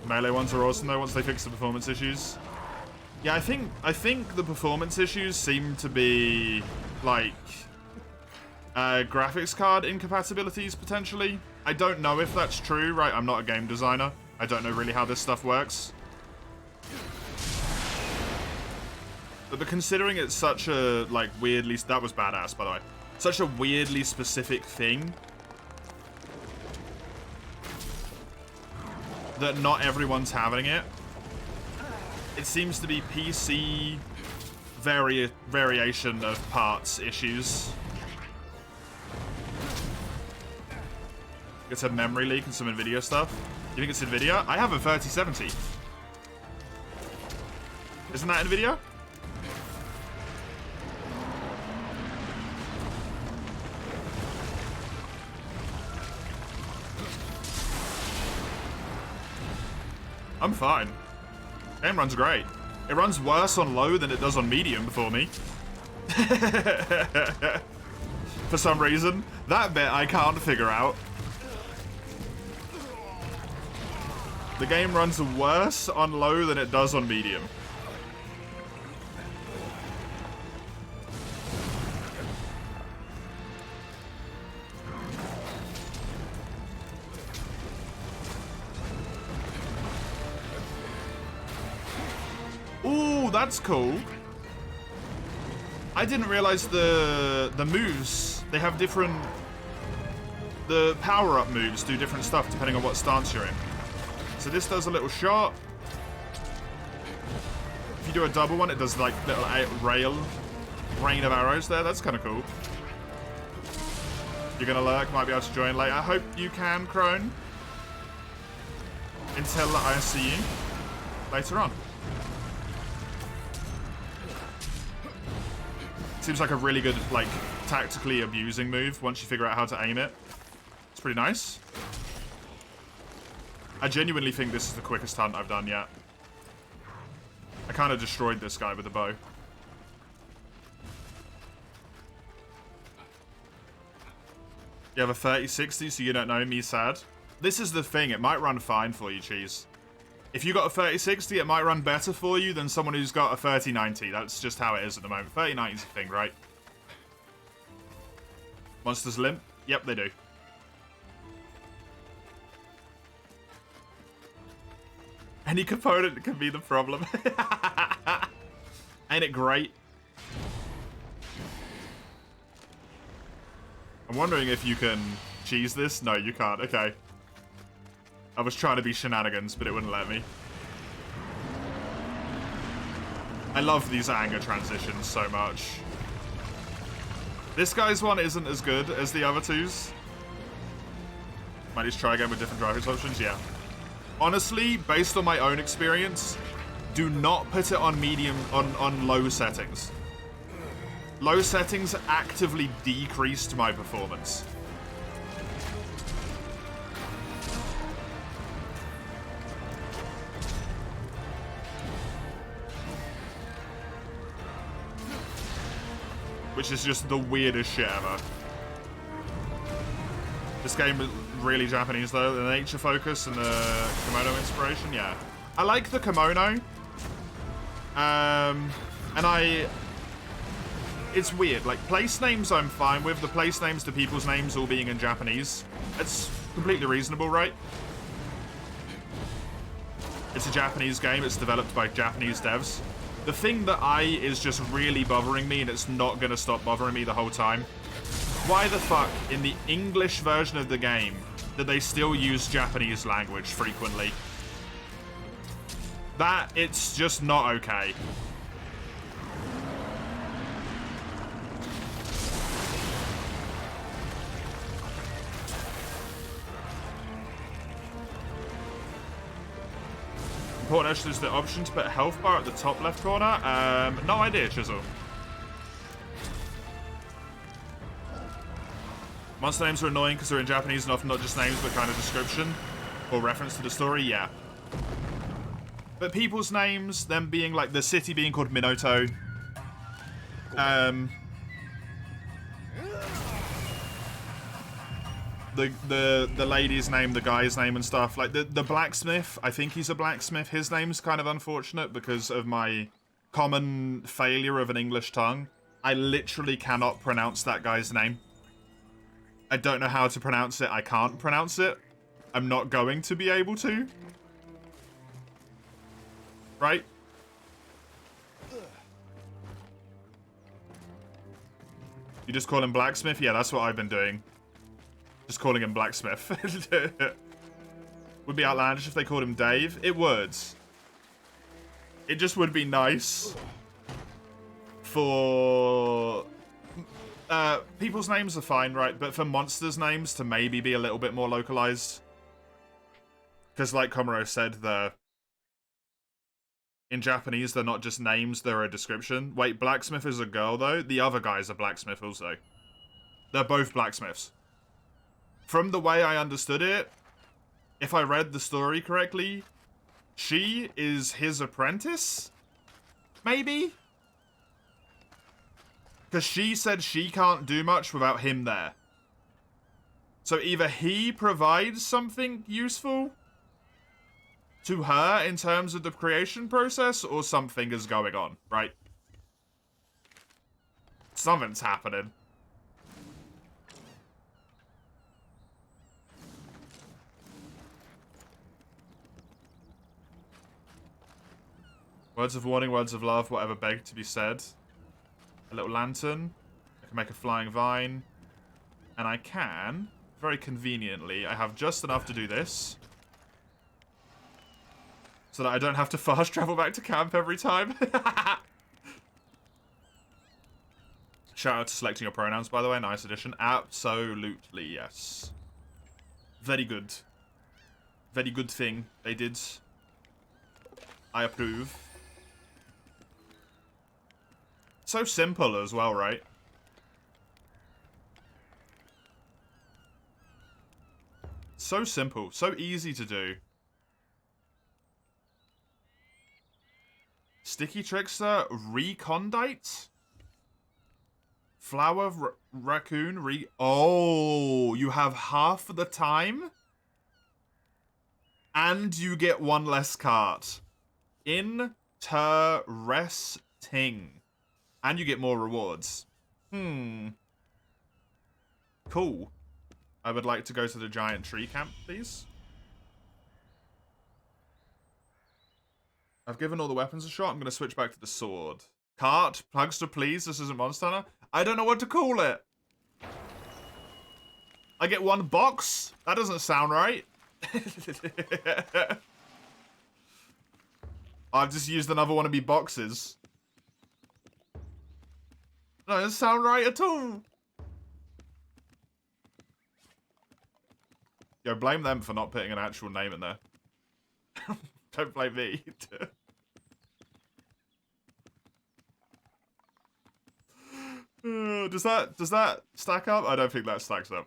Melee ones are awesome though once they fix the performance issues. Yeah, I think the performance issues seem to be like graphics card incompatibilities potentially. I don't know if that's true, right? I'm not a game designer. I don't know really how this stuff works. But considering it's such a like weirdly, that was badass by the way, such a weirdly specific thing that not everyone's having it. It seems to be PC variation of parts issues. It's a memory leak and some NVIDIA stuff. You think it's NVIDIA? I have a 3070. Isn't that NVIDIA? I'm fine. Game runs great. It runs worse on low than it does on medium before me. For some reason. That bit I can't figure out. The game runs worse on low than it does on medium. Ooh, that's cool. I didn't realize the moves, they have different... The power-up moves do different stuff depending on what stance you're in. So this does a little shot. If you do a double one, it does like little rain of arrows there. That's kind of cool. You're gonna lurk, might be able to join later. I hope you can, Crone. Until I see you later on. Seems like a really good, like, tactically abusing move once you figure out how to aim it. It's pretty nice. I genuinely think this is the quickest hunt I've done yet. I kind of destroyed this guy with a bow. You have a 3060, so you don't know me, sad. This is the thing, it might run fine for you, Cheese. If you got a 3060, it might run better for you than someone who's got a 3090. That's just how it is at the moment. 3090 is a thing, right? Monsters limp? Yep, they do. Any component can be the problem. Ain't it great? I'm wondering if you can cheese this. No, you can't. Okay. I was trying to be shenanigans, but it wouldn't let me. I love these anger transitions so much. This guy's one isn't as good as the other twos. Might just try again with different graphics options. Yeah. Honestly, based on my own experience, do not put it on medium, on low settings. Low settings actively decreased my performance. Which is just the weirdest shit ever. This game is really Japanese though, the nature focus and the kimono inspiration, yeah. I like the kimono. It's weird, like place names I'm fine with, the place names to people's names all being in Japanese. It's completely reasonable, right? It's a Japanese game, it's developed by Japanese devs. The thing that is just really bothering me, and it's not gonna stop bothering me the whole time. Why the fuck, in the English version of the game, did they still use Japanese language frequently? It's just not okay. Important actually is the option to put a health bar at the top left corner. No idea, Chisel. Monster names are annoying because they're in Japanese and often not just names but kind of description or reference to the story, yeah. But people's names, them being like the city being called Minato. the lady's name, the guy's name and stuff. Like the blacksmith, I think he's a blacksmith. His name's kind of unfortunate because of my common failure of an English tongue. I literally cannot pronounce that guy's name. I don't know how to pronounce it. I can't pronounce it. I'm not going to be able to. Right? You just call him blacksmith? Yeah, that's what I've been doing. Just calling him blacksmith. Would be outlandish if they called him Dave. It would. It just would be nice for... people's names are fine, right? But for monsters' names to maybe be a little bit more localized. Because like Komuro said, in Japanese, they're not just names, they're a description. Wait, blacksmith is a girl, though? The other guy's a blacksmith also. They're both blacksmiths. From the way I understood it, if I read the story correctly, she is his apprentice? Maybe? Because she said she can't do much without him there. So either he provides something useful to her in terms of the creation process, or something is going on, right? Something's happening. Words of warning, words of love, whatever beg to be said. A little lantern. I can make a flying vine. And I can, very conveniently, I have just enough to do this. So that I don't have to fast travel back to camp every time. Shout out to selecting your pronouns, by the way. Nice addition. Absolutely, yes. Very good. Very good thing they did. I approve. So simple as well, right? So simple. So easy to do. Sticky Trickster, Recondite? Flower Raccoon, Oh, you have half the time? And you get one less card. Interesting. And you get more rewards. Cool. I would like to go to the giant tree camp, please. I've given all the weapons a shot. I'm going to switch back to the sword. Cart, Plugster, please. This isn't Monster Hunter. I don't know what to call it. I get one box? That doesn't sound right. I've just used another one of me boxes. No, it doesn't sound right at all. Yo, blame them for not putting an actual name in there. Don't blame me. Does that stack up? I don't think that stacks up.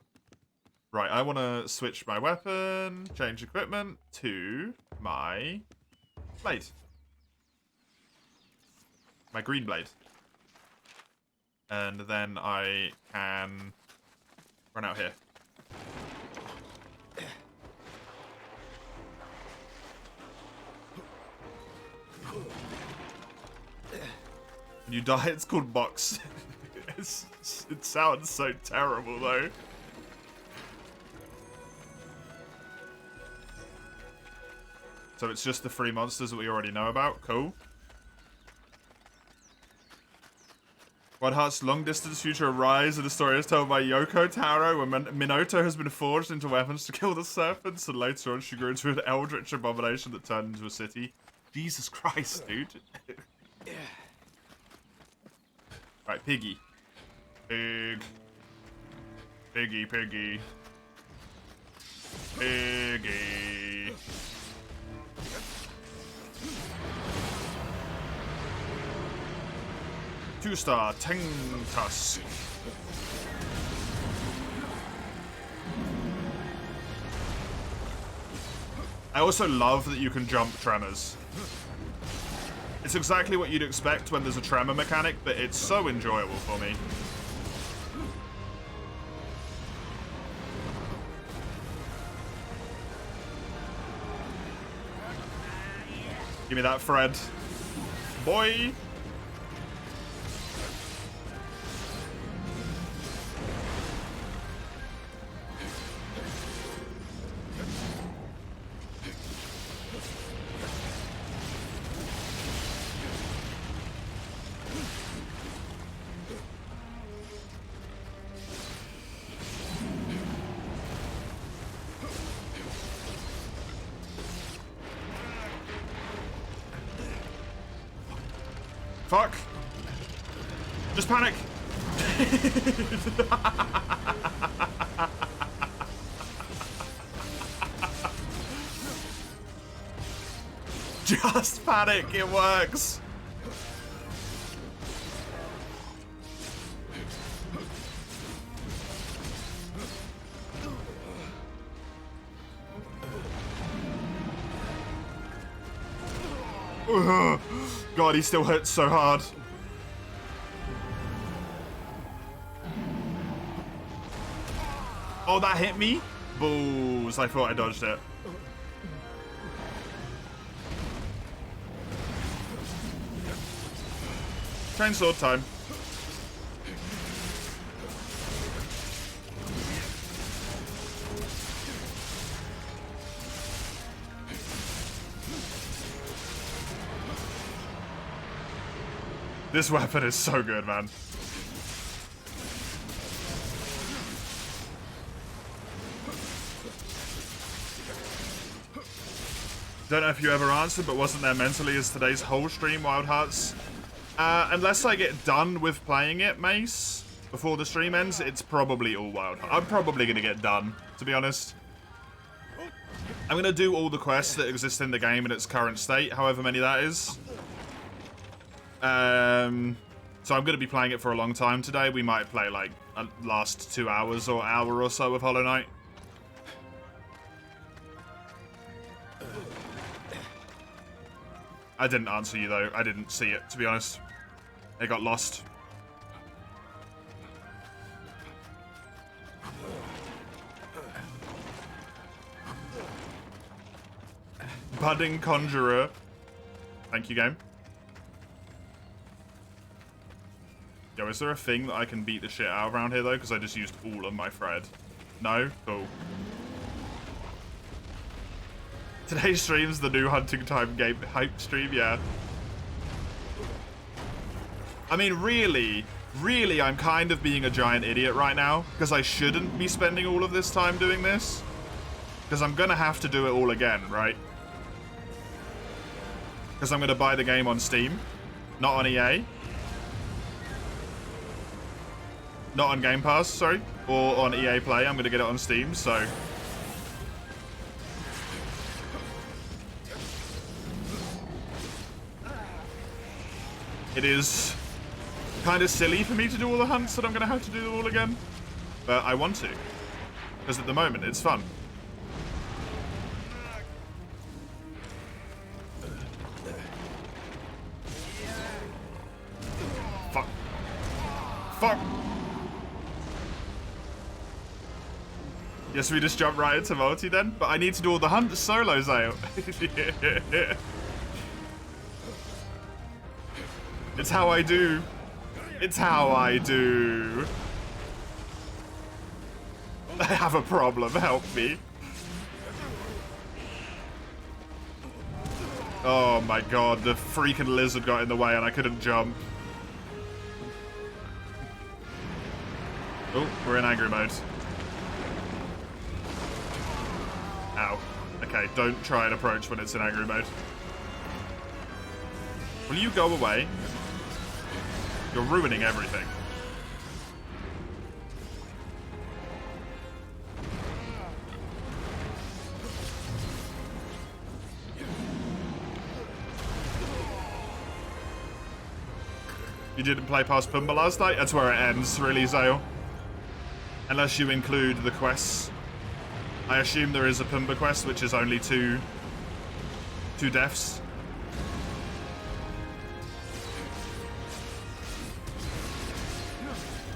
Right, I want to switch my weapon, change equipment to my blade. My green blade. And then I can run out here. When you die, it's called box. It sounds so terrible, though. So it's just the 3 monsters that we already know about. Cool. Wild Heart's long-distance future rise in the story is told by Yoko Taro, when Minato has been forged into weapons to kill the serpents, and later on she grew into an eldritch abomination that turned into a city. Jesus Christ, dude. Right, Piggy. Pig. Piggy, piggy. Piggy. Two-star Tengtusk. I also love that you can jump tremors. It's exactly what you'd expect when there's a tremor mechanic, but it's so enjoyable for me. Give me that, Fred. Boy. Fuck. Just panic. Just panic. It works. Ugh. God, he still hurts so hard. Oh, that hit me? Balls. I thought I dodged it. Chainsword time. This weapon is so good, man. Don't know if you ever answered, but wasn't there mentally as today's whole stream, Wild Hearts? Unless I get done with playing it, Mace, before the stream ends, it's probably all Wild Hearts. I'm probably going to get done, to be honest. I'm going to do all the quests that exist in the game in its current state, however many that is. So I'm going to be playing it for a long time today. We might play, like, last 2 hours or hour or so of Hollow Knight. I didn't answer you, though. I didn't see it, to be honest. It got lost. Budding Conjurer. Thank you, game. Yo, is there a thing that I can beat the shit out around here, though? Because I just used all of my Fred. No? Cool. Today's stream's the new Hunting Time game hype stream, yeah. I mean, really, I'm kind of being a giant idiot right now, because I shouldn't be spending all of this time doing this. Because I'm gonna have to do it all again, right? Because I'm gonna buy the game on Steam, not on EA. Not on Game Pass, sorry. Or on EA Play, I'm gonna get it on Steam, so... It is kind of silly for me to do all the hunts and I'm going to have to do them all again. But I want to. Because at the moment, it's fun. Fuck. Fuck. Yes, we just jump right into multi then. But I need to do all the hunts solo, Zale. It's how I do. It's how I do. I have a problem, help me. Oh my god, the freaking lizard got in the way and I couldn't jump. Oh, we're in angry mode. Ow. Okay, don't try and approach when it's in angry mode. Will you go away? You're ruining everything. You didn't play past Pumbaa last night? That's where it ends, really, Zale. Unless you include the quests. I assume there is a Pumbaa quest, which is only two deaths.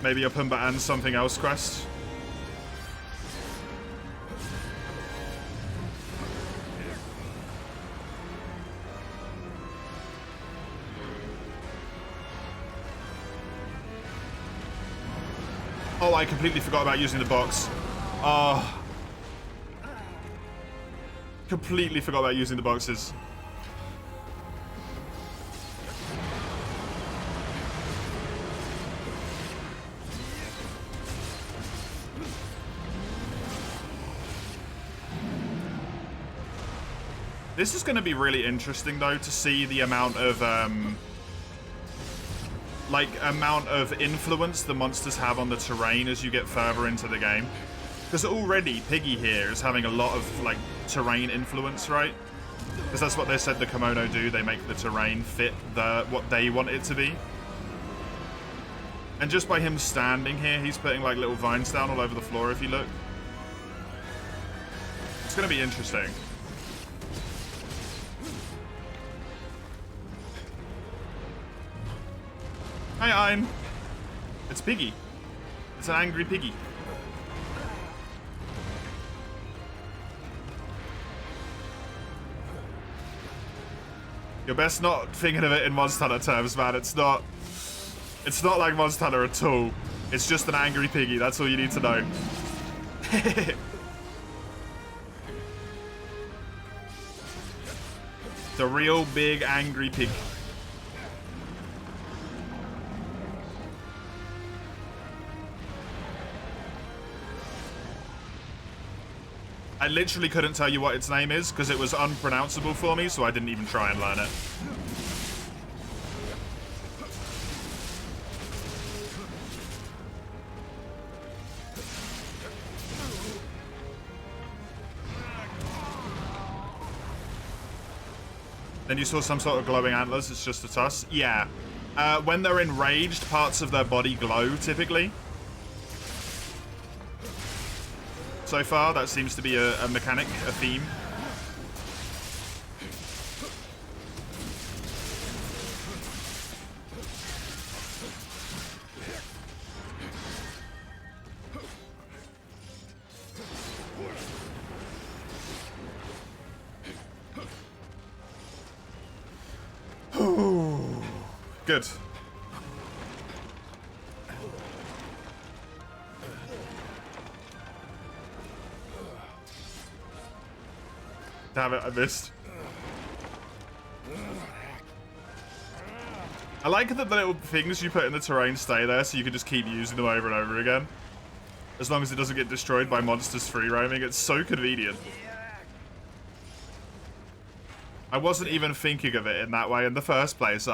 Maybe a Pumbaa and something else quest. Oh, I completely forgot about using the box. Oh. Completely forgot about using the boxes. This is going to be really interesting, though, to see the amount of, influence the monsters have on the terrain as you get further into the game. Because already, Piggy here is having a lot of, like, terrain influence, right? Because that's what they said the Kimono do. They make the terrain fit what they want it to be. And just by him standing here, he's putting, like, little vines down all over the floor, if you look. It's going to be interesting. Hi, Ein. It's Piggy. It's an angry Piggy. You're best not thinking of it in Monster Hunter terms, man. It's not like Monster Hunter at all. It's just an angry Piggy. That's all you need to know. It's a real big angry Pig. I literally couldn't tell you what its name is because it was unpronounceable for me, so I didn't even try and learn it. Then you saw some sort of glowing antlers. It's just a tusk. Yeah. When they're enraged, parts of their body glow, typically. So far, that seems to be a mechanic, a theme. Good. Damn it, I missed. I like that the little things you put in the terrain stay there so you can just keep using them over and over again. As long as it doesn't get destroyed by monsters free roaming. It's so convenient. I wasn't even thinking of it in that way in the first place,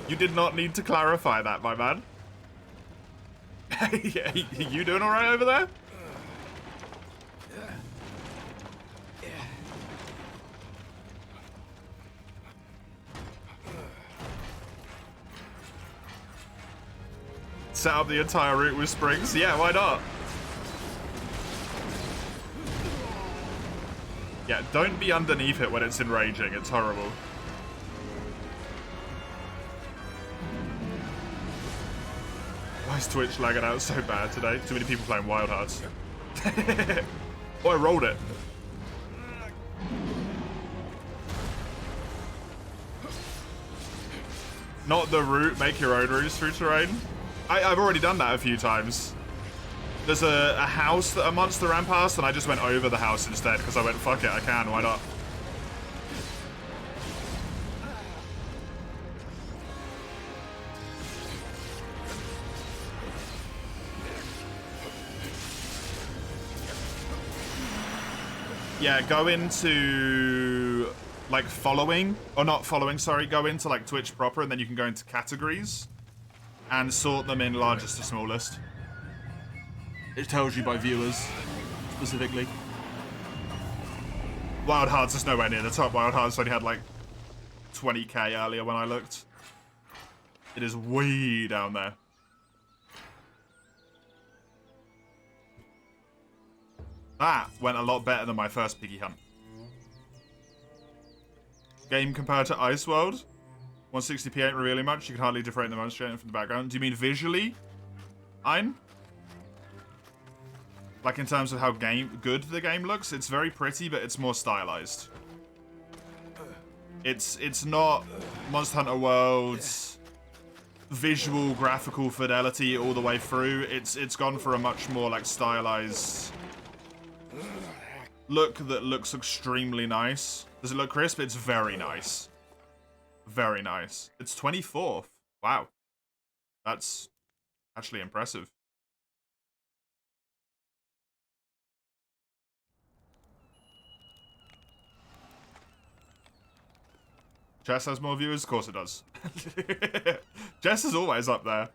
You did not need to clarify that, my man. You doing alright over there? Set up the entire route with springs? Yeah, why not? Yeah, don't be underneath it when it's enraging. It's horrible. Why is Twitch lagging out so bad today? Too many people playing Wild Hearts. Oh, I rolled it. Not the route, make your own routes through terrain. I've already done that a few times. There's a house that a monster ran past, and I just went over the house instead, because I went, fuck it, I can, why not? Yeah, go into, like, following, or not following, sorry, go into, like, Twitch proper, and then you can go into categories, and sort them in largest to smallest. It tells you by viewers, specifically. Wild Hearts is nowhere near the top. Wild Hearts only had like 20k earlier when I looked. It is way down there. That went a lot better than my first Piggy Hunt. Game compared to Ice World. 160p ain't really much. You can hardly differentiate the monster from the background. Do you mean visually? Ein? Like in terms of how good the game looks, it's very pretty, but it's more stylized. It's not Monster Hunter World's visual graphical fidelity all the way through. It's gone for a much more like stylized look that looks extremely nice. Does it look crisp? It's very nice. Very nice. It's 24th. Wow. That's actually impressive. Chess has more viewers? Of course it does. Chess is always up there.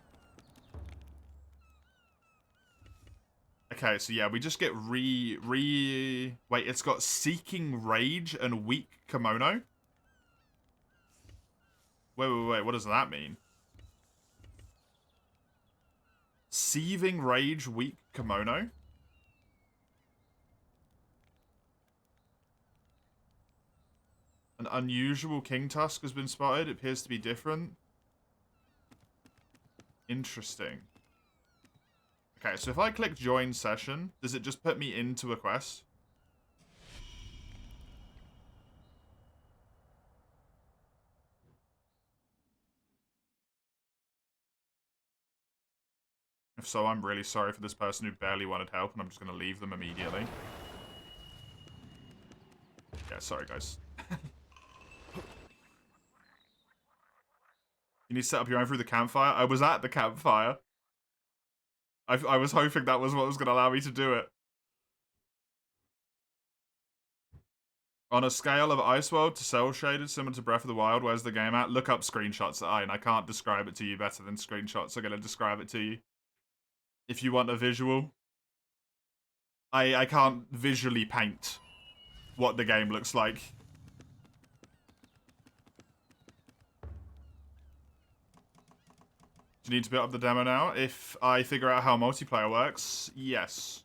Okay, so yeah, we just get wait, it's got Seeking Rage and Weak Kimono? Wait, what does that mean? Seething Rage, Weak Kimono? An unusual King Tusk has been spotted. It appears to be different. Interesting. Okay, so if I click join session, does it just put me into a quest? If so, I'm really sorry for this person who barely wanted help, and I'm just going to leave them immediately. Yeah, sorry, guys. You need to set up your own through the campfire? I was at the campfire. I was hoping that was what was going to allow me to do it. On a scale of Ice World to Cell Shaded, similar to Breath of the Wild, where's the game at? Look up screenshots. I can't describe it to you better than screenshots are going to describe it to you. If you want a visual. I can't visually paint what the game looks like. Do you need to build up the demo now? If I figure out how multiplayer works, yes.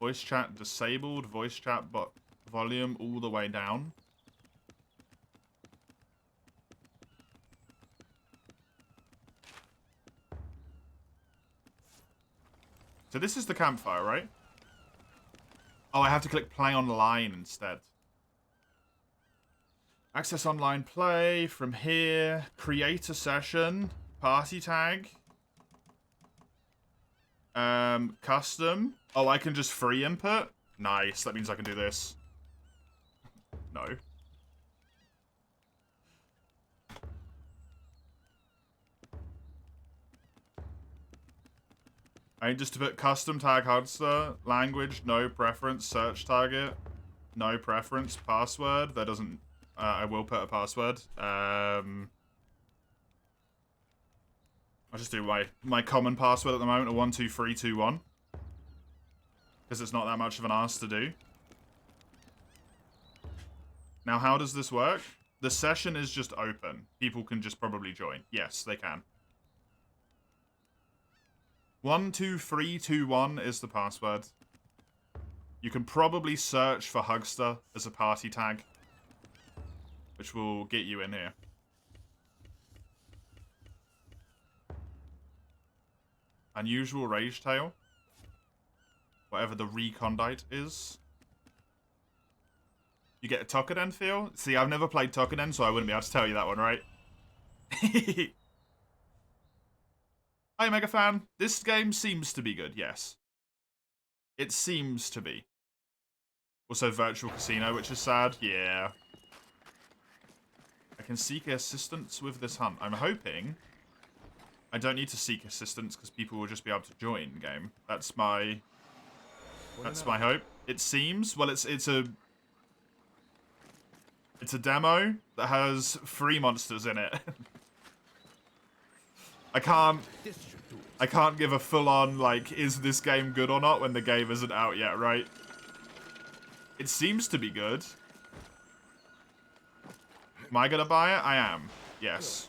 Voice chat disabled, voice chat but volume all the way down. So this is the campfire, right? Oh, I have to click play online instead. Access online play from here. Create a session. Party tag. Custom. Oh, I can just free input? Nice. That means I can do this. No. I need just to put custom tag Hudster. Language, no preference. Search target, no preference. Password, that doesn't... I will put a password. I'll just do my common password at the moment, a 12321. Because it's not that much of an ask to do. Now, how does this work? The session is just open. People can just probably join. Yes, they can. 12321 is the password. You can probably search for Hugster as a party tag, which will get you in here. Unusual Rage Tail. Whatever the recondite is. You get a Tokuden feel? See, I've never played Tokuden, so I wouldn't be able to tell you that one, right? Hi, Mega Fan. This game seems to be good, yes. It seems to be. Also, Virtual Casino, which is sad. Yeah. I can seek assistance with this hunt. I'm hoping I don't need to seek assistance because people will just be able to join the game. That's my hope. It seems. Well, it's a demo that has 3 monsters in it. I can't give a full-on, like, is this game good or not when the game isn't out yet, right? It seems to be good. Am I gonna buy it? I am. Yes.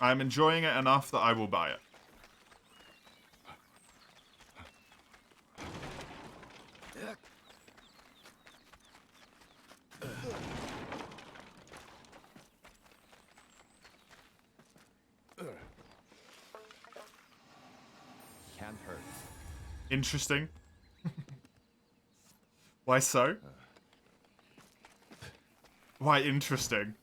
I'm enjoying it enough that I will buy it. can't hurt. Interesting. Why so? Why interesting?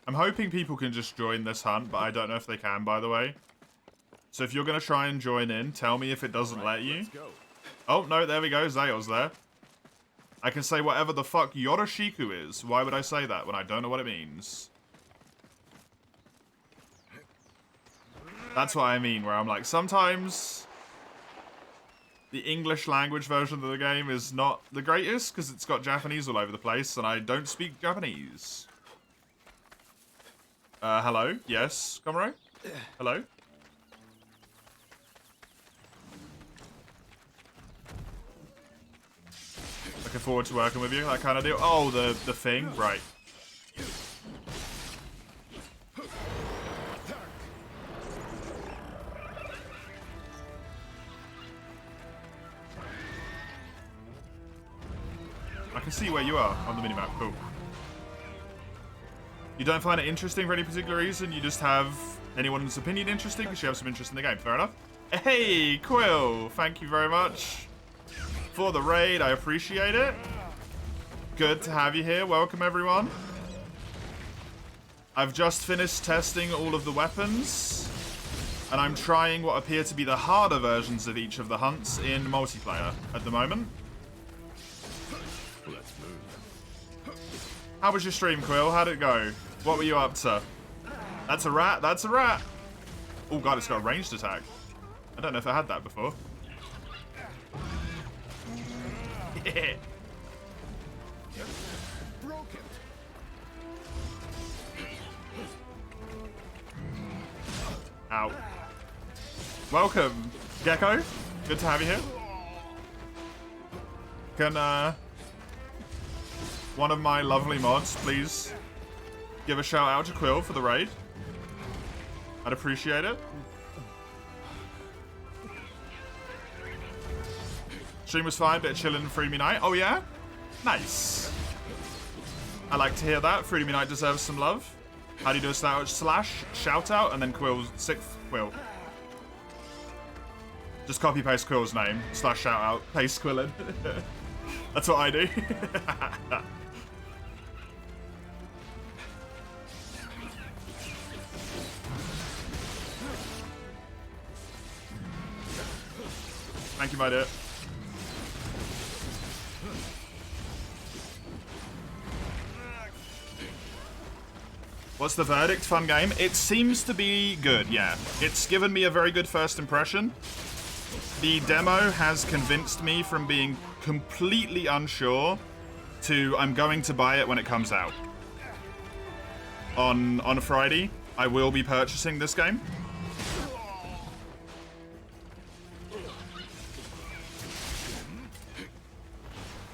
I'm hoping people can just join this hunt, but I don't know if they can, by the way. So if you're going to try and join in, tell me if it doesn't let you. Let's go. Oh, no, there we go. Zael's there. I can say whatever the fuck Yoroshiku is. Why would I say that when I don't know what it means? That's what I mean, where I'm like, sometimes the English language version of the game is not the greatest, because it's got Japanese all over the place, and I don't speak Japanese. Hello? Yes, Komuro? Hello? Looking forward to working with you, that kind of deal. Oh, the thing? Right. I can see where you are on the minimap. Cool. You don't find it interesting for any particular reason? You just have anyone's opinion interesting because you have some interest in the game. Fair enough. Hey, Quill! Thank you very much for the raid. I appreciate it. Good to have you here. Welcome, everyone. I've just finished testing all of the weapons, and I'm trying what appear to be the harder versions of each of the hunts in multiplayer at the moment. Let's move. How was your stream, Quill? How'd it go? What were you up to? That's a rat. That's a rat. Oh, God, it's got a ranged attack. I don't know if I had that before. Yeah. Broke it. Ow. Welcome, Gecko. Good to have you here. Can, one of my lovely mods please give a shout out to Quill for the raid? I'd appreciate it. Stream was fine, bit of chilling and Freedom Unite. Oh yeah? Nice. I like to hear that. Freedom Unite deserves some love. How do you do a slash shout out and then Quill's sixth Quill? Just copy paste Quill's name, slash shout out, paste Quillin. That's what I do. Thank you, my dear. What's the verdict? Fun game? It seems to be good, yeah. It's given me a very good first impression. The demo has convinced me from being completely unsure to I'm going to buy it when it comes out. On Friday, I will be purchasing this game.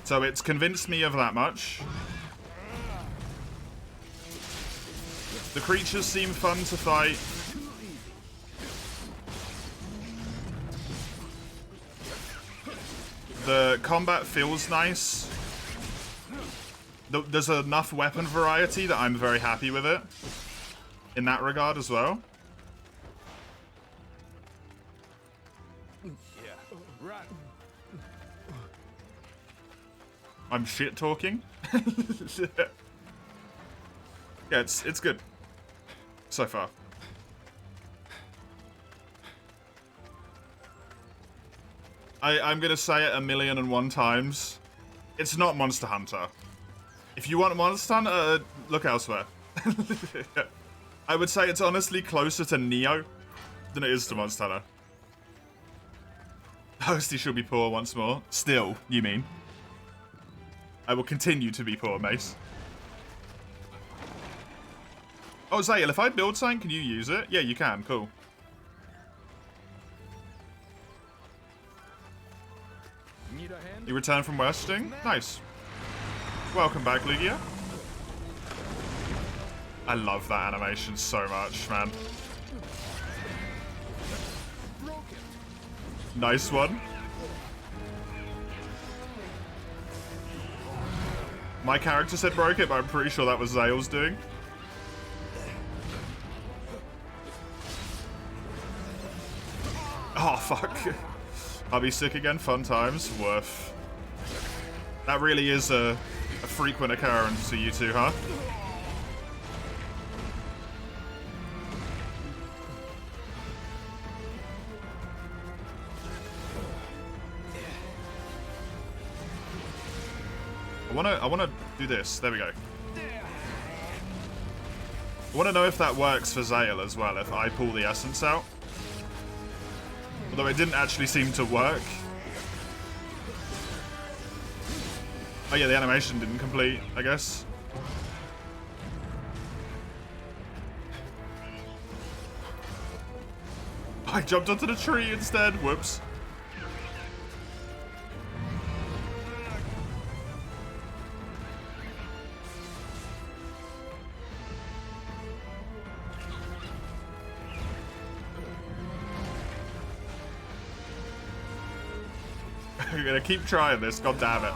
So it's convinced me of that much. The creatures seem fun to fight. The combat feels nice. There's enough weapon variety that I'm very happy with it. In that regard as well. Yeah, right. I'm shit talking. Yeah, it's good. So far. I'm gonna say it 1,000,001 times. It's not Monster Hunter. If you want Monster Hunter, look elsewhere. I would say it's honestly closer to Neo than it is to Monster Hunter. Hosty should be poor once more. Still, you mean? I will continue to be poor, Mace. Oh, Zael, if I build something, can you use it? Yeah, you can. Cool. Need a hand? You return from Westing? Nice. Welcome back, Lugia. I love that animation so much, man. Broke it. Nice one. My character said broke it, but I'm pretty sure that was Zael's doing. Oh, fuck. I'll be sick again. Fun times. Woof. That really is a frequent occurrence for you two, huh? I wanna do this. There we go. I wanna know if that works for Zale as well, if I pull the essence out. Although it didn't actually seem to work. Oh yeah, the animation didn't complete, I guess. I jumped onto the tree instead. Whoops. I'm gonna keep trying this, god damn it.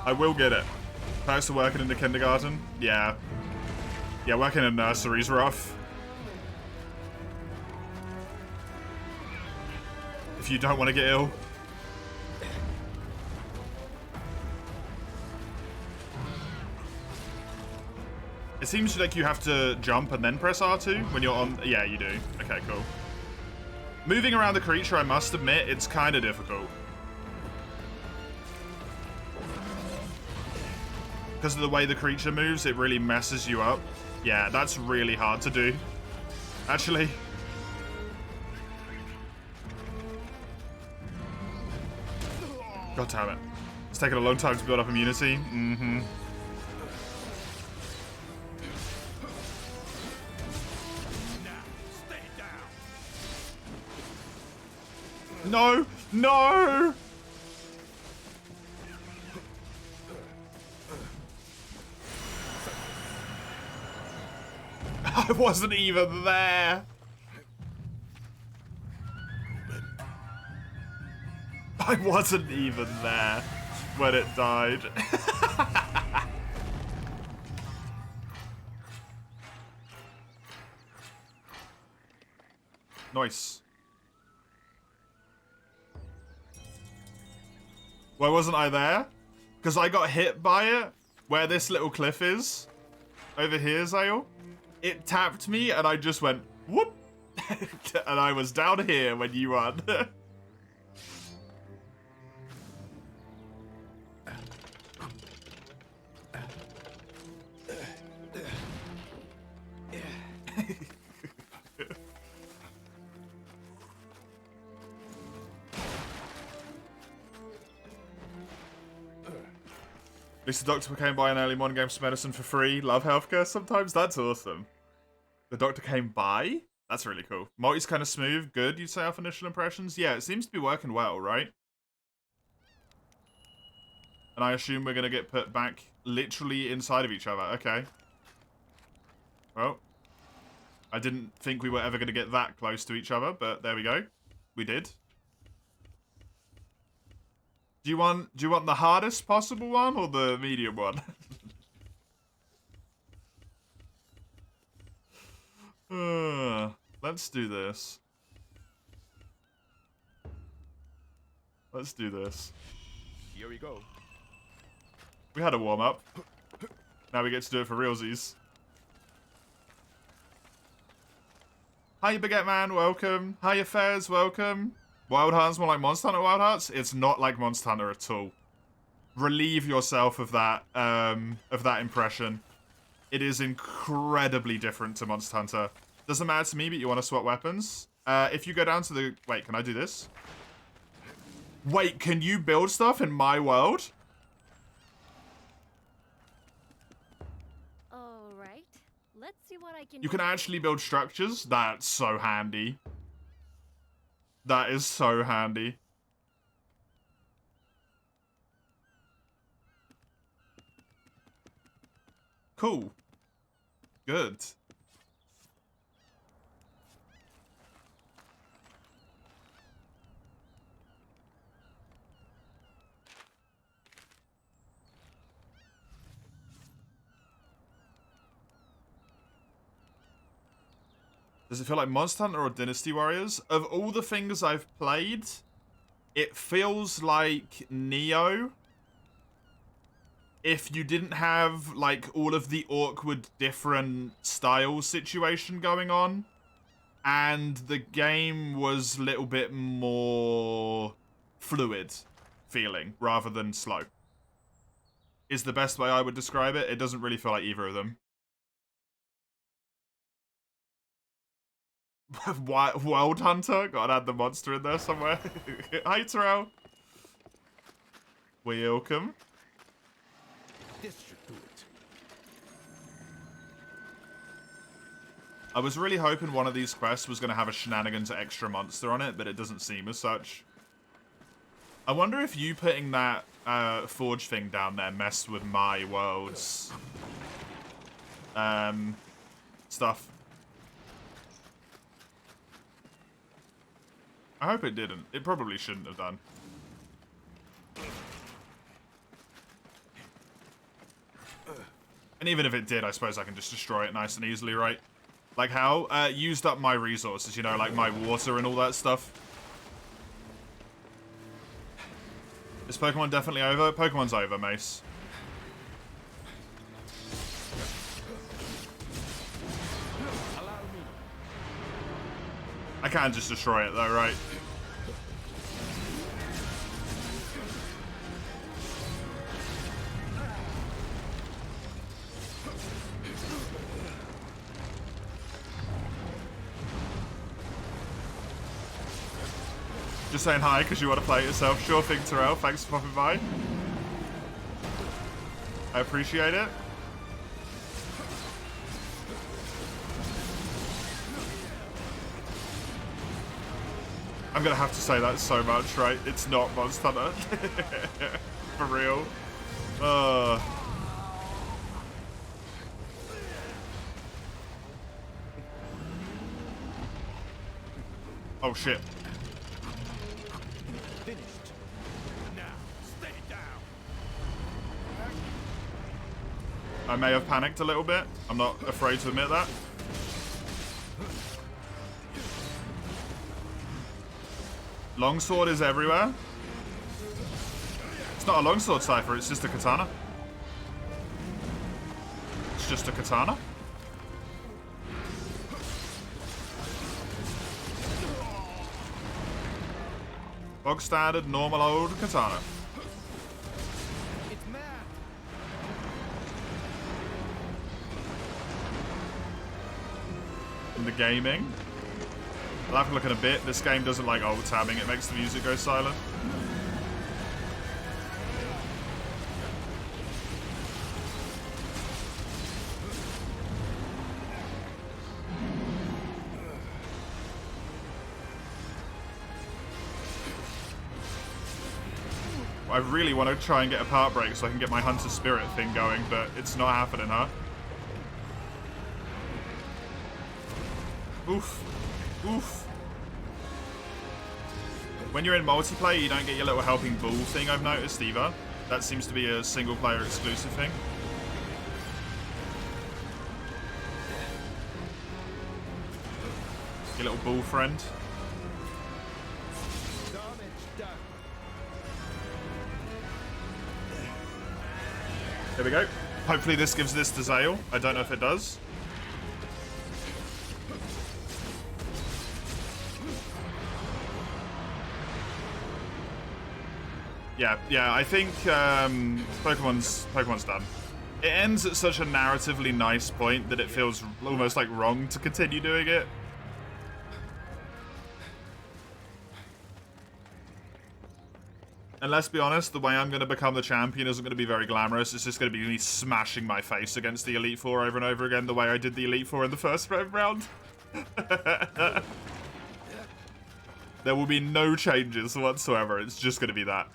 I will get it. Thanks to working in the kindergarten? Yeah. Yeah, working in nursery's rough. If you don't want to get ill. It seems like you have to jump and then press R2 when you're on... Yeah, you do. Okay, cool. Moving around the creature, I must admit, it's kind of difficult. Because of the way the creature moves, it really messes you up. Yeah, that's really hard to do. Actually. God damn it. It's taken a long time to build up immunity. Mm-hmm. No! No! I wasn't even there. I wasn't even there when it died. Nice. Why wasn't I there? Because I got hit by it where this little cliff is. Over here, Zale. It tapped me and I just went, whoop. And I was down here when you won. At least the doctor came by in early morning, gave some medicine for free. Love healthcare sometimes. That's awesome. The doctor came by? That's really cool. Multi's kind of smooth. Good, you'd say, off initial impressions? Yeah, it seems to be working well, right? And I assume we're going to get put back literally inside of each other. Okay. Well, I didn't think we were ever going to get that close to each other, but there we go. We did. Do you want the hardest possible one or the medium one? Let's do this. Let's do this. Here we go. We had a warm-up. Now we get to do it for realsies. Hiya, Baguette Man, welcome. Hiya, Fez, welcome. Wild Heart's more like Monster Hunter Wild Hearts? It's not like Monster Hunter at all. Relieve yourself of that impression. It is incredibly different to Monster Hunter. Doesn't matter to me, but you want to swap weapons? If you go down to the... Wait, can I do this? Wait, can you build stuff in my world? Alright. Let's see what I can You can actually build structures? That's so handy. That is so handy. Cool. Good. Does it feel like Monster Hunter or Dynasty Warriors? Of all the things I've played, it feels like Neo. If you didn't have, like, all of the awkward different style situation going on, and the game was a little bit more fluid feeling rather than slow. Is the best way I would describe it. It doesn't really feel like either of them. World Hunter? Gotta add the monster in there somewhere. Hi, Terrell. Welcome. This should do it. I was really hoping one of these quests was going to have a shenanigans extra monster on it, but it doesn't seem as such. I wonder if you putting that forge thing down there messed with my world's stuff. I hope it didn't. It probably shouldn't have done. And even if it did, I suppose I can just destroy it nice and easily, right? Like how? Used up my resources, you know, like my water and all that stuff. Is Pokemon definitely over? Pokemon's over, Mace. I can't just destroy it though, right? Just saying hi because you want to play it yourself. Sure thing, Terrell. Thanks for popping by. I appreciate it. I'm gonna have to say that so much, right? It's not Monster Hunter. For real. Oh shit. Finished. Now, stay down. I may have panicked a little bit. I'm not afraid to admit that. Longsword is everywhere. It's not a longsword cipher, it's just a katana. It's just a katana. Bog standard, normal old katana. It's mad. In the gaming. I'll have to look in a bit. This game doesn't like alt tabbing. It makes the music go silent. I really want to try and get a part break so I can get my Hunter Spirit thing going, but it's not happening, huh? Oof. Oof. When you're in multiplayer, you don't get your little helping bull thing, I've noticed, either. That seems to be a single-player exclusive thing. Your little bull friend. There we go. Hopefully this gives this to Zale. I don't know if it does. Yeah, I think Pokemon's done. It ends at such a narratively nice point that it feels almost like wrong to continue doing it. And let's be honest, the way I'm going to become the champion isn't going to be very glamorous. It's just going to be me smashing my face against the Elite Four over and over again the way I did the Elite Four in the first round. There will be no changes whatsoever. It's just going to be that.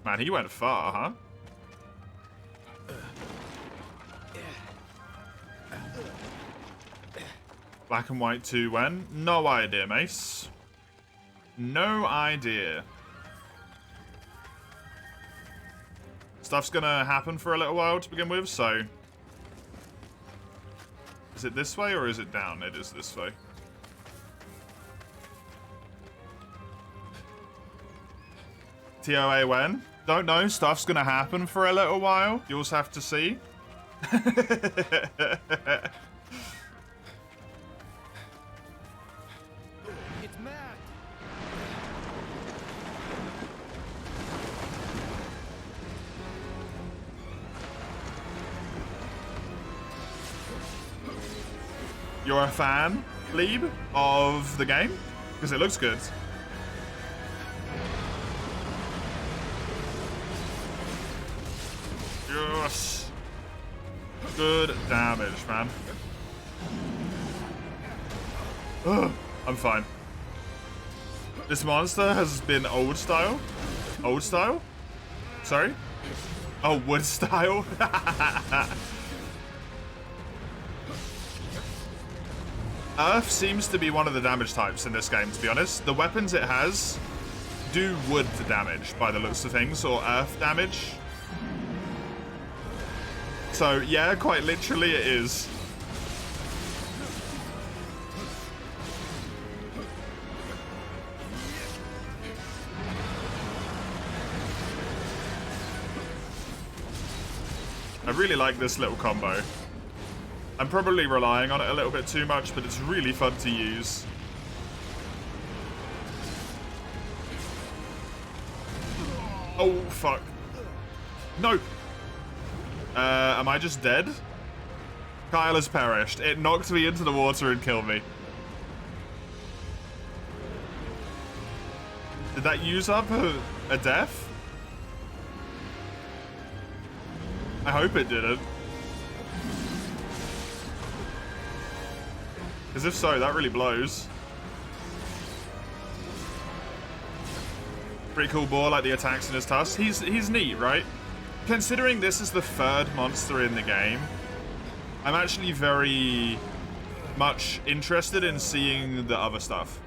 Man, he went far, huh? Black and White 2 when? No idea, Mace. No idea. stuff's gonna happen for a little while to begin with, so... Is it this way or is it down? It is this way. TOA when? Don't know. Stuff's gonna happen for a little while. You'll just have to see. It's Matt. You're a fan, Lieb, of the game? Because it looks good. Yes. Good damage, man. Ugh, I'm fine. This monster has been old style. Old style? Sorry? Oh, wood style? Earth seems to be one of the damage types in this game, to be honest. The weapons it has do wood damage, by the looks of things, or earth damage. So, yeah, quite literally it is. I really like this little combo. I'm probably relying on it a little bit too much, but it's really fun to use. Oh, fuck. No! Am I just dead? Kyle has perished. It knocked me into the water and killed me. Did that use up a death? I hope it didn't. Because if so, that really blows. Pretty cool boar, like the attacks in his tusks. He's neat, right? Considering this is the third monster in the game, I'm actually very much interested in seeing the other stuff.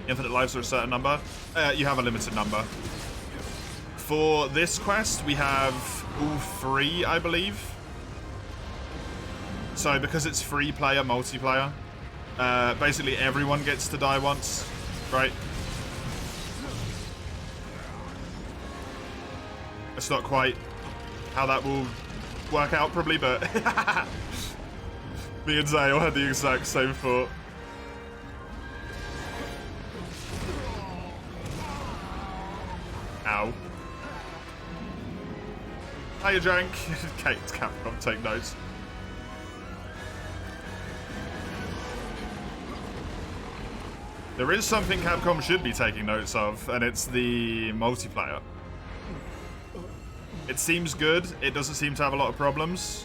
Infinite lives are a certain number. You have a limited number. For this quest, we have all 3, I believe. So because it's free player, multiplayer, basically everyone gets to die once, right? It's not quite how that will work out, probably, but me and Zale had the exact same thought. Ow. Hiya, Jank. Kate's Capcom, take notes. There is something Capcom should be taking notes of, and it's the multiplayer. It seems good. It doesn't seem to have a lot of problems.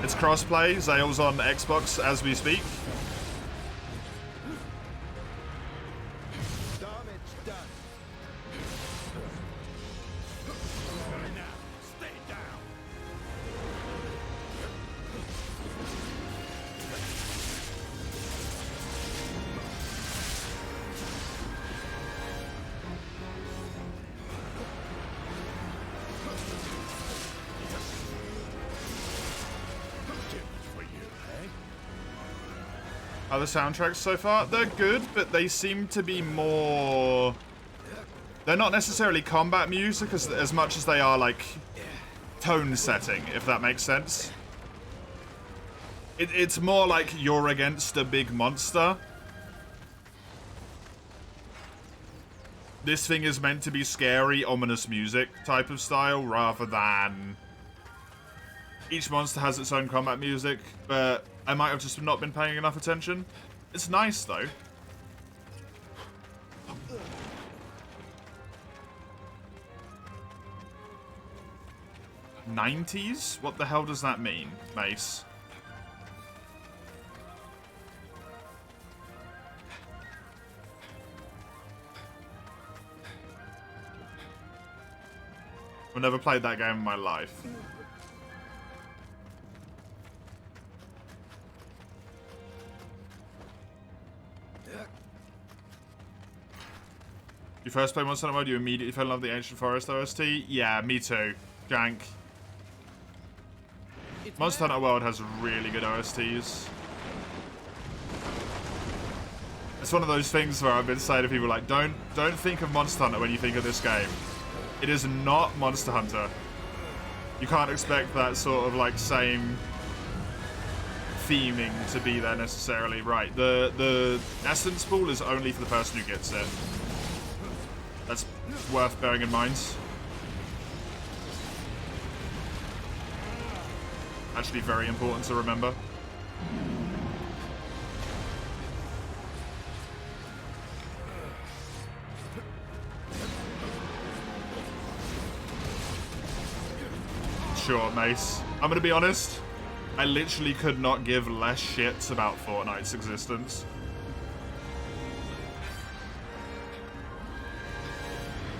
It's crossplay. Zale's on Xbox as we speak. Other soundtracks so far, they're good, but they seem to be more... They're not necessarily combat music as much as they are, like, tone setting, if that makes sense. It's more like you're against a big monster. This thing is meant to be scary, ominous music type of style, rather than... Each monster has its own combat music, but I might have just not been paying enough attention. It's nice, though. '90s? What the hell does that mean, Mace? I've never played that game in my life. You first play Monster Hunter World, you immediately fell in love with the Ancient Forest OST? Yeah, me too. Jank. Monster Hunter World has really good OSTs. It's one of those things where I've been saying to people like, don't think of Monster Hunter when you think of this game. It is not Monster Hunter. You can't expect that sort of like same theming to be there necessarily. Right, the essence pool is only for the person who gets it. That's worth bearing in mind. Actually very important to remember. Sure, Mace. I'm gonna be honest. I literally could not give less shits about Fortnite's existence.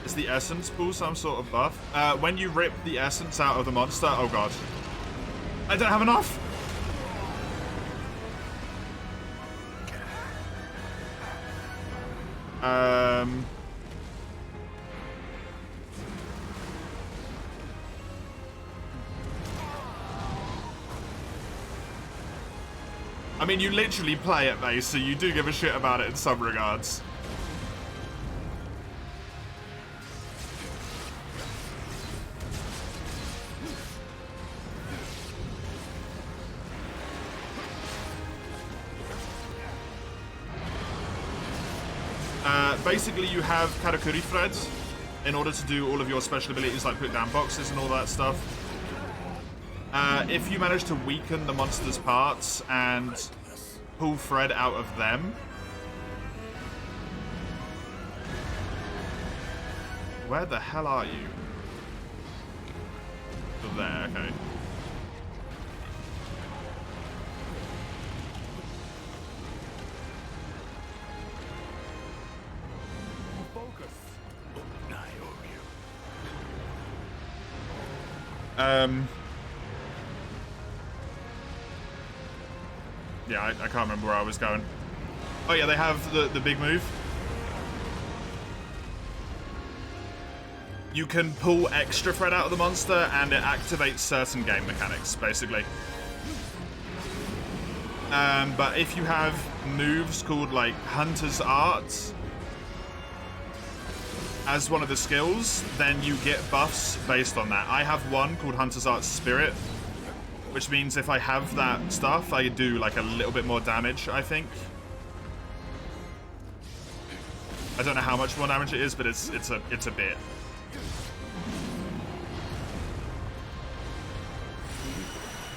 Is the essence pool some sort of buff? When you rip the essence out of the monster, oh god. I don't have enough! I mean, you literally play it, Mace, so you do give a shit about it in some regards. Basically, you have Karakuri threads in order to do all of your special abilities, like put down boxes and all that stuff. If you manage to weaken the monster's parts and pull thread out of them... Where the hell are you? You're there, okay. Yeah, I can't remember where I was going. Oh yeah, they have the big move. You can pull extra thread out of the monster and it activates certain game mechanics, basically. But if you have moves called like Hunter's Art as one of the skills, then you get buffs based on that. I have one called Hunter's Art Spirit, which means if I have that stuff, I do like a little bit more damage, I think. I don't know how much more damage it is, but it's a bit.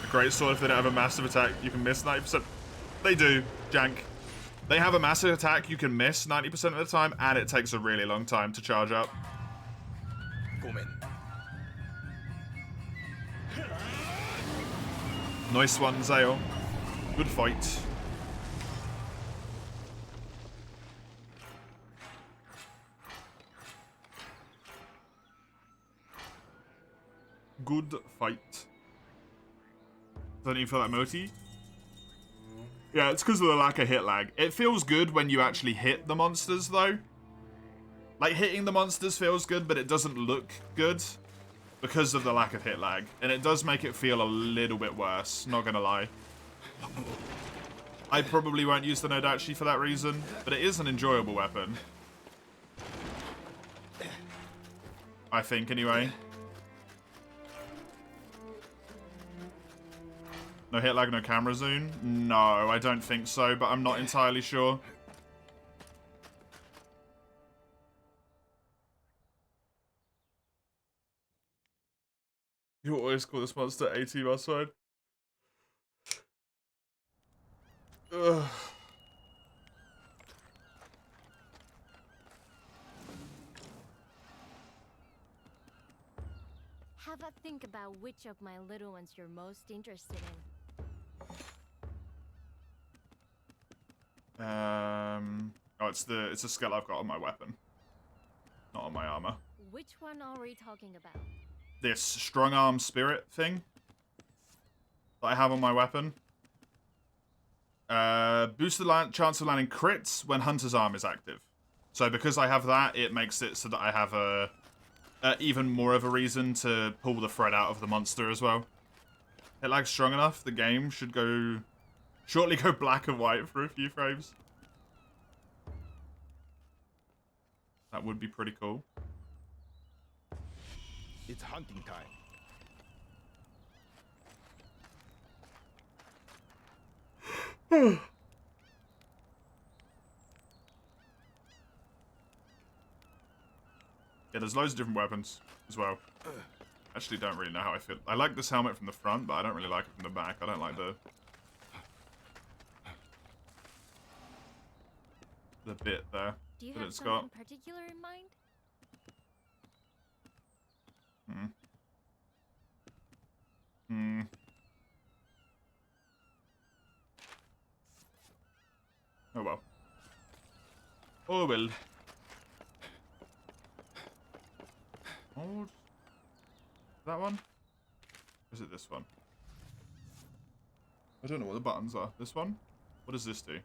A great sword, if they don't have a massive attack, you can miss 90%. They do, jank. They have a massive attack you can miss 90% of the time, and it takes a really long time to charge up. Nice one, Zale. Good fight. Good fight. Don't even feel that moti. Yeah, it's because of the lack of hit lag. It feels good when you actually hit the monsters, though. Like, hitting the monsters feels good, but it doesn't look good because of the lack of hit lag. And it does make it feel a little bit worse, not gonna lie. I probably won't use the Nodachi for that reason, but it is an enjoyable weapon. I think, anyway. No hit lag, no camera zoom? No, I don't think so, but I'm not entirely sure. You always call this monster AT Muswide? Ugh. Have a think about which of my little ones you're most interested in. Oh, it's a skill I've got on my weapon, not on my armor. Which one are we talking about? This strong arm spirit thing that I have on my weapon. Boost the chance of landing crits when Hunter's Arm is active. So because I have that, it makes it so that I have a even more of a reason to pull the thread out of the monster as well. It lag's strong enough, the game should shortly go black and white for a few frames. That would be pretty cool. It's hunting time. Yeah, there's loads of different weapons as well. Actually, don't really know how I feel. I like this helmet from the front, but I don't really like it from the back. I don't like the bit there Do you that have it's something got. particular in mind? Oh well. Oh well. Hold. That one? Or is it this one? I don't know what the buttons are. This one? What does this do?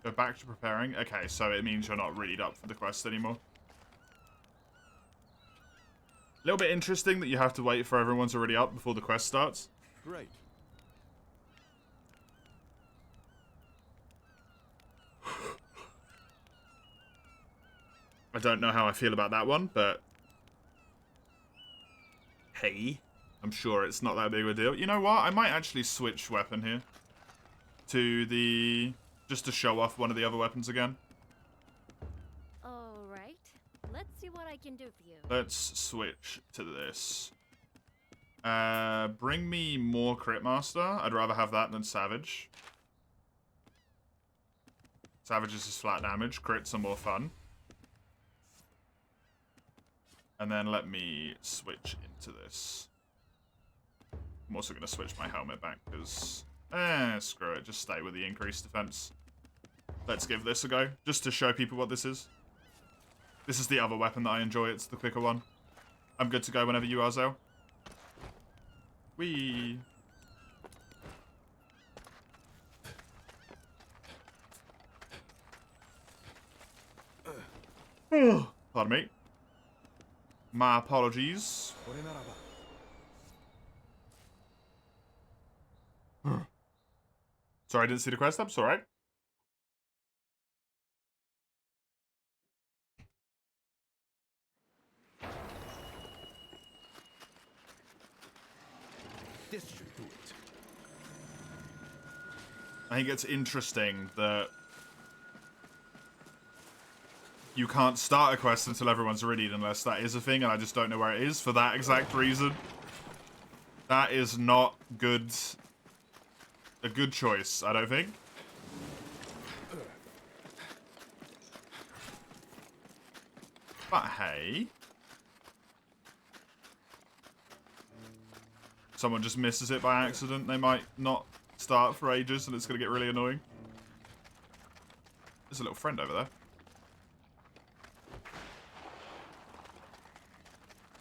Go back to preparing? Okay, so it means you're not readied up for the quest anymore. A little bit interesting that you have to wait for everyone's already up before the quest starts. Great. I don't know how I feel about that one, but hey, I'm sure it's not that big of a deal. You know what? I might actually switch weapon here to just to show off one of the other weapons again. Alright. Let's see what I can do for you. Let's switch to this. Bring me more Crit Master. I'd rather have that than Savage. Savage is just flat damage. Crits are more fun. And then let me switch into this. I'm also going to switch my helmet back because... screw it. Just stay with the increased defense. Let's give this a go, just to show people what this is. This is the other weapon that I enjoy. It's the quicker one. I'm good to go whenever you are, Zell. Whee! Pardon me. My apologies. Sorry, I didn't see the quest up. Alright. This should do it. I think it's interesting that you can't start a quest until everyone's ready unless that is a thing, and I just don't know where it is for that exact reason. That is not good. A good choice, I don't think. But hey. Someone just misses it by accident, they might not start for ages and it's going to get really annoying. There's a little friend over there.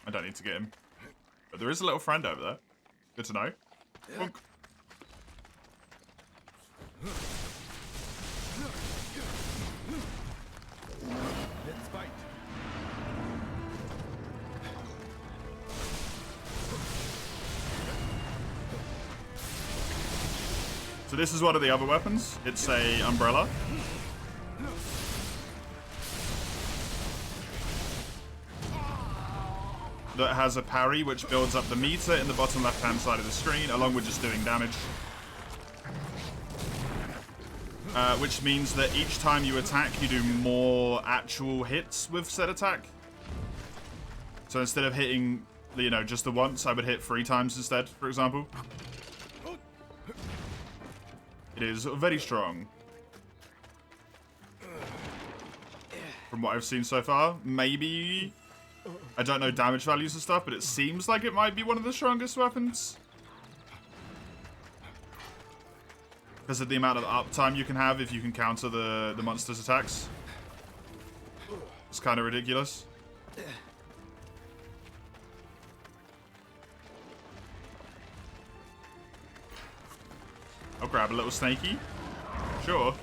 I don't need to get him. But there is a little friend over there. Good to know. Bonk. Let's fight. So this is one of the other weapons. It's a umbrella. That has a parry which builds up the meter in the bottom left hand side of the screen along with just doing damage. Which means that each time you attack you do more actual hits with said attack. So instead of hitting, you know, just the once, I would hit 3 times instead, for example. It is very strong. From what I've seen so far, maybe... I don't know damage values and stuff, but it seems like it might be one of the strongest weapons. Because of the amount of uptime you can have if you can counter the monster's attacks. It's kind of ridiculous. I'll grab a little snaky. Sure.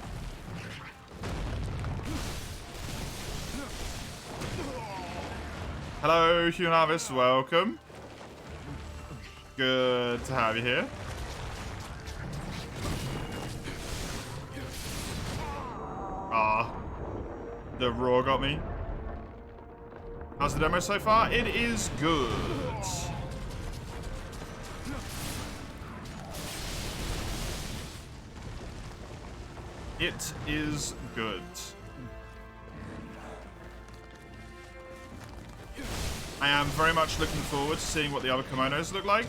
Hello, Human Harvest. Welcome. Good to have you here. Ah, the roar got me. How's the demo so far? It is good. It is good. I am very much looking forward to seeing what the other kimonos look like.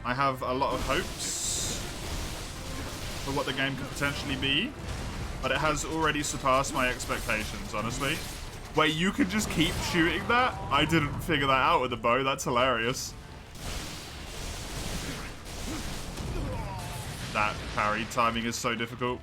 I have a lot of hopes for what the game could potentially be, but it has already surpassed my expectations, honestly. Wait, you can just keep shooting that? I didn't figure that out with the bow. That's hilarious. That parry timing is so difficult.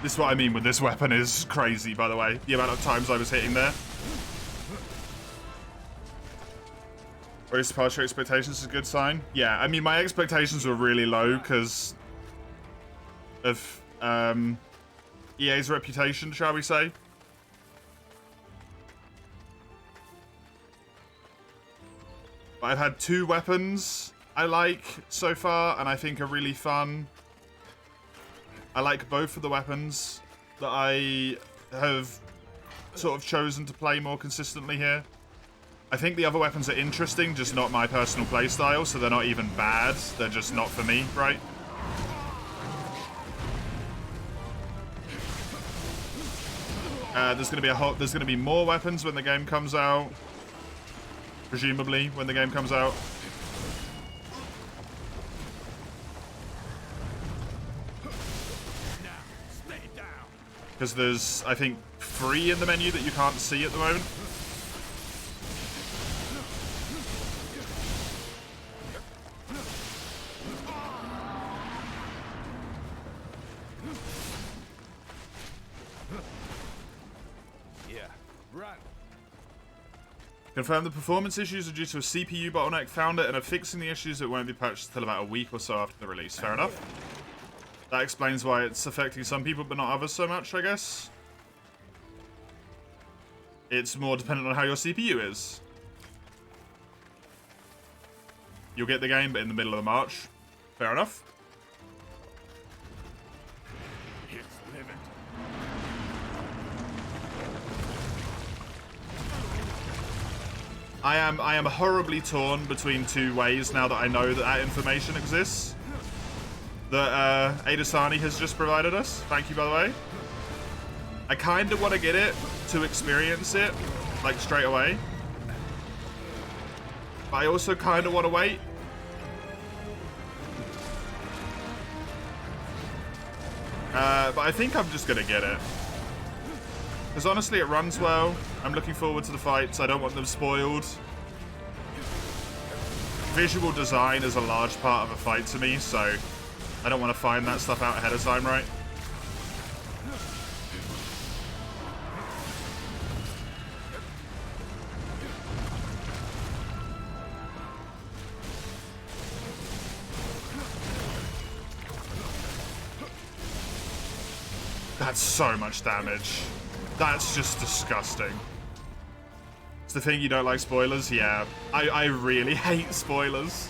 This is what I mean with this weapon is crazy, by the way. The amount of times I was hitting there. Already surpassed your expectations is a good sign. Yeah, I mean, my expectations were really low because of EA's reputation, shall we say. But I've had 2 weapons I like so far, and I think are really fun. I like both of the weapons that I have sort of chosen to play more consistently here. I think the other weapons are interesting, just not my personal playstyle, so they're not even bad. They're just not for me, right? There's gonna be more weapons when the game comes out. Presumably, when the game comes out. Because there's, I think, 3 in the menu that you can't see at the moment. Yeah, run. Confirm the performance issues are due to a CPU bottleneck. Found it and are fixing the issues. It won't be patched until about a week or so after the release. Fair enough. That explains why it's affecting some people but not others so much, I guess. It's more dependent on how your CPU is. You'll get the game, but in the middle of the March. Fair enough. It's livid. I am horribly torn between 2 ways now that I know that that information exists. That Adesani has just provided us. Thank you, by the way. I kind of want to get it to experience it, like, straight away. But I also kind of want to wait. But I think I'm just going to get it. Because honestly, it runs well. I'm looking forward to the fights. I don't want them spoiled. Visual design is a large part of a fight to me, so I don't want to find that stuff out ahead of time, right? That's so much damage. That's just disgusting. It's the thing, you don't like spoilers? Yeah. I really hate spoilers.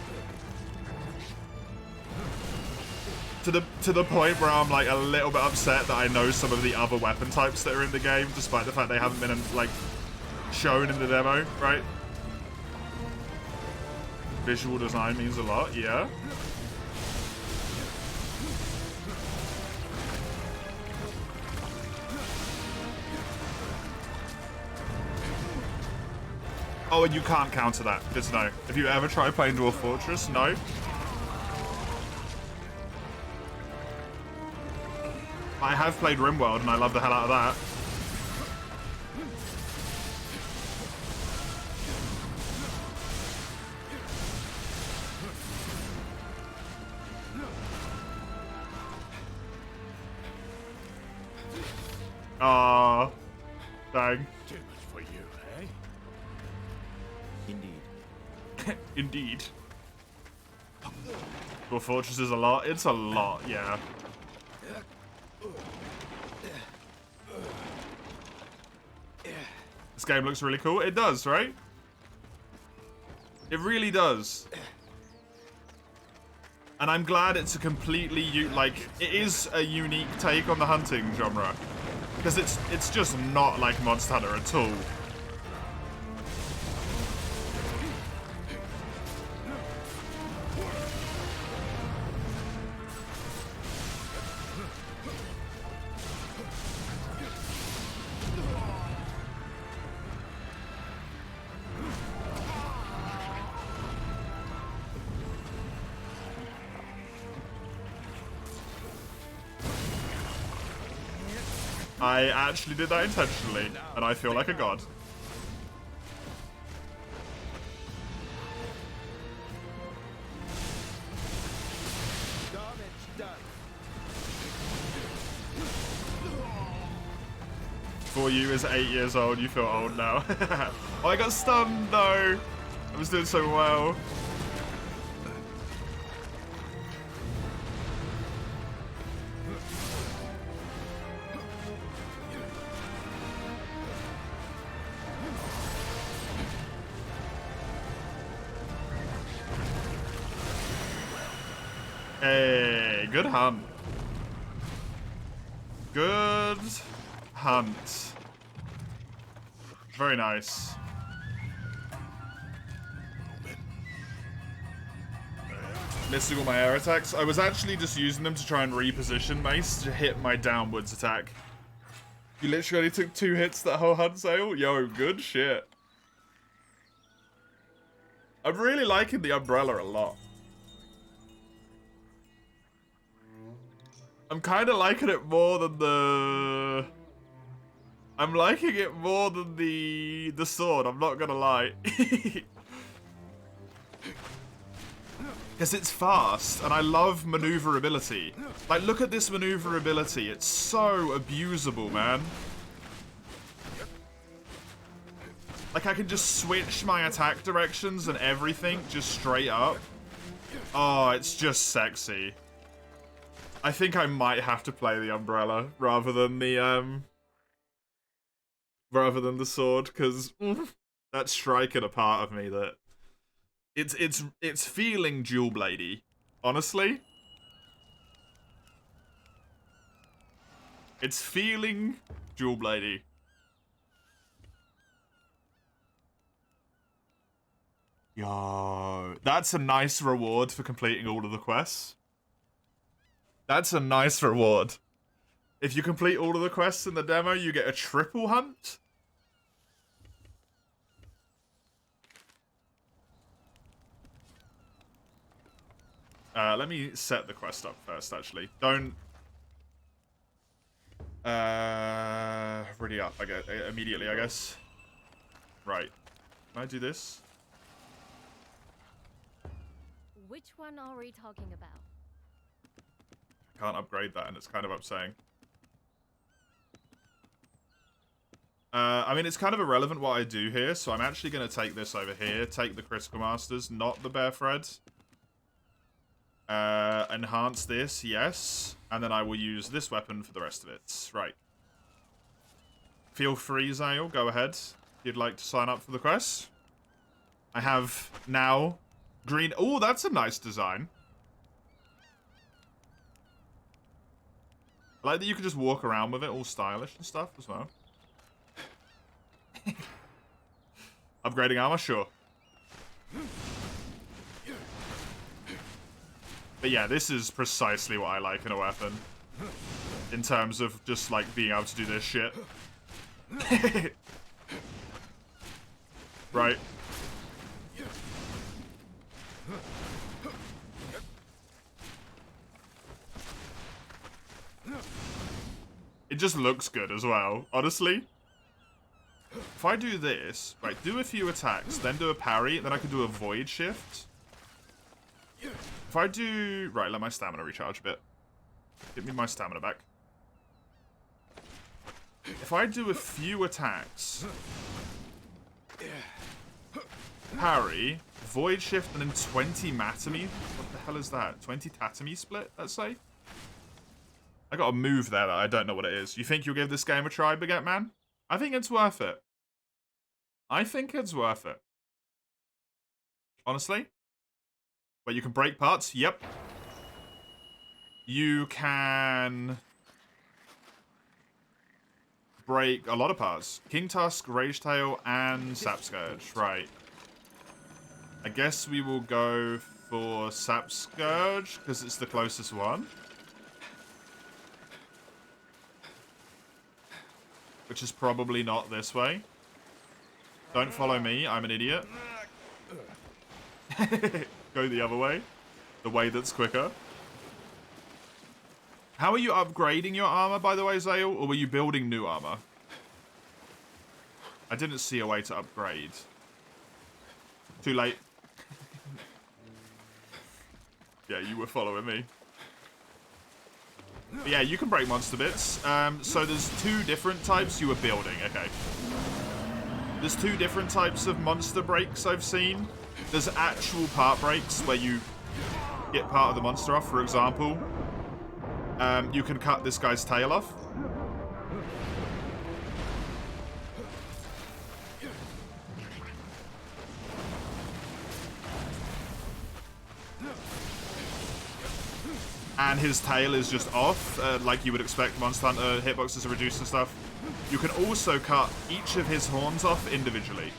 To the point where I'm like a little bit upset that I know some of the other weapon types that are in the game, despite the fact they haven't been like shown in the demo, right? Visual design means a lot, yeah. Oh, and you can't counter that. Good to know. Have you ever tried playing Dwarf Fortress? No? I have played RimWorld, and I love the hell out of that. Ah, dang. Too much for you, eh? Indeed. Indeed. Dwarf Fortress is a lot. It's a lot, yeah. This game looks really cool. It does, right? It really does. And I'm glad it's a completely, it is a unique take on the hunting genre. Because it's just not like Monster Hunter at all. I actually did that intentionally, and I feel like a god. Damage done. For you is 8 years old, you feel old now. Oh, I got stunned though. I was doing so well. Hey, good hunt. Good hunt. Very nice. Missing all my air attacks. I was actually just using them to try and reposition Mace to hit my downwards attack. You literally only took 2 hits that whole hunt sale? Yo, good shit. I'm really liking the umbrella a lot. I'm kind of liking it more than the... I'm liking it more than the sword, I'm not gonna lie. Because it's fast, and I love maneuverability. Like, look at this maneuverability. It's so abusable, man. Like, I can just switch my attack directions and everything just straight up. Oh, it's just sexy. I think I might have to play the umbrella rather than the sword, because that's striking a part of me that it's feeling dual bladey, honestly. It's feeling dual bladey. Yo, that's a nice reward for completing all of the quests. That's a nice reward. If you complete all of the quests in the demo, you get a triple hunt. Let me set the quest up first, actually. Don't... ready up, I guess, immediately, I guess. Right. Can I do this? Which one are we talking about? Can't upgrade that, and it's kind of upsetting. I mean, it's kind of irrelevant what I do here, so I'm actually going to take this over here. Take the Critical Masters, not the Bear Thread. Enhance this, yes. And then I will use this weapon for the rest of it. Right. Feel free, Zale. Go ahead. If you'd like to sign up for the quest. I have now green... Oh, that's a nice design. I like that you can just walk around with it, all stylish and stuff as well. Upgrading armor, sure. But yeah, this is precisely what I like in a weapon. In terms of just, like, being able to do this shit. Right. It just looks good as well, honestly. If I do this, right, do a few attacks, then do a parry, then I can do a void shift. If I do... Right, let my stamina recharge a bit. Give me my stamina back. If I do a few attacks, parry, void shift, and then 20 Matami. What the hell is that? 20 Tatami split, let's say? I got a move there that I don't know what it is. You think you'll give this game a try, Baguette Man? I think it's worth it. I think it's worth it. Honestly. But you can break parts? Yep. You can break a lot of parts. King Tusk, Rage Tail, and Sap Scourge. Right. I guess we will go for Sap Scourge, because it's the closest one. Which is probably not this way. Don't follow me, I'm an idiot. Go the other way. The way that's quicker. How are you upgrading your armor, by the way, Zale? Or were you building new armor? I didn't see a way to upgrade. Too late. Yeah, you were following me. But yeah, you can break monster bits. So there's two different types you were building. Okay. There's two different types of monster breaks I've seen. There's actual part breaks where you get part of the monster off. For example, you can cut this guy's tail off. And his tail is just off, like you would expect Monster Hunter hitboxes are reduced and stuff. You can also cut each of his horns off individually.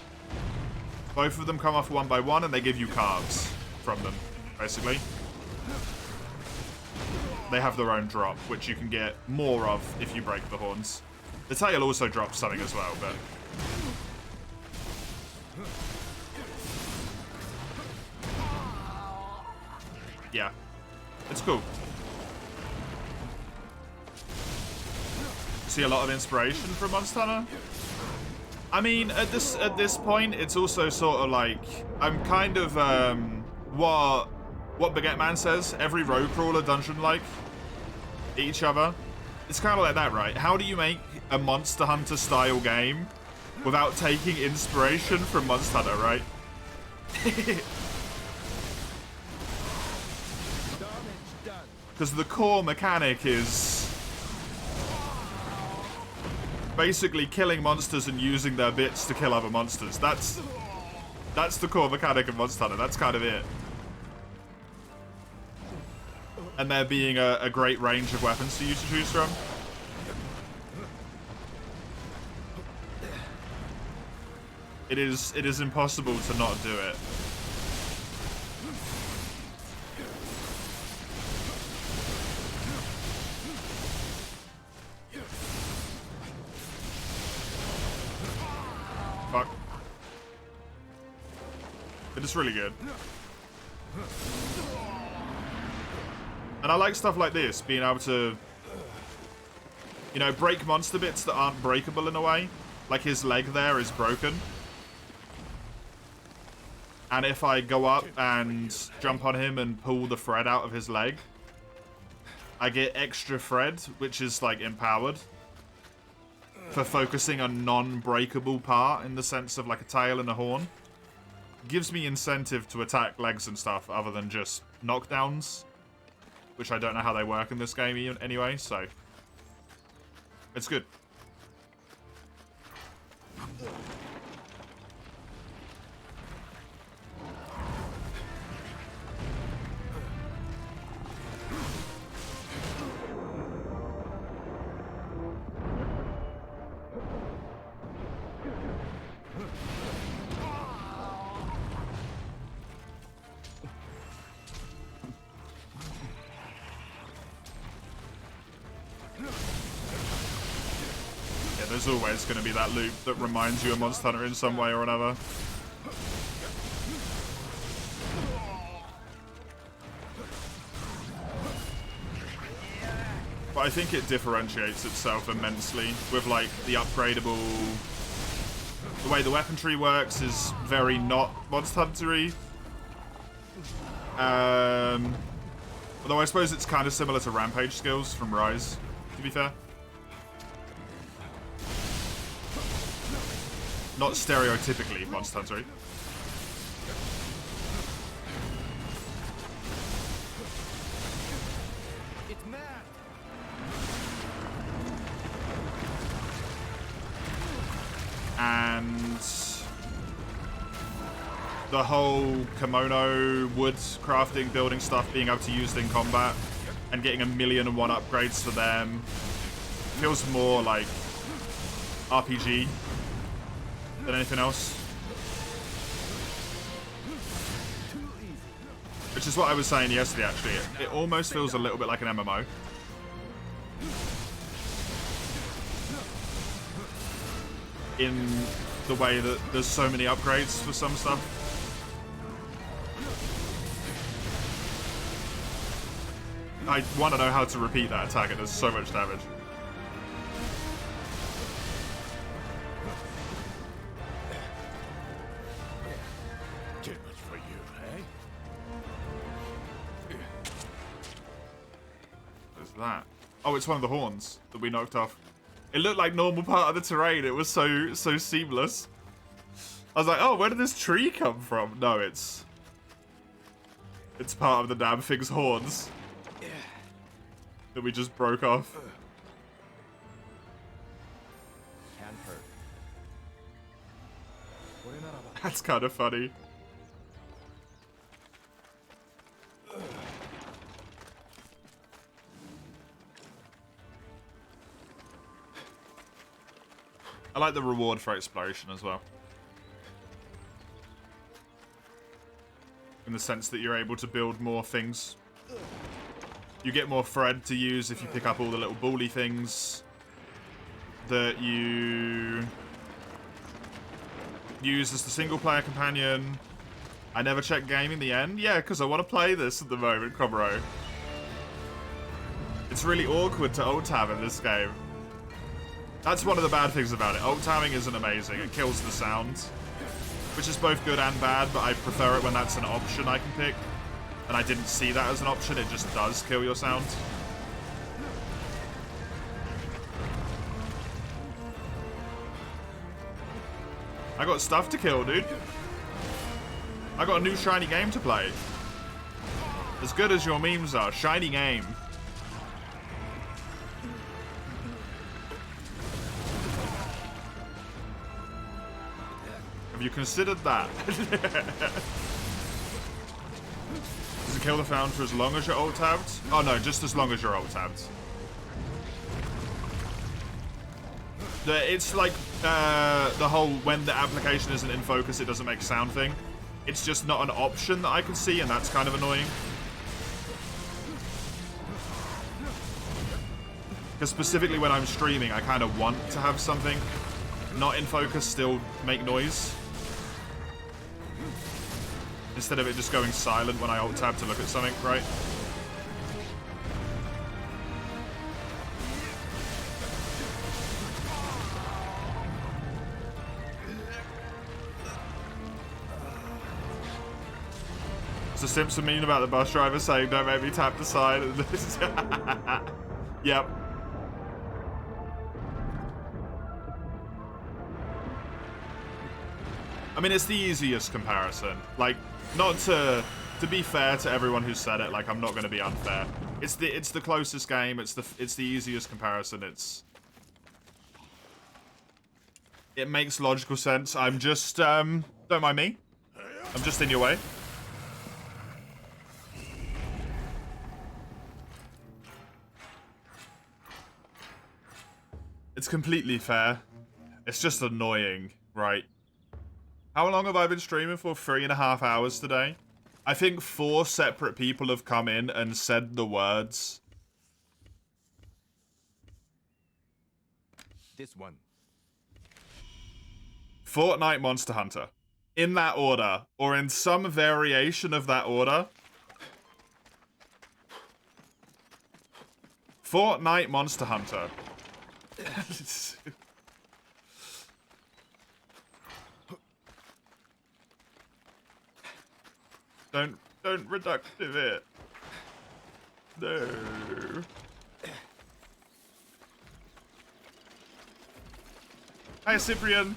Both of them come off one by one, and they give you cards from them, basically. They have their own drop, which you can get more of if you break the horns. The tail also drops something as well, but... yeah. It's cool. See a lot of inspiration from Monster Hunter. I mean, at this point, it's also sort of like I'm kind of what Baguette Man says. Every road crawler dungeon like each other. It's kind of like that, right? How do you make a Monster Hunter style game without taking inspiration from Monster Hunter, right? Because the core mechanic is basically killing monsters and using their bits to kill other monsters. That's the core mechanic of Monster Hunter. That's kind of it. And there being a great range of weapons for you to choose from. It is impossible to not do it. Fuck. It is really good. And I like stuff like this, being able to, you know, break monster bits that aren't breakable in a way. Like his leg there is broken. And if I go up and jump on him and pull the thread out of his leg, I get extra thread, which is like empowered for focusing a non-breakable part in the sense of like a tail and a horn. Gives me incentive to attack legs and stuff other than just knockdowns, which I don't know how they work in this game anyway, so it's good. There's always going to be that loop that reminds you of Monster Hunter in some way or another. But I think it differentiates itself immensely with like the upgradable... The way the weapon tree works is very not Monster Hunter-y. Although I suppose it's kind of similar to Rampage skills from Rise, to be fair. Not stereotypically Monster Hunter. It's mad. And the whole kimono, wood crafting, building stuff, being able to use it in combat, and getting 1,000,001 upgrades for them feels more like RPG than anything else. Which is what I was saying yesterday, actually. It almost feels a little bit like an MMO. In the way that there's so many upgrades for some stuff. I want to know how to repeat that attack. It does so much damage. Too much for you, eh? What is that? Oh, it's one of the horns that we knocked off. It looked like normal part of the terrain. It was so seamless. I was like, oh, where did this tree come from? No, it's part of the damn thing's horns that we just broke off. Can't hurt. That's kind of funny. I like the reward for exploration as well. In the sense that you're able to build more things. You get more thread to use if you pick up all the little bally things that you use as the single player companion. I never check game in the end. Yeah, because I want to play this at the moment, Comro. It's really awkward to alt-tab in this game. That's one of the bad things about it. Alt-tabbing isn't amazing. It kills the sound, which is both good and bad, but I prefer it when that's an option I can pick. And I didn't see that as an option. It just does kill your sound. I got stuff to kill, dude. I got a new shiny game to play. As good as your memes are, shiny game. Have you considered that? Does it kill the found for as long as you're alt-tabbed? Oh no, just as long as you're alt-tabbed. It's like the whole when the application isn't in focus, it doesn't make sound thing. It's just not an option that I can see, and that's kind of annoying. Because specifically when I'm streaming, I kind of want to have something not in focus still make noise. Instead of it just going silent when I alt-tab to look at something, right? It's a Simpson meme about the bus driver saying, "Don't make me tap the side." Yep. I mean, it's the easiest comparison. Like, not to be fair to everyone who said it. Like, I'm not going to be unfair. It's the closest game. It's the easiest comparison. It makes logical sense. I'm just don't mind me. I'm just in your way. It's completely fair. It's just annoying, right? How long have I been streaming for? 3.5 hours today. I think 4 separate people have come in and said the words. This one. Fortnite Monster Hunter. In that order, or in some variation of that order. Fortnite Monster Hunter. Don't reductive it. No. Hi, Cyprian.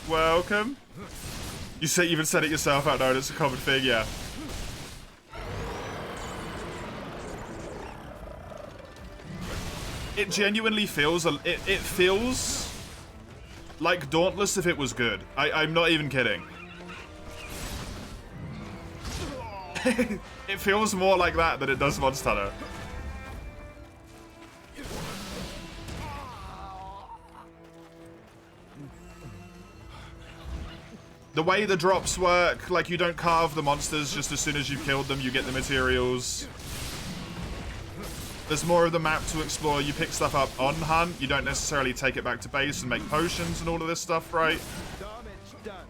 Welcome. You even said it yourself out there. It's a common thing, yeah. It genuinely feels it feels like Dauntless if it was good. I'm not even kidding. It feels more like that than it does Monster Hunter. The way the drops work, like you don't carve the monsters just as soon as you've killed them, you get the materials. There's more of the map to explore. You pick stuff up on hunt. You don't necessarily take it back to base and make potions and all of this stuff, right? Damage done.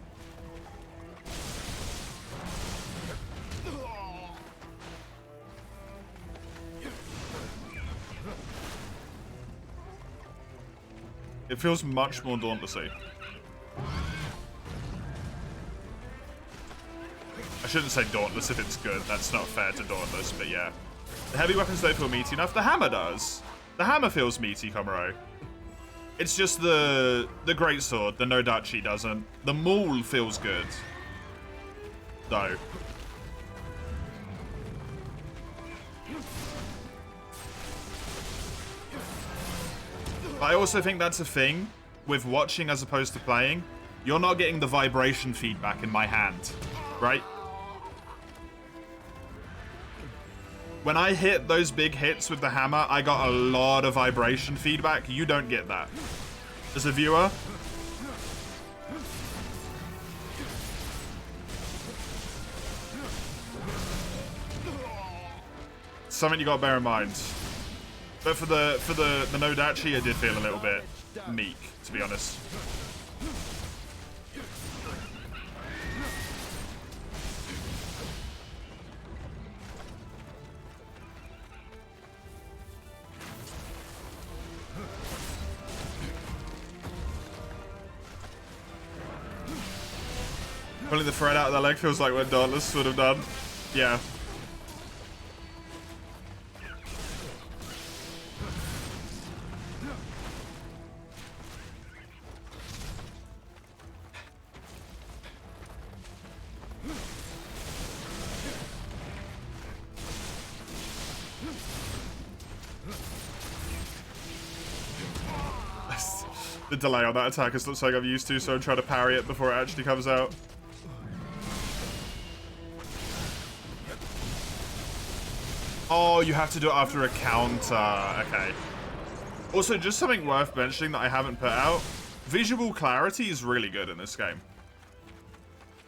It feels much more Dauntlessy. I shouldn't say Dauntless if it's good. That's not fair to Dauntless, but yeah. The heavy weapons don't feel meaty enough. The hammer does. The hammer feels meaty, Komuro. It's just the greatsword, the Nodachi doesn't. The maul feels good. Though. I also think that's a thing with watching as opposed to playing. You're not getting the vibration feedback in my hand, right? When I hit those big hits with the hammer, I got a lot of vibration feedback. You don't get that. As a viewer, something you gotta bear in mind. But for the Nodachi, it did feel a little bit meek, to be honest. Pulling the thread out of their leg feels like what Dauntless would have done. Yeah. The delay on that attack is looks like I'm used to, so I'm trying to parry it before it actually comes out. Oh, you have to do it after a counter. Okay. Also, just something worth mentioning that I haven't put out. Visual clarity is really good in this game.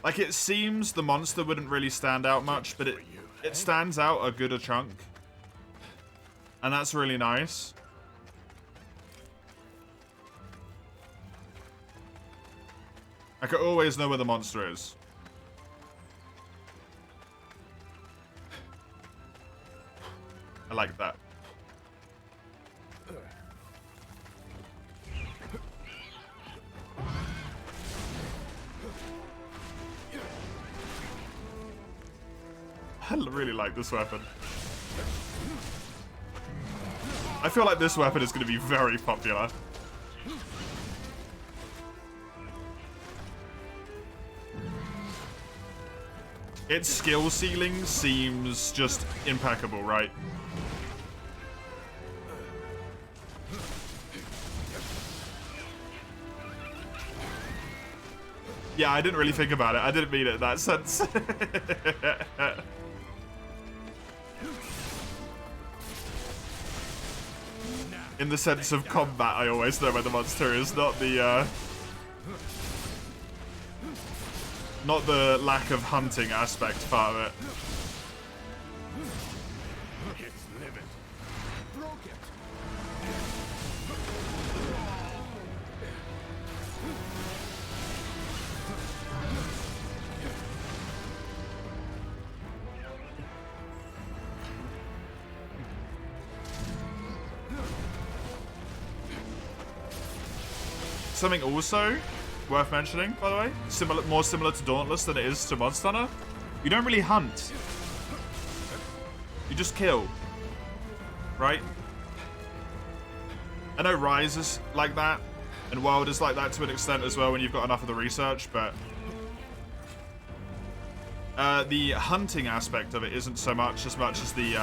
Like, it seems the monster wouldn't really stand out much, but it stands out a good chunk. And that's really nice. I can always know where the monster is. I like that. I really like this weapon. I feel like this weapon is going to be very popular. Its skill ceiling seems just impeccable, right? Yeah, I didn't really think about it. I didn't mean it in that sense. In the sense of combat, I always know where the monster is, not the lack of hunting aspect part of it. Something also worth mentioning, by the way, more similar to Dauntless than it is to Monster Hunter. You don't really hunt. You just kill. Right? I know Rise is like that, And World is like that to an extent as well when you've got enough of the research, but the hunting aspect of it isn't so much as the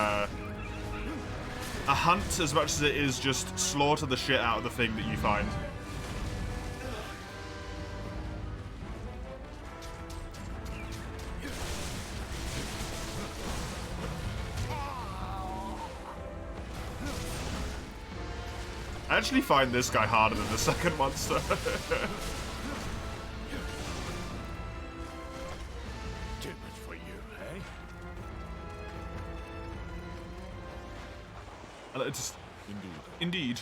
a hunt as much as it is just slaughter the shit out of the thing that you find. I actually find this guy harder than the second monster. Too much for you, eh? And it just, Indeed. indeed.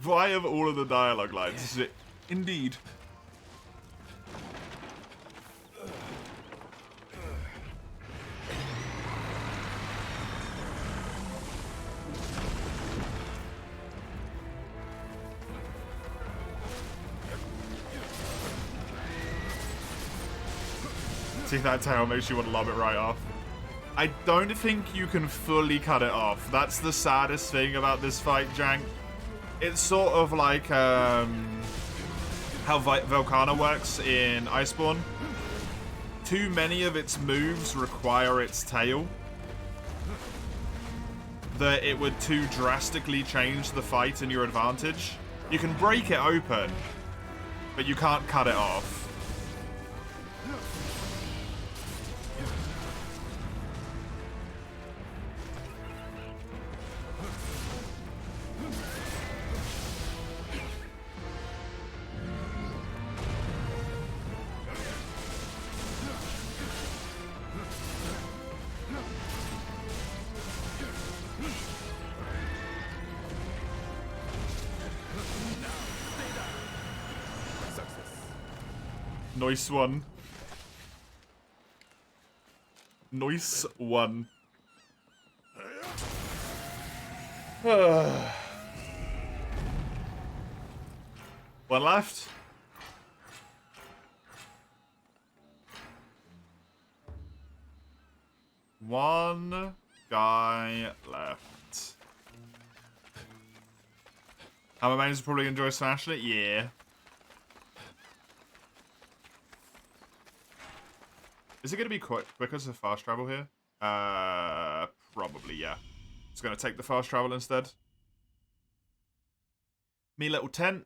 Why of all of the dialogue lines is it indeed? See, that tail makes you want to lob it right off. I don't think you can fully cut it off. That's the saddest thing about this fight, Jank. It's sort of like how Velkhana works in Iceborne. Too many of its moves require its tail. That it would too drastically change the fight in your advantage. You can break it open, but you can't cut it off. Nice one. Nice one. One left. One guy left. Hammer Mains probably enjoy smashing it? Yeah. Is it going to be quick because of fast travel here? Probably, yeah. It's going to take the fast travel instead. Me little tent.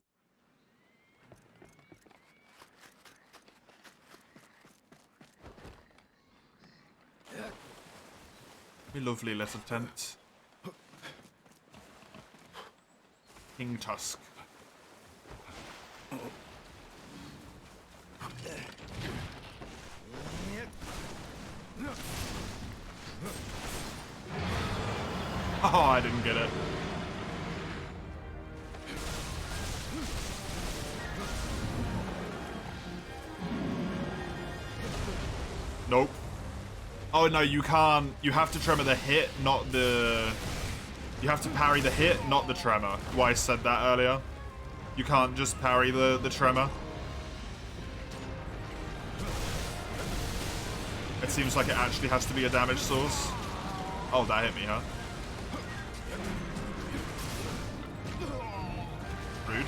Me lovely little tent. King Tusk. Oh, I didn't get it. Nope. Oh no, you can't. You have to tremor the hit, not the... You have to parry the hit, not the tremor. Why I said that earlier. You can't just parry the tremor. It seems like it actually has to be a damage source. Oh, that hit me, huh? Rude.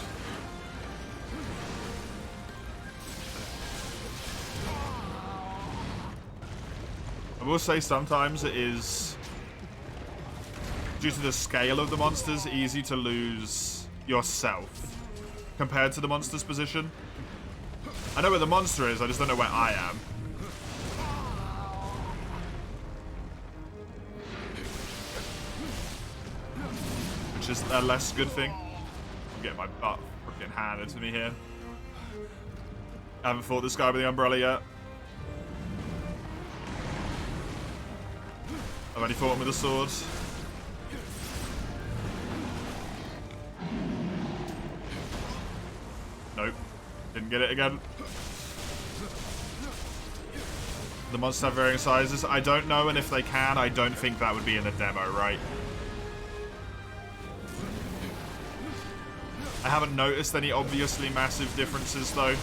I will say sometimes it is, due to the scale of the monsters, easy to lose yourself compared to the monster's position. I know where the monster is, I just don't know where I am. Which is a less good thing. I'm getting my butt freaking handed to me here. I haven't fought this guy with the umbrella yet. I've only fought him with a sword. Nope. Didn't get it again. The monsters have varying sizes. I don't know, and if they can, I don't think that would be in the demo, right? I haven't noticed any obviously massive differences, though.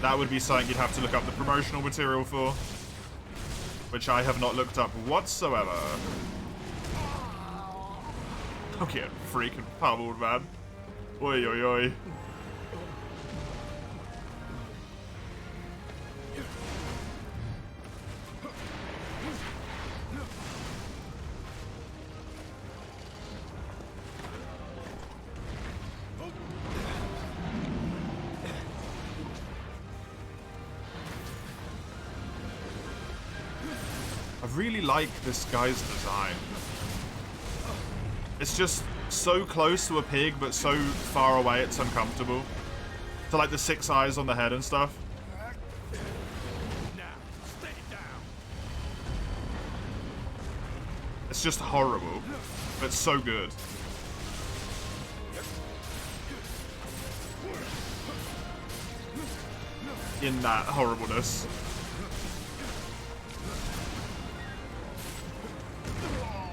That would be something you'd have to look up the promotional material for, which I have not looked up whatsoever. I'm getting freaking pummeled, man. Oi, oi, oi. I really like this guy's design. It's just so close to a pig, but so far away it's uncomfortable. To like the 6 eyes on the head and stuff. Now, stay down. It's just horrible, but so good. In that horribleness.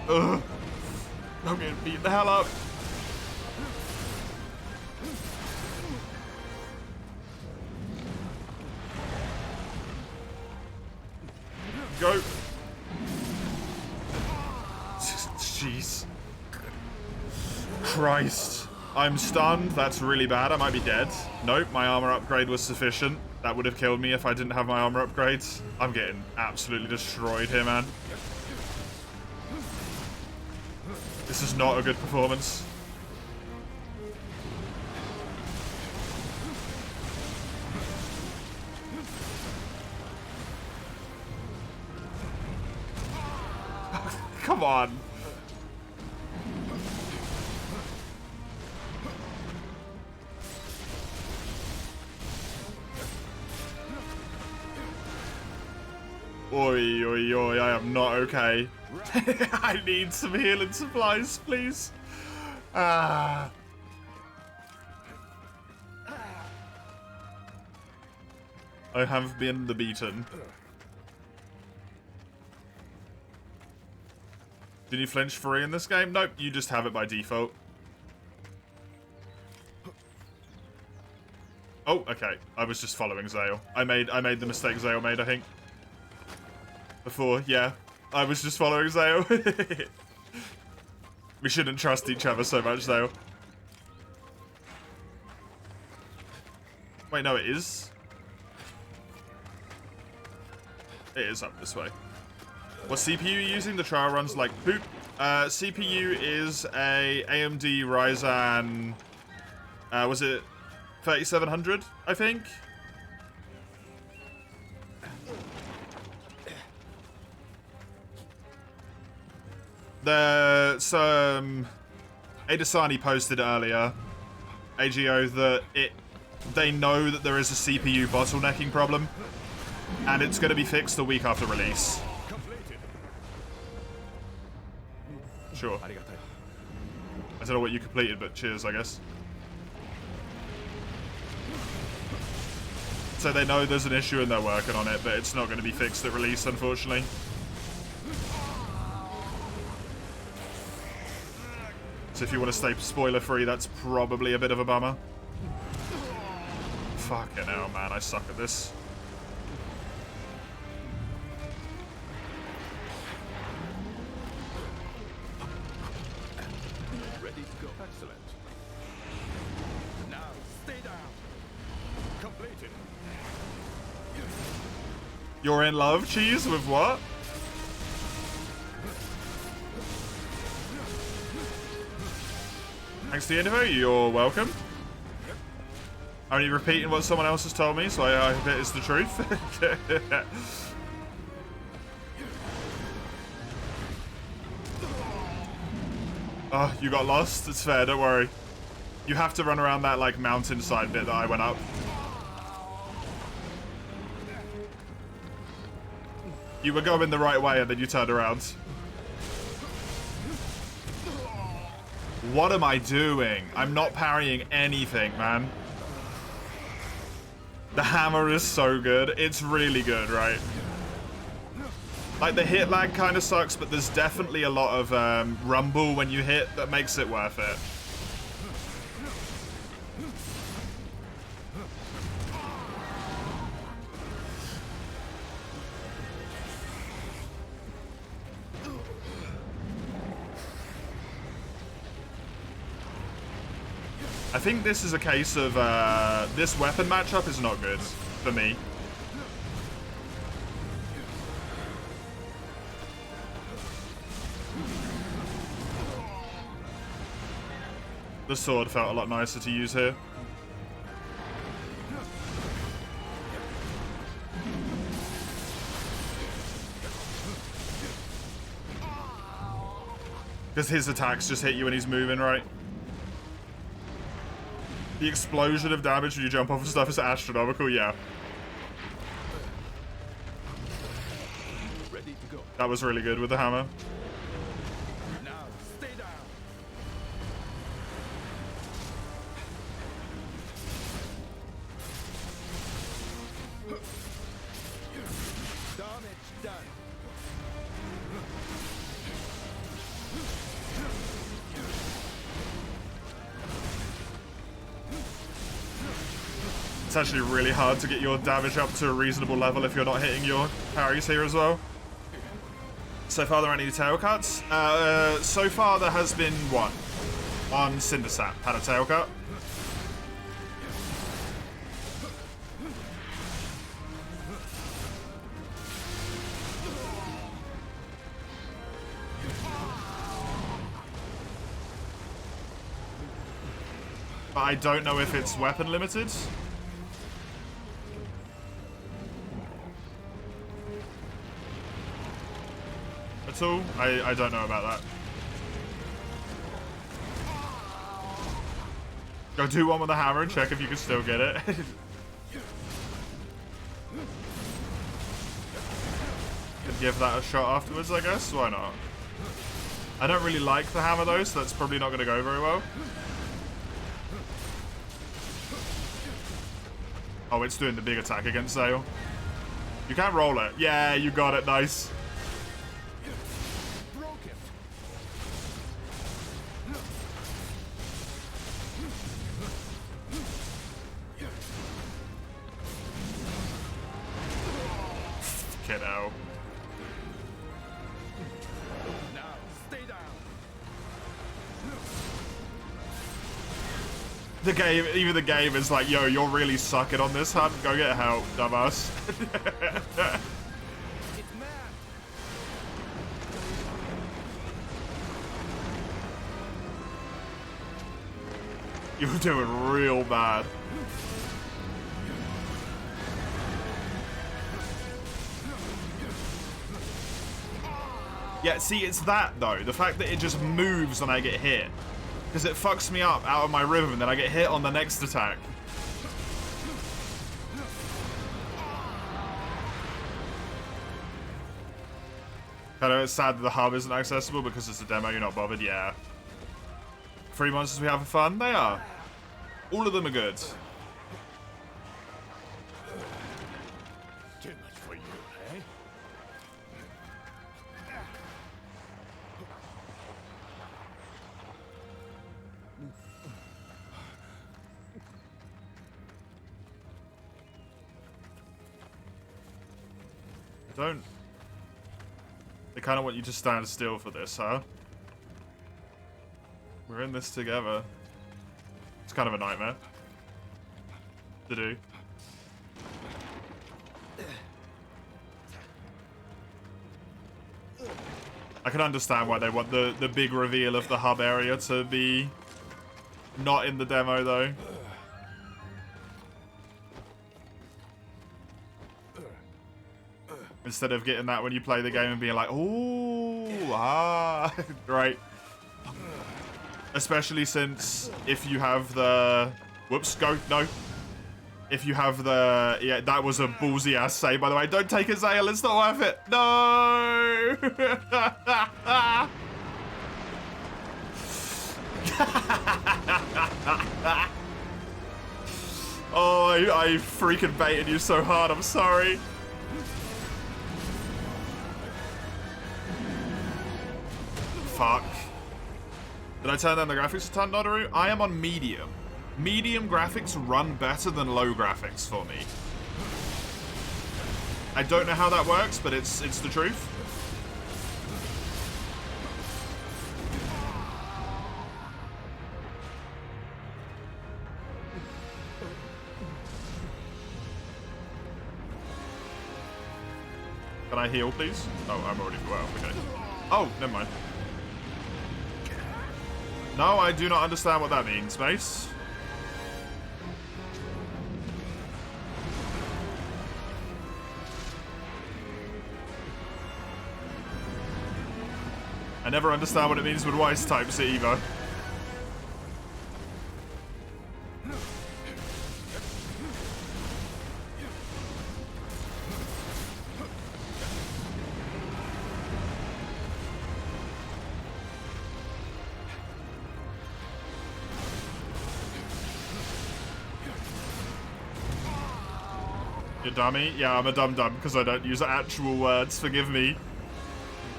Ugh. I'm getting beat the hell up. Go. Jeez. Christ. I'm stunned. That's really bad. I might be dead. Nope, my armor upgrade was sufficient. That would have killed me if I didn't have my armor upgrades. I'm getting absolutely destroyed here, man. This is not a good performance. Come on. Oi, oi, oi, I am not okay. I need some healing supplies, please. Ah. I have been the beaten. Did you flinch free in this game? Nope, you just have it by default. Oh, okay. I was just following Zale. I made the mistake Zale made, I think. Before, yeah. I was just following Zale. We shouldn't trust each other so much, Zale. Wait, no, it is. It is up this way. What CPU are you using? The trial runs like poop. CPU is a AMD Ryzen... was it 3700, I think? Adesani posted earlier, AGO, that they know that there is a CPU bottlenecking problem, and it's going to be fixed a week after release. Sure. I don't know what you completed, but cheers, I guess. So they know there's an issue and they're working on it, but it's not going to be fixed at release, unfortunately. So if you want to stay spoiler-free, that's probably a bit of a bummer. Fucking hell, man, I suck at this. Ready to go. Excellent. Now, stay down. Completed. You're in love, Cheese? With what? Thanks to the info, you're welcome. Only repeating what someone else has told me, so I hope it is the truth. Oh, you got lost? It's fair, don't worry. You have to run around that, like, mountainside bit that I went up. You were going the right way and then you turned around. What am I doing? I'm not parrying anything, man. The hammer is so good. It's really good, right? Like, the hit lag kind of sucks, but there's definitely a lot of rumble when you hit that makes it worth it. I think this is a case of this weapon matchup is not good for me. The sword felt a lot nicer to use here. Because his attacks just hit you when he's moving, right? The explosion of damage when you jump off of stuff is astronomical, yeah. Ready to go. That was really good with the hammer. Now, stay down. Damage done. It's actually really hard to get your damage up to a reasonable level if you're not hitting your parries here as well. So far, there aren't any tail cuts. So far, there has been one. On Cindersap had a tail cut. But I don't know if it's weapon limited. At all. I don't know about that. Go do one with the hammer and check if you can still get it. And give that a shot afterwards, I guess. Why not? I don't really like the hammer though, so that's probably not going to go very well. Oh, it's doing the big attack against Zale. You can't roll it. Yeah, you got it. Nice. Kiddo. Now, stay down. The game, even the game is like, yo, you're really sucking on this, hun. Go get help, dumbass. It's mad. You're doing real bad. Yeah, see, it's that, though. The fact that it just moves when I get hit. Because it fucks me up out of my rhythm, and then I get hit on the next attack. I know it's sad that the hub isn't accessible because it's a demo, you're not bothered, yeah. Free monsters we have for fun? They are. All of them are good. Too much for you, eh? Don't... They kind of want you to stand still for this, huh? We're in this together. It's kind of a nightmare to do. I can understand why they want the big reveal of the hub area to be not in the demo, though. Instead of getting that when you play the game and being like, ooh, ah, right. Especially since if you have the... Whoops, go, no. If you have the... Yeah, that was a ballsy ass save, by the way. Don't take a Zale, it's not worth it. No! Oh, I freaking baited you so hard, I'm sorry. Fuck. Did I turn down the graphics a ton, Nodaru? I am on medium. Medium graphics run better than low graphics for me. I don't know how that works, but it's the truth. I heal, please? Oh, I'm already... Well, okay. Oh, never mind. No, I do not understand what that means, Mace. I never understand what it means when Weiss types it either. You dummy? Yeah, I'm a dum-dum because I don't use actual words. Forgive me.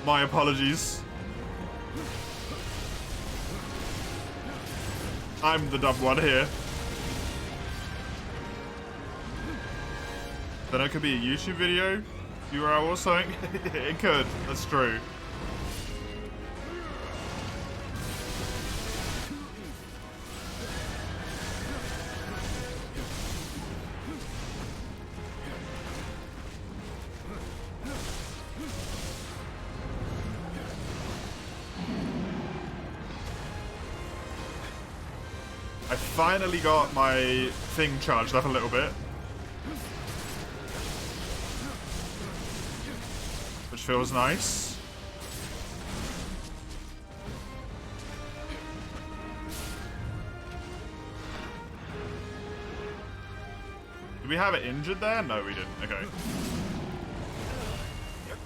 My apologies. I'm the dumb one here. Then it could be a YouTube video URL or something. It could. That's true. I finally got my thing charged up a little bit. Which feels nice. Did we have it injured there? No, we didn't. Okay.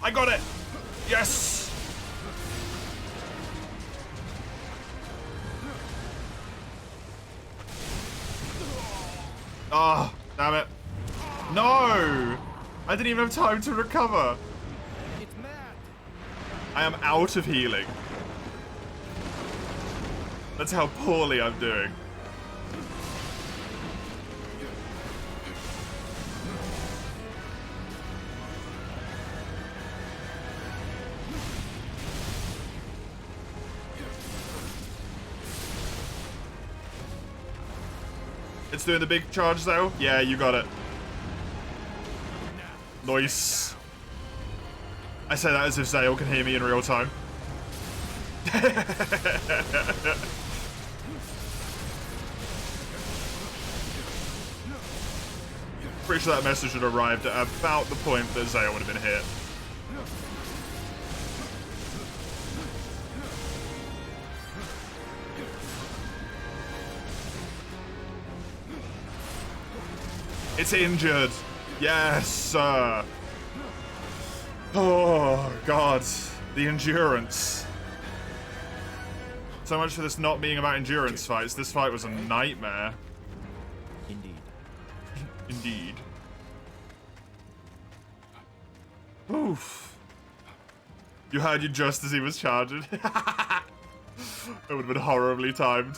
I got it! Yes! Oh, damn it. No! I didn't even have time to recover. It's mad. I am out of healing. That's how poorly I'm doing. It's doing the big charge though. Yeah, you got it. Nice. I say that as if Zale can hear me in real time. Pretty sure that message had arrived at about the point that Zale would have been hit. It's injured. Yes, sir. Oh, God. The endurance. So much for this not being about endurance fights. This fight was a nightmare. Indeed. Indeed. Oof. You heard you just as he was charging. That would have been horribly timed.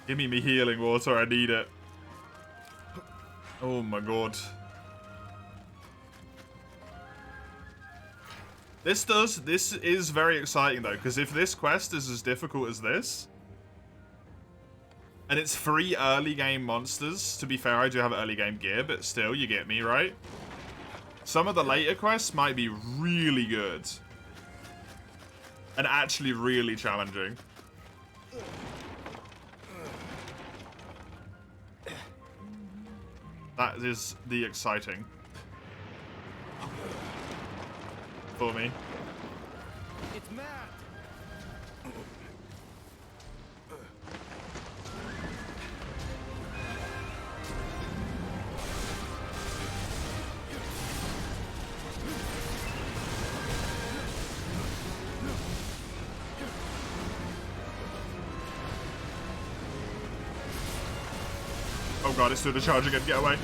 Give me healing water, I need it. Oh my god. This is very exciting though, because if this quest is as difficult as this, and it's 3 early game monsters, to be fair, I do have early game gear, but still, you get me, right? Some of the later quests might be really good. And actually really challenging. That is the exciting for me. It's mad. Oh god, it's doing the charge again. Get away.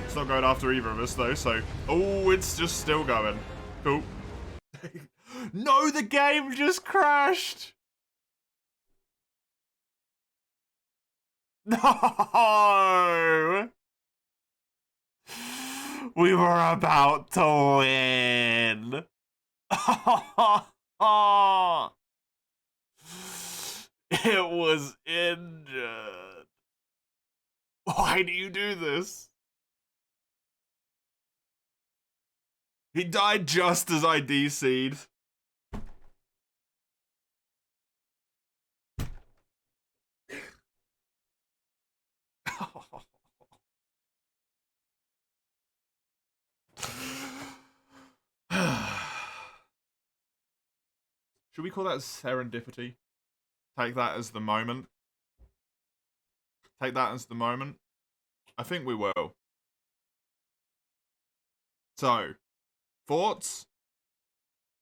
It's not going after either of us though, so... Oh, it's just still going. Cool. No, the game just crashed! No! We were about to win! It was injured. Why do you do this? He died just as I DC'd. Should we call that serendipity? Take that as the moment. Take that as the moment. I think we will. So, thoughts?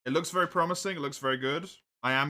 It looks very promising. It looks very good. I am